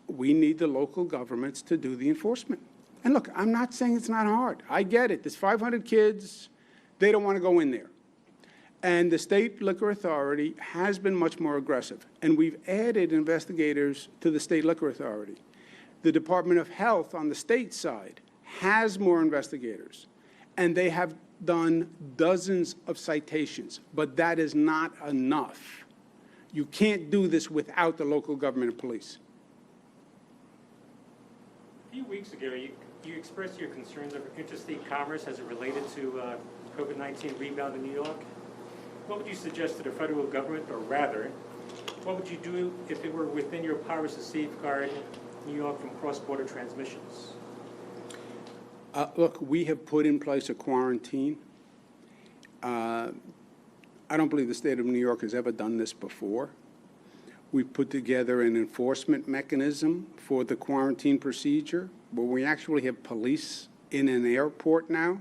Speaker 5: we need the local governments to do the enforcement. And look, I'm not saying it's not hard. I get it. There's 500 kids. They don't want to go in there. And the state liquor authority has been much more aggressive. And we've added investigators to the state liquor authority. The Department of Health on the state side has more investigators, and they have done dozens of citations, but that is not enough. You can't do this without the local government and police.
Speaker 9: A few weeks ago, you expressed your concerns over interstate commerce as it related to COVID-19 rebound in New York. What would you suggest to the federal government, or rather, what would you do if it were within your powers to safeguard New York from cross-border transmissions?
Speaker 5: Look, we have put in place a quarantine. I don't believe the state of New York has ever done this before. We put together an enforcement mechanism for the quarantine procedure, where we actually have police in an airport now.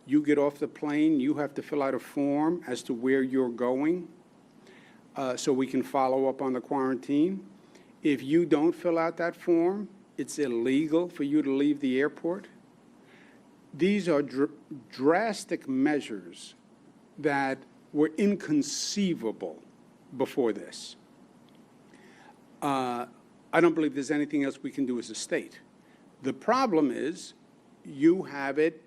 Speaker 5: You get off the plane, you have to fill out a form as to where you're going, so we can follow up on the quarantine. If you don't fill out that form, it's illegal for you to leave the airport. These are drastic measures that were inconceivable before this. I don't believe there's anything else we can do as a state. The problem is you have it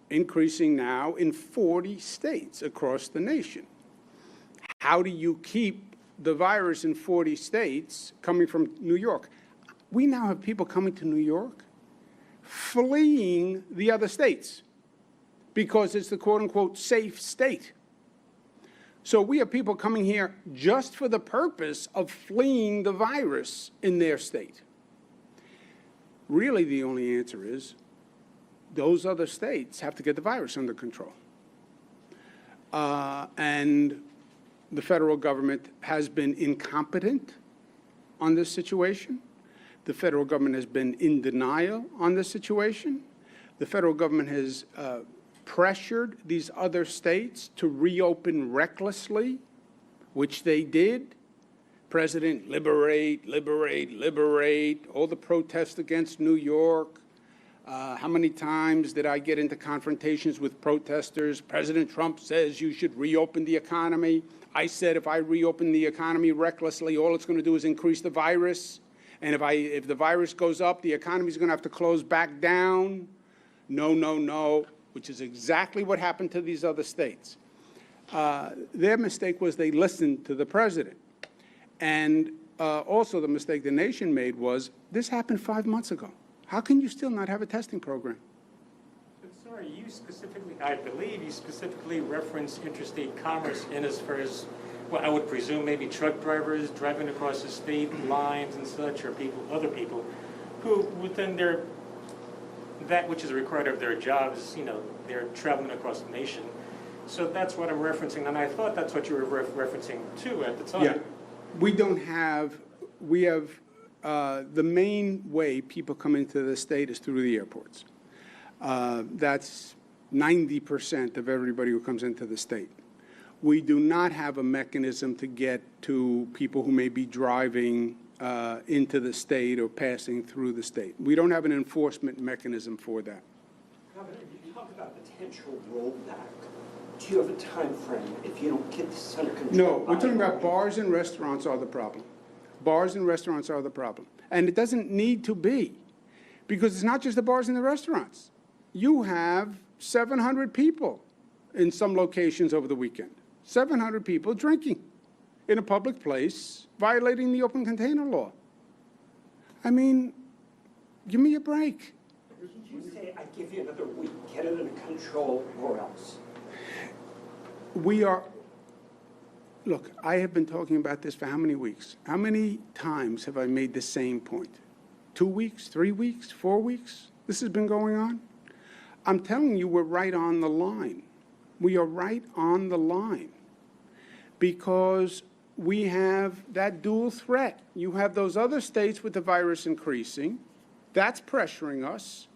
Speaker 5: increasing now in 40 states across the nation. How do you keep the virus in 40 states coming from New York? We now have people coming to New York fleeing the other states because it's the quote-unquote safe state. So we have people coming here just for the purpose of fleeing the virus in their state. Really, the only answer is those other states have to get the virus under control. And the federal government has been incompetent on this situation. The federal government has been in denial on this situation. The federal government has pressured these other states to reopen recklessly, which they did. President, liberate, liberate, liberate, all the protests against New York. How many times did I get into confrontations with protesters? President Trump says you should reopen the economy. I said if I reopen the economy recklessly, all it's going to do is increase the virus. And if the virus goes up, the economy is going to have to close back down. No, no, no, which is exactly what happened to these other states. Their mistake was they listened to the president. And also the mistake the nation made was this happened 5 months ago. How can you still not have a testing program?
Speaker 9: So sorry, you specifically, I believe you specifically referenced interstate commerce in as far as, well, I would presume maybe truck drivers driving across the state lines and such, or people, other people, who within their, that which is required of their jobs, you know, they're traveling across the nation. So that's what I'm referencing, and I thought that's what you were referencing too at the time.
Speaker 5: Yeah, we don't have, we have, the main way people come into the state is through the airports. That's 90% of everybody who comes into the state. We do not have a mechanism to get to people who may be driving into the state or passing through the state. We don't have an enforcement mechanism for that.
Speaker 14: Governor, you talk about potential rollback. Do you have a time frame if you don't get this under control?
Speaker 5: No, we're talking about bars and restaurants are the problem. Bars and restaurants are the problem. And it doesn't need to be, because it's not just the bars and the restaurants. You have 700 people in some locations over the weekend. 700 people drinking in a public place, violating the open container law. I mean, give me a break.
Speaker 14: You say, I give you another week, get it under control, or else.
Speaker 5: We are, look, I have been talking about this for how many weeks? How many times have I made the same point? 2 weeks, 3 weeks, 4 weeks? This has been going on? I'm telling you, we're right on the line. We are right on the line because we have that dual threat. You have those other states with the virus increasing. That's pressuring us.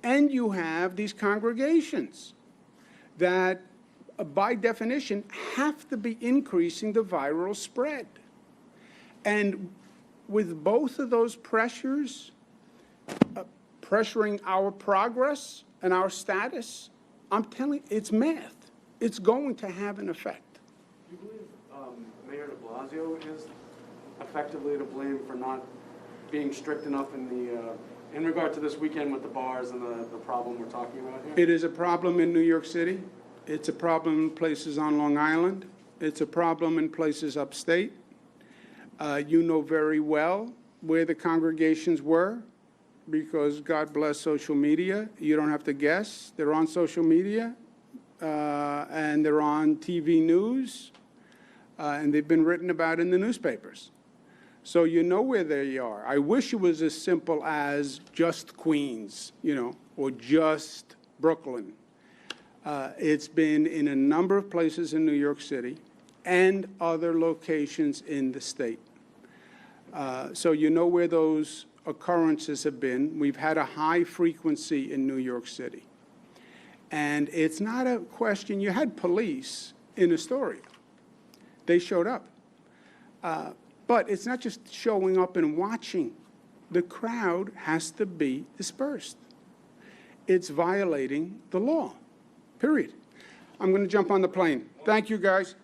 Speaker 5: And you have these congregations that, by definition, have to be increasing the viral spread. And with both of those pressures, pressuring our progress and our status, I'm telling you, it's math. It's going to have an effect.
Speaker 25: Do you believe Mayor de Blasio is effectively to blame for not being strict enough in regard to this weekend with the bars and the problem we're talking about here?
Speaker 5: It is a problem in New York City. It's a problem in places on Long Island. It's a problem in places upstate. You know very well where the congregations were because, God bless social media. You don't have to guess. They're on social media and they're on TV news and they've been written about in the newspapers. So you know where they are. I wish it was as simple as just Queens, you know, or just Brooklyn. It's been in a number of places in New York City and other locations in the state. So you know where those occurrences have been. We've had a high frequency in New York City. And it's not a question, you had police in Astoria. They showed up. But it's not just showing up and watching. The crowd has to be dispersed. It's violating the law. Period. I'm going to jump on the plane. Thank you, guys.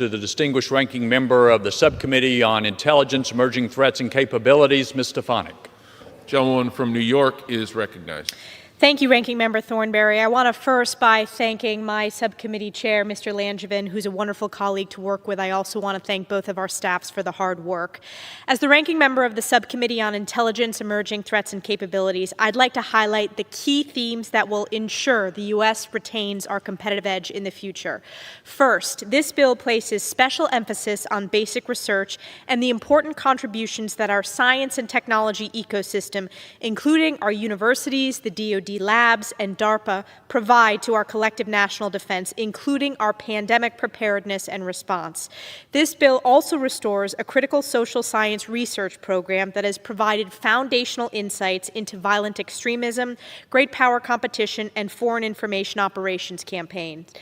Speaker 15: to the distinguished ranking member of the Subcommittee on Intelligence, Emerging Threats and Capabilities, Ms. Stefanik.
Speaker 16: Gentleman from New York is recognized.
Speaker 17: Thank you, Ranking Member Thornberry. I want to first by thanking my subcommittee chair, Mr. Langevin, who's a wonderful colleague to work with. I also want to thank both of our staffs for the hard work. As the ranking member of the Subcommittee on Intelligence, Emerging Threats and Capabilities, I'd like to highlight the key themes that will ensure the U.S. retains our competitive edge in the future. First, this bill places special emphasis on basic research and the important contributions that our science and technology ecosystem, including our universities, the DoD labs, and DARPA, provide to our collective national defense, including our pandemic preparedness and response. This bill also restores a critical social science research program that has provided foundational insights into violent extremism, great power competition, and foreign information operations campaigns.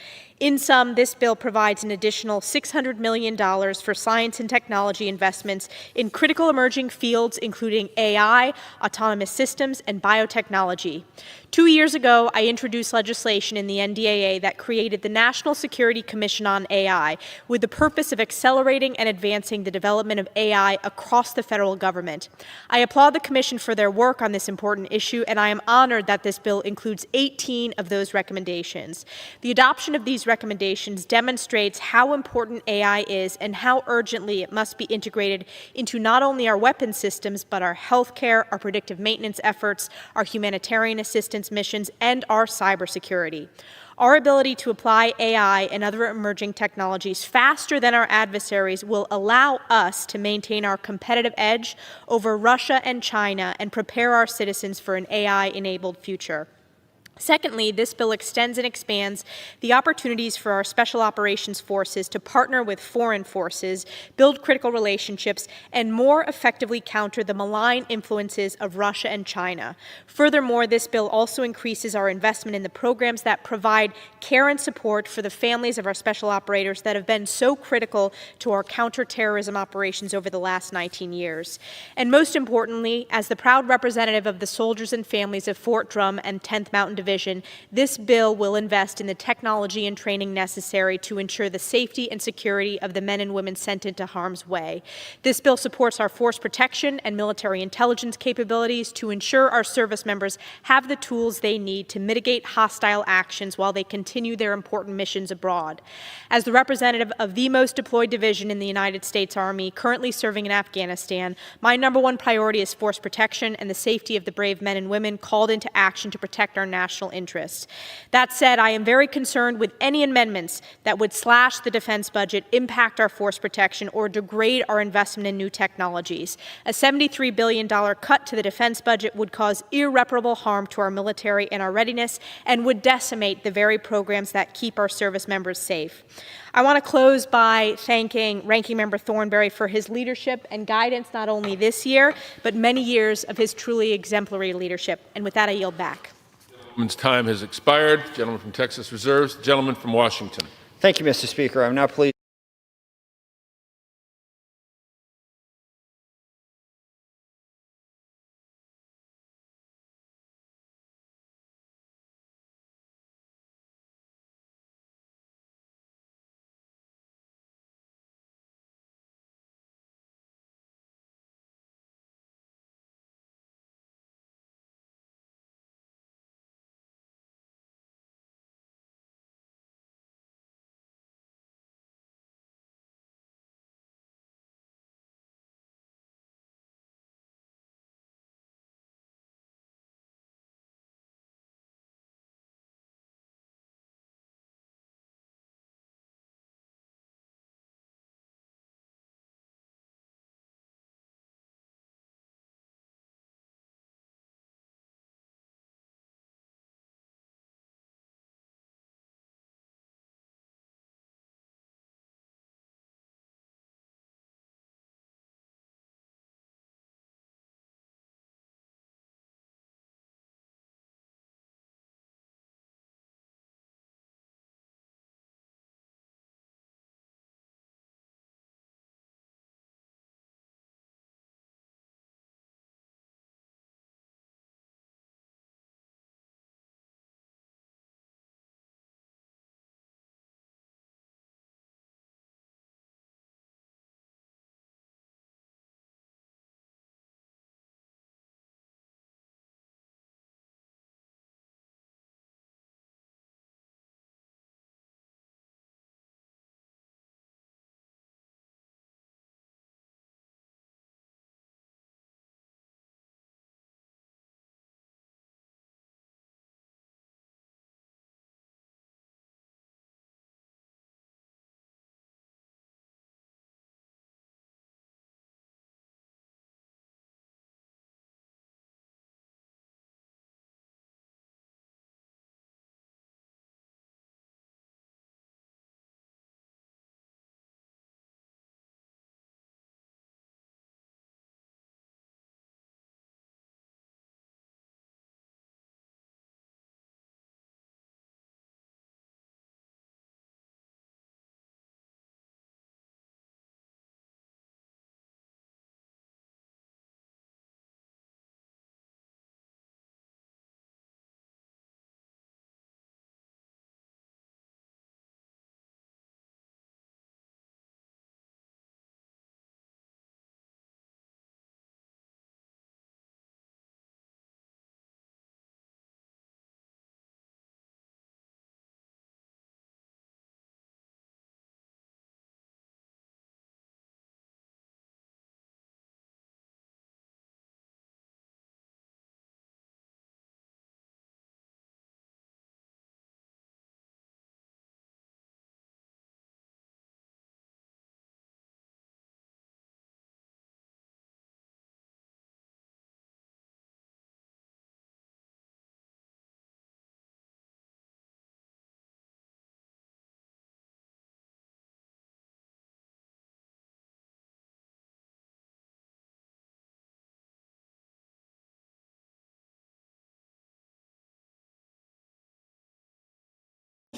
Speaker 17: In sum, this bill provides an additional $600 million for science and technology investments in critical emerging fields, including AI, autonomous systems, and biotechnology. 2 years ago, I introduced legislation in the NDAA that created the National Security Commission on AI with the purpose of accelerating and advancing the development of AI across the federal government. I applaud the Commission for their work on this important issue, and I am honored that this bill includes 18 of those recommendations. The adoption of these recommendations demonstrates how important AI is and how urgently it must be integrated into not only our weapons systems, but our healthcare, our predictive maintenance efforts, our humanitarian assistance missions, and our cybersecurity. Our ability to apply AI and other emerging technologies faster than our adversaries will allow us to maintain our competitive edge over Russia and China and prepare our citizens for an AI-enabled future. Secondly, this bill extends and expands the opportunities for our special operations forces to partner with foreign forces, build critical relationships, and more effectively counter the malign influences of Russia and China. Furthermore, this bill also increases our investment in the programs that provide care and support for the families of our special operators that have been so critical to our counterterrorism operations over the last 19 years. And most importantly, as the proud representative of the soldiers and families of Fort Drum and 10th Mountain Division, this bill will invest in the technology and training necessary to ensure the safety and security of the men and women sent into harm's way. This bill supports our force protection and military intelligence capabilities to ensure our service members have the tools they need to mitigate hostile actions while they continue their important missions abroad. As the representative of the most deployed division in the United States Army currently serving in Afghanistan, my #1 priority is force protection and the safety of the brave men and women called into action to protect our national interests. That said, I am very concerned with any amendments that would slash the defense budget, impact our force protection, or degrade our investment in new technologies. A $73 billion cut to the defense budget would cause irreparable harm to our military and our readiness and would decimate the very programs that keep our service members safe. I want to close by thanking Ranking Member Thornberry for his leadership and guidance not only this year, but many years of his truly exemplary leadership. And with that, I yield back.
Speaker 16: The gentleman's time has expired. Gentleman from Texas reserves. Gentleman from Washington.
Speaker 20: Thank you, Mr. Speaker. I'm now pleased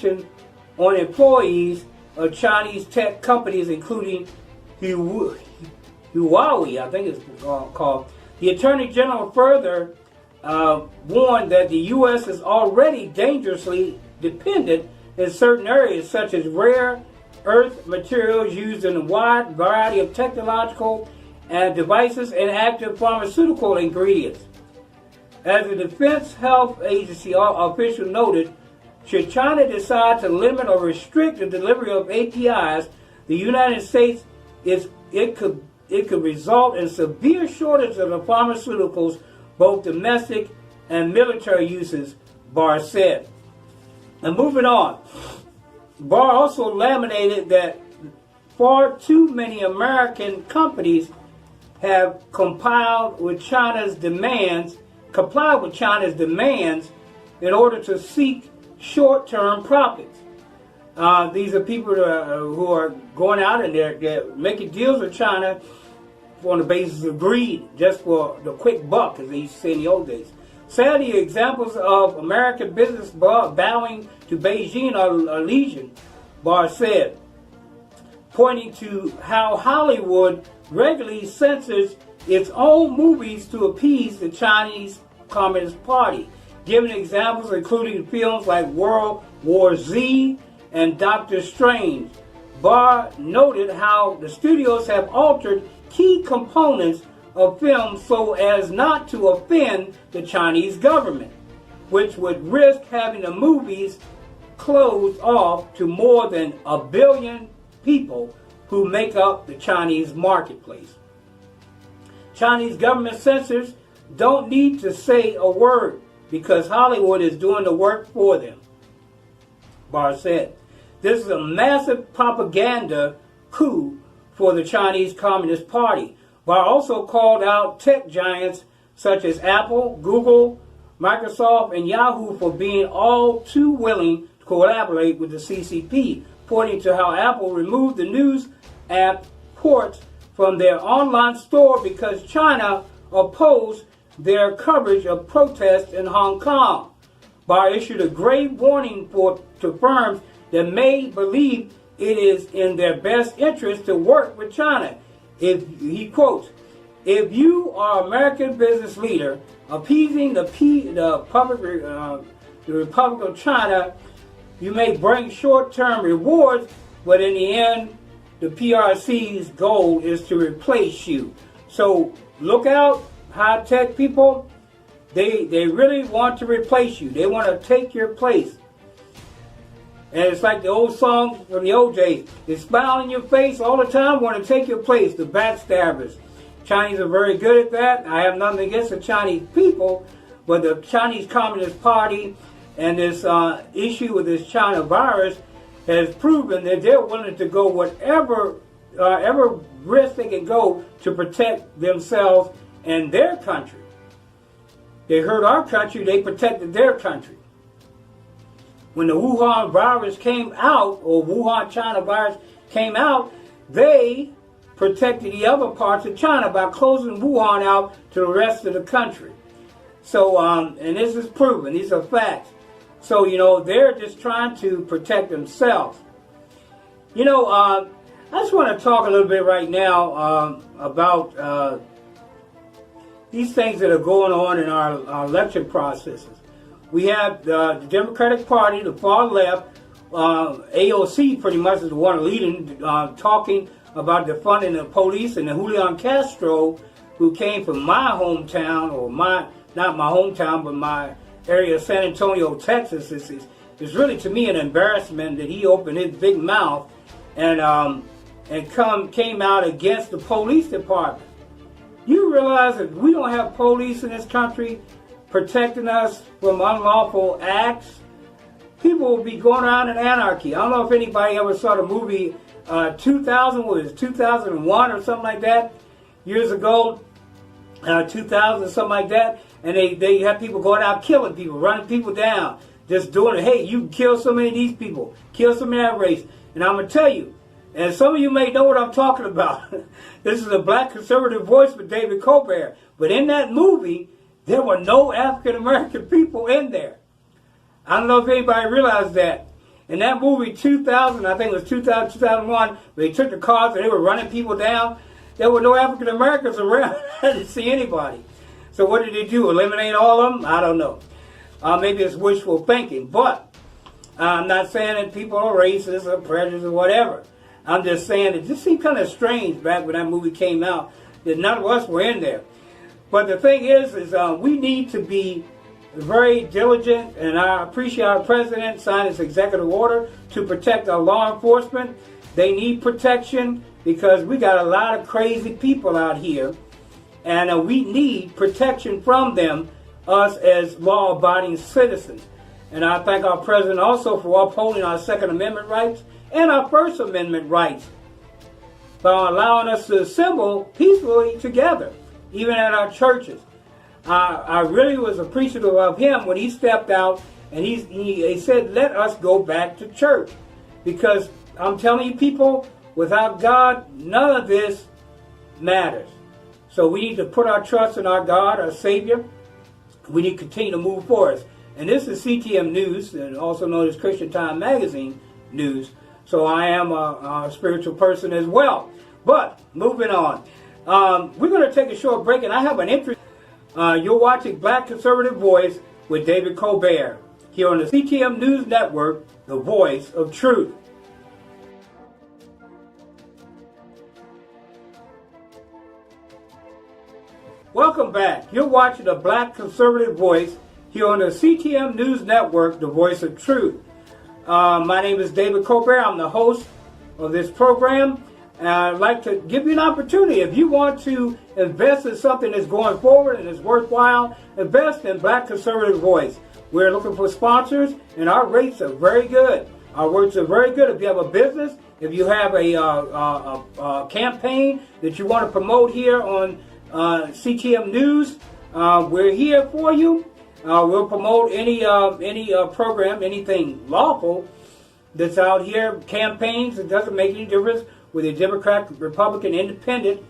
Speaker 12: restriction on employees of Chinese tech companies, including Huawei, I think it's called. The Attorney General further warned that the U.S. is already dangerously dependent in certain areas, such as rare earth materials used in a wide variety of technological devices and active pharmaceutical ingredients. As the Defense Health Agency official noted, should China decide to limit or restrict the delivery of APIs, the United States it could result in severe shortage of the pharmaceuticals, both domestic and military uses, Barr said. And moving on, Barr also laminated that far too many American companies have complied with China's demands in order to seek short-term profits. These are people who are going out and they're making deals with China on the basis of greed, just for the quick buck, as they used to say in the old days. Sadly, examples of American business bowing to Beijing are legion, Barr said, pointing to how Hollywood regularly censors its own movies to appease the Chinese Communist Party, giving examples including films like World War Z and Doctor Strange. Barr noted how the studios have altered key components of films so as not to offend the Chinese government, which would risk having the movies closed off to more than 1 billion people who make up the Chinese marketplace. Chinese government censors don't need to say a word because Hollywood is doing the work for them, Barr said. This is a massive propaganda coup for the Chinese Communist Party. Barr also called out tech giants such as Apple, Google, Microsoft, and Yahoo for being all too willing to collaborate with the CCP, pointing to how Apple removed the news app Quartz from their online store because China opposed their coverage of protests in Hong Kong. Barr issued a grave warning to firms that may believe it is in their best interest to work with China. He quotes, "If you are an American business leader appeasing the Republic of China, you may bring short-term rewards, but in the end, the PRC's goal is to replace you." So look out, high-tech people. They really want to replace you. They want to take your place. And it's like the old song from the old days. They smile in your face all the time, want to take your place, the backstabbers. Chinese are very good at that. I have nothing against the Chinese people, but the Chinese Communist Party and this issue with this China virus has proven that they're willing to go whatever risk they can go to protect themselves and their country. They hurt our country, they protected their country. When the Wuhan virus came out, or Wuhan China virus came out, they protected the other parts of China by closing Wuhan out to the rest of the country. So, and this is proven, these are facts. So, they're just trying to protect themselves. I just want to talk a little bit right now about these things that are going on in our election processes. We have the Democratic Party, the far left, AOC pretty much is the one leading, talking about defunding the police, and then Julian Castro, who came from my hometown, or not my hometown, but my area of San Antonio, Texas. It's really, to me, an embarrassment that he opened his big mouth and came out against the police department. You realize that we don't have police in this country protecting us from unlawful acts? People will be going around in anarchy. I don't know if anybody ever saw the movie 2001 or something like that, years ago, 2000, something like that, and they have people going out killing people, running people down, just doing it. Hey, you can kill so many of these people, kill so many of that race. And I'm going to tell you, and some of you may know what I'm talking about. This is a black conservative voice with David Colbert. But in that movie, there were no African American people in there. I don't know if anybody realized that. In that movie 2000, I think it was 2000, 2001, they took the cars and they were running people down. There were no African Americans around. I didn't see anybody. So what did they do? Eliminate all of them? I don't know. Maybe it's wishful thinking. But I'm not saying that people are racist or prejudiced or whatever. I'm just saying it just seemed kind of strange back when that movie came out that none of us were in there. But the thing is we need to be very diligent, and I appreciate our president signed his executive order to protect our law enforcement. They need protection because we got a lot of crazy people out here, and we need protection from them, us as law-abiding citizens. And I thank our president also for upholding our Second Amendment rights and our First Amendment rights by allowing us to assemble peacefully together, even at our churches. I really was appreciative of him when he stepped out and he said, let us go back to church. Because I'm telling you people, without God, none of this matters. So we need to put our trust in our God, our Savior. We need to continue to move forward. And this is CTM News, and also known as Christian Time Magazine News. So I am a spiritual person as well. But moving on, we're going to take a short break, and I have an interest. You're watching Black Conservative Voice with David Colbert here on the CTM News Network, the voice of truth. Welcome back. You're watching the Black Conservative Voice here on the CTM News Network, the voice of truth. My name is David Colbert. I'm the host of this program. And I'd like to give you an opportunity. If you want to invest in something that's going forward and is worthwhile, invest in Black Conservative Voice. We're looking for sponsors, and our rates are very good. Our rates are very good. If you have a business, if you have a campaign that you want to promote here on CTM News, we're here for you. We'll promote any program, anything lawful that's out here. Campaigns, it doesn't make any difference whether you're Democrat, Republican, Independent.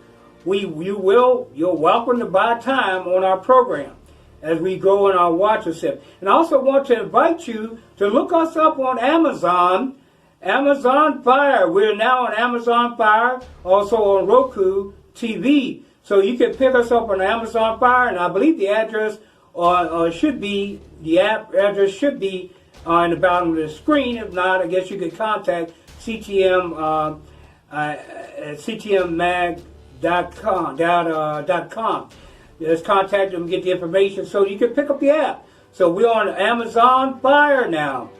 Speaker 12: You're welcome to buy time on our program as we go in our watchership. And I also want to invite you to look us up on Amazon, Amazon Fire. We're now on Amazon Fire, also on Roku TV. So you can pick us up on Amazon Fire, and I believe the address should be in the bottom of the screen. If not, I guess you could contact CTM CTMmag.com. Just contact them and get the information so you can pick up the app. So we're on Amazon Fire now.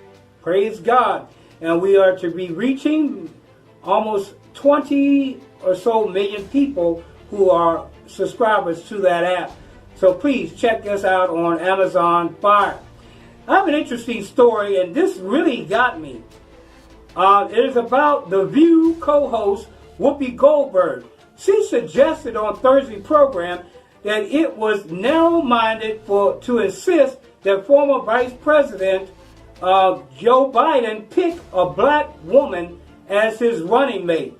Speaker 12: Praise God. And we are to be reaching almost 20 or so million people who are subscribers to that app. So please check us out on Amazon Fire. I have an interesting story, and this really got me. It is about The View co-host Whoopi Goldberg. She suggested on Thursday program that it was narrow-minded to insist that former Vice President Joe Biden pick a black woman as his running mate.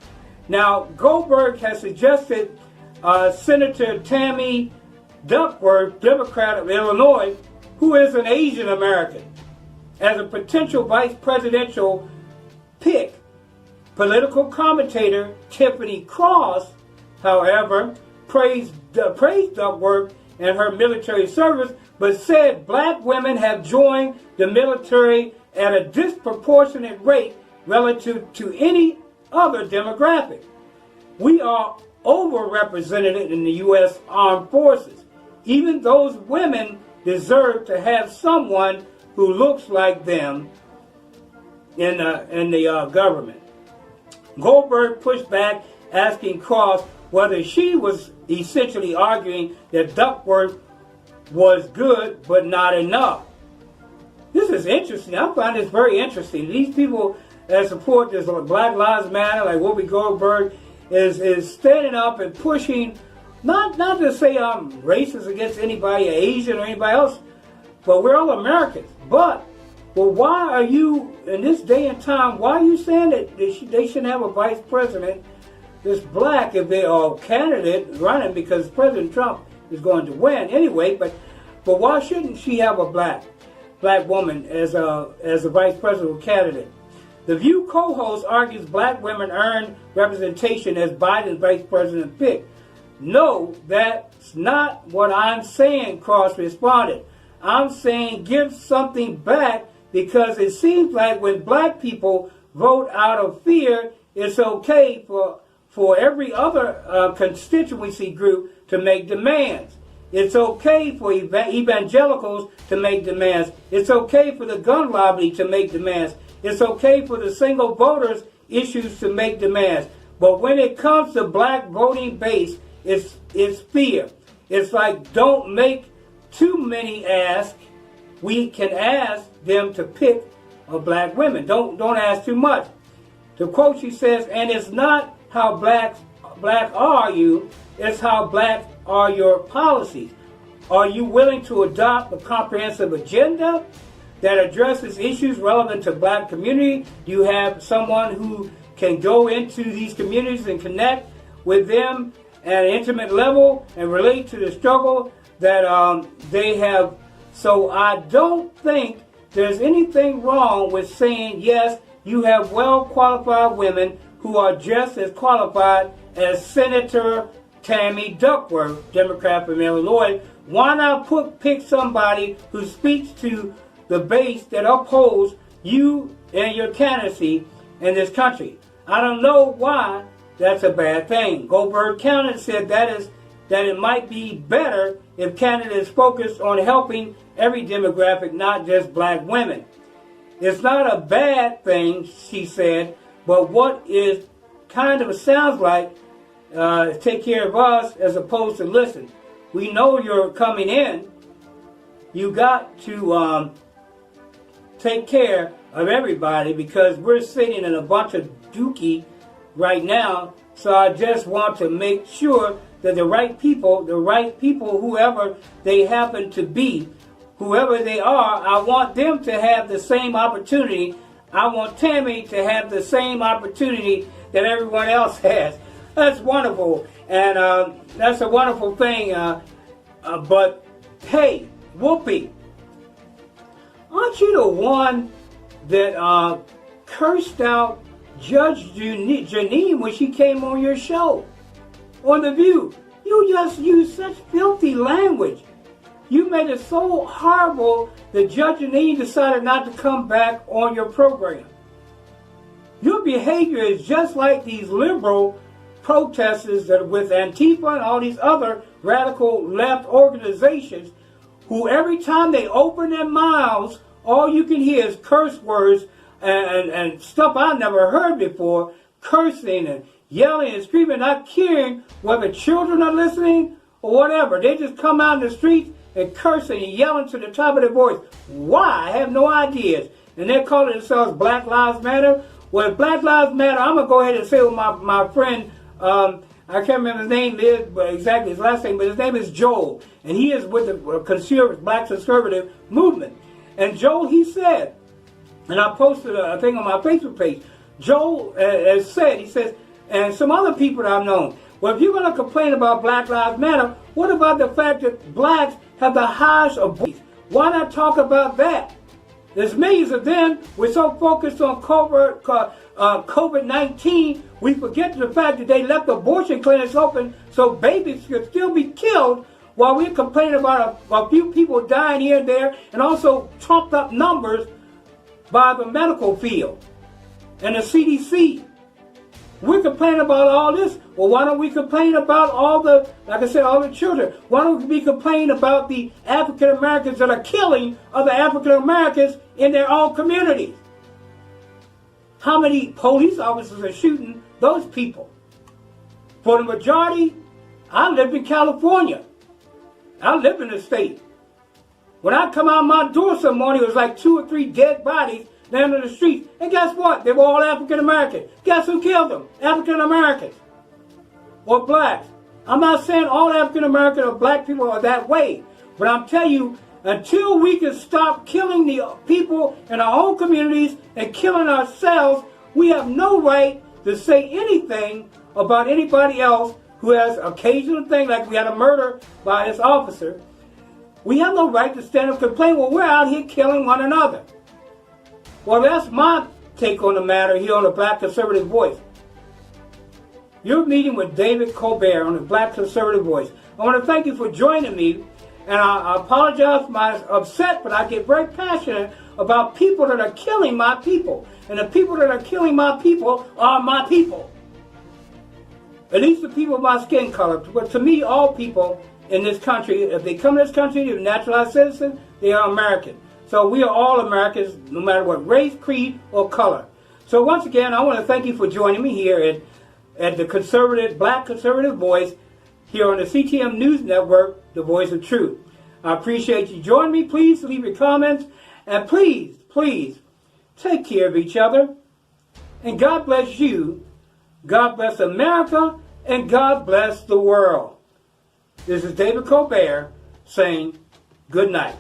Speaker 12: Now, Goldberg has suggested Senator Tammy Duckworth, Democrat of Illinois, who is an Asian American, as a potential vice presidential pick. Political commentator Tiffany Cross, however, praised Duckworth and her military service, but said black women have joined the military at a disproportionate rate relative to any other demographic. We are overrepresented in the U.S. Armed Forces. Even those women deserve to have someone who looks like them in the government. Goldberg pushed back, asking Cross whether she was essentially arguing that Duckworth was good but not enough. This is interesting. I find this very interesting. These people that support this Black Lives Matter, like Whoopi Goldberg, is standing up and pushing, not to say I'm racist against anybody, Asian or anybody else, but we're all Americans. But why are you, in this day and time, why are you saying that they shouldn't have a vice president that's black if they are a candidate running, because President Trump is going to win anyway, but why shouldn't she have a black woman as a vice presidential candidate? The View co-host argues black women earn representation as Biden's vice president pick. No, that's not what I'm saying, Cross responded. I'm saying give something back because it seems like when black people vote out of fear, it's okay for every other constituency group to make demands. It's okay for evangelicals to make demands. It's okay for the gun lobby to make demands. It's okay for the single voters issues to make demands. But when it comes to black voting base, it's fear. It's like don't make too many ask. We can ask them to pick black women. Don't ask too much. To quote, she says, and it's not how black are you, it's how black are your policies. Are you willing to adopt a comprehensive agenda that addresses issues relevant to black community? Do you have someone who can go into these communities and connect with them at an intimate level and relate to the struggle that they have? So I don't think there's anything wrong with saying, yes, you have well-qualified women who are just as qualified as Senator Tammy Duckworth, Democrat from Illinois. Why not pick somebody who speaks to the base that upholds you and your candidacy in this country? I don't know why that's a bad thing. Goldberg County said that it might be better if Canada is focused on helping every demographic, not just black women. It's not a bad thing, she said, but what is kind of sounds like take care of us as opposed to listen. We know you're coming in. You got to take care of everybody because we're sitting in a bunch of dookie right now. So I just want to make sure that the right people, whoever they happen to be, whoever they are, I want them to have the same opportunity. I want Tammy to have the same opportunity that everyone else has. That's wonderful, and that's a wonderful thing. But hey, Whoopi, aren't you the one that cursed out Judge Janine when she came on your show on The View? You just used such filthy language. You made it so horrible that Judge Janine decided not to come back on your program. Your behavior is just like these liberal protesters that with Antifa and all these other radical left organizations who every time they open their mouths, all you can hear is curse words and stuff I never heard before, cursing and yelling and screaming, not caring whether children are listening or whatever. They just come out in the streets and cursing and yelling to the top of their voice. Why? I have no ideas. And they're calling themselves Black Lives Matter. Well, if Black Lives Matter, I'm going to go ahead and say what my friend, I can't remember his name is, but exactly his last name, but his name is Joel. And he is with the Black conservative movement. And Joel, he said, and I posted a thing on my Facebook page, Joel has said, he says, and some other people that I've known, well, if you're going to complain about Black Lives Matter, what about the fact that blacks have the highest abortion? Why not talk about that? There's millions of them. We're so focused on COVID-19, we forget the fact that they left abortion clinics open so babies could still be killed while we're complaining about a few people dying here and there, and also trumped up numbers by the medical field and the CDC. We're complaining about all this. Well, why don't we complain about all the, like I said, all the children? Why don't we complain about the African Americans that are killing other African Americans in their own communities? How many police officers are shooting those people? For the majority, I live in California. I live in the state. When I come out my door some morning, it was like 2 or 3 dead bodies down in the streets. And guess what? They were all African Americans. Guess who killed them? African Americans. Or blacks. I'm not saying all African American or black people are that way. But I'm telling you, until we can stop killing the people in our own communities and killing ourselves, we have no right to say anything about anybody else who has occasional thing, like we had a murder by this officer. We have no right to stand up and complain, well, we're out here killing one another. Well, that's my take on the matter here on the Black Conservative Voice. You're meeting with David Colbert on the Black Conservative Voice. I want to thank you for joining me, and I apologize for my upset, but I get very passionate about people that are killing my people. And the people that are killing my people are my people. At least the people of my skin color. But to me, all people in this country, if they come to this country, they're naturalized citizens, they are American. So we are all Americans, no matter what race, creed, or color. So once again, I want to thank you for joining me here at the Black Conservative Voice here on the CTM News Network, the Voice of Truth. I appreciate you joining me. Please leave your comments. And please, please, take care of each other. And God bless you. God bless America. And God bless the world. This is David Colbert saying good night.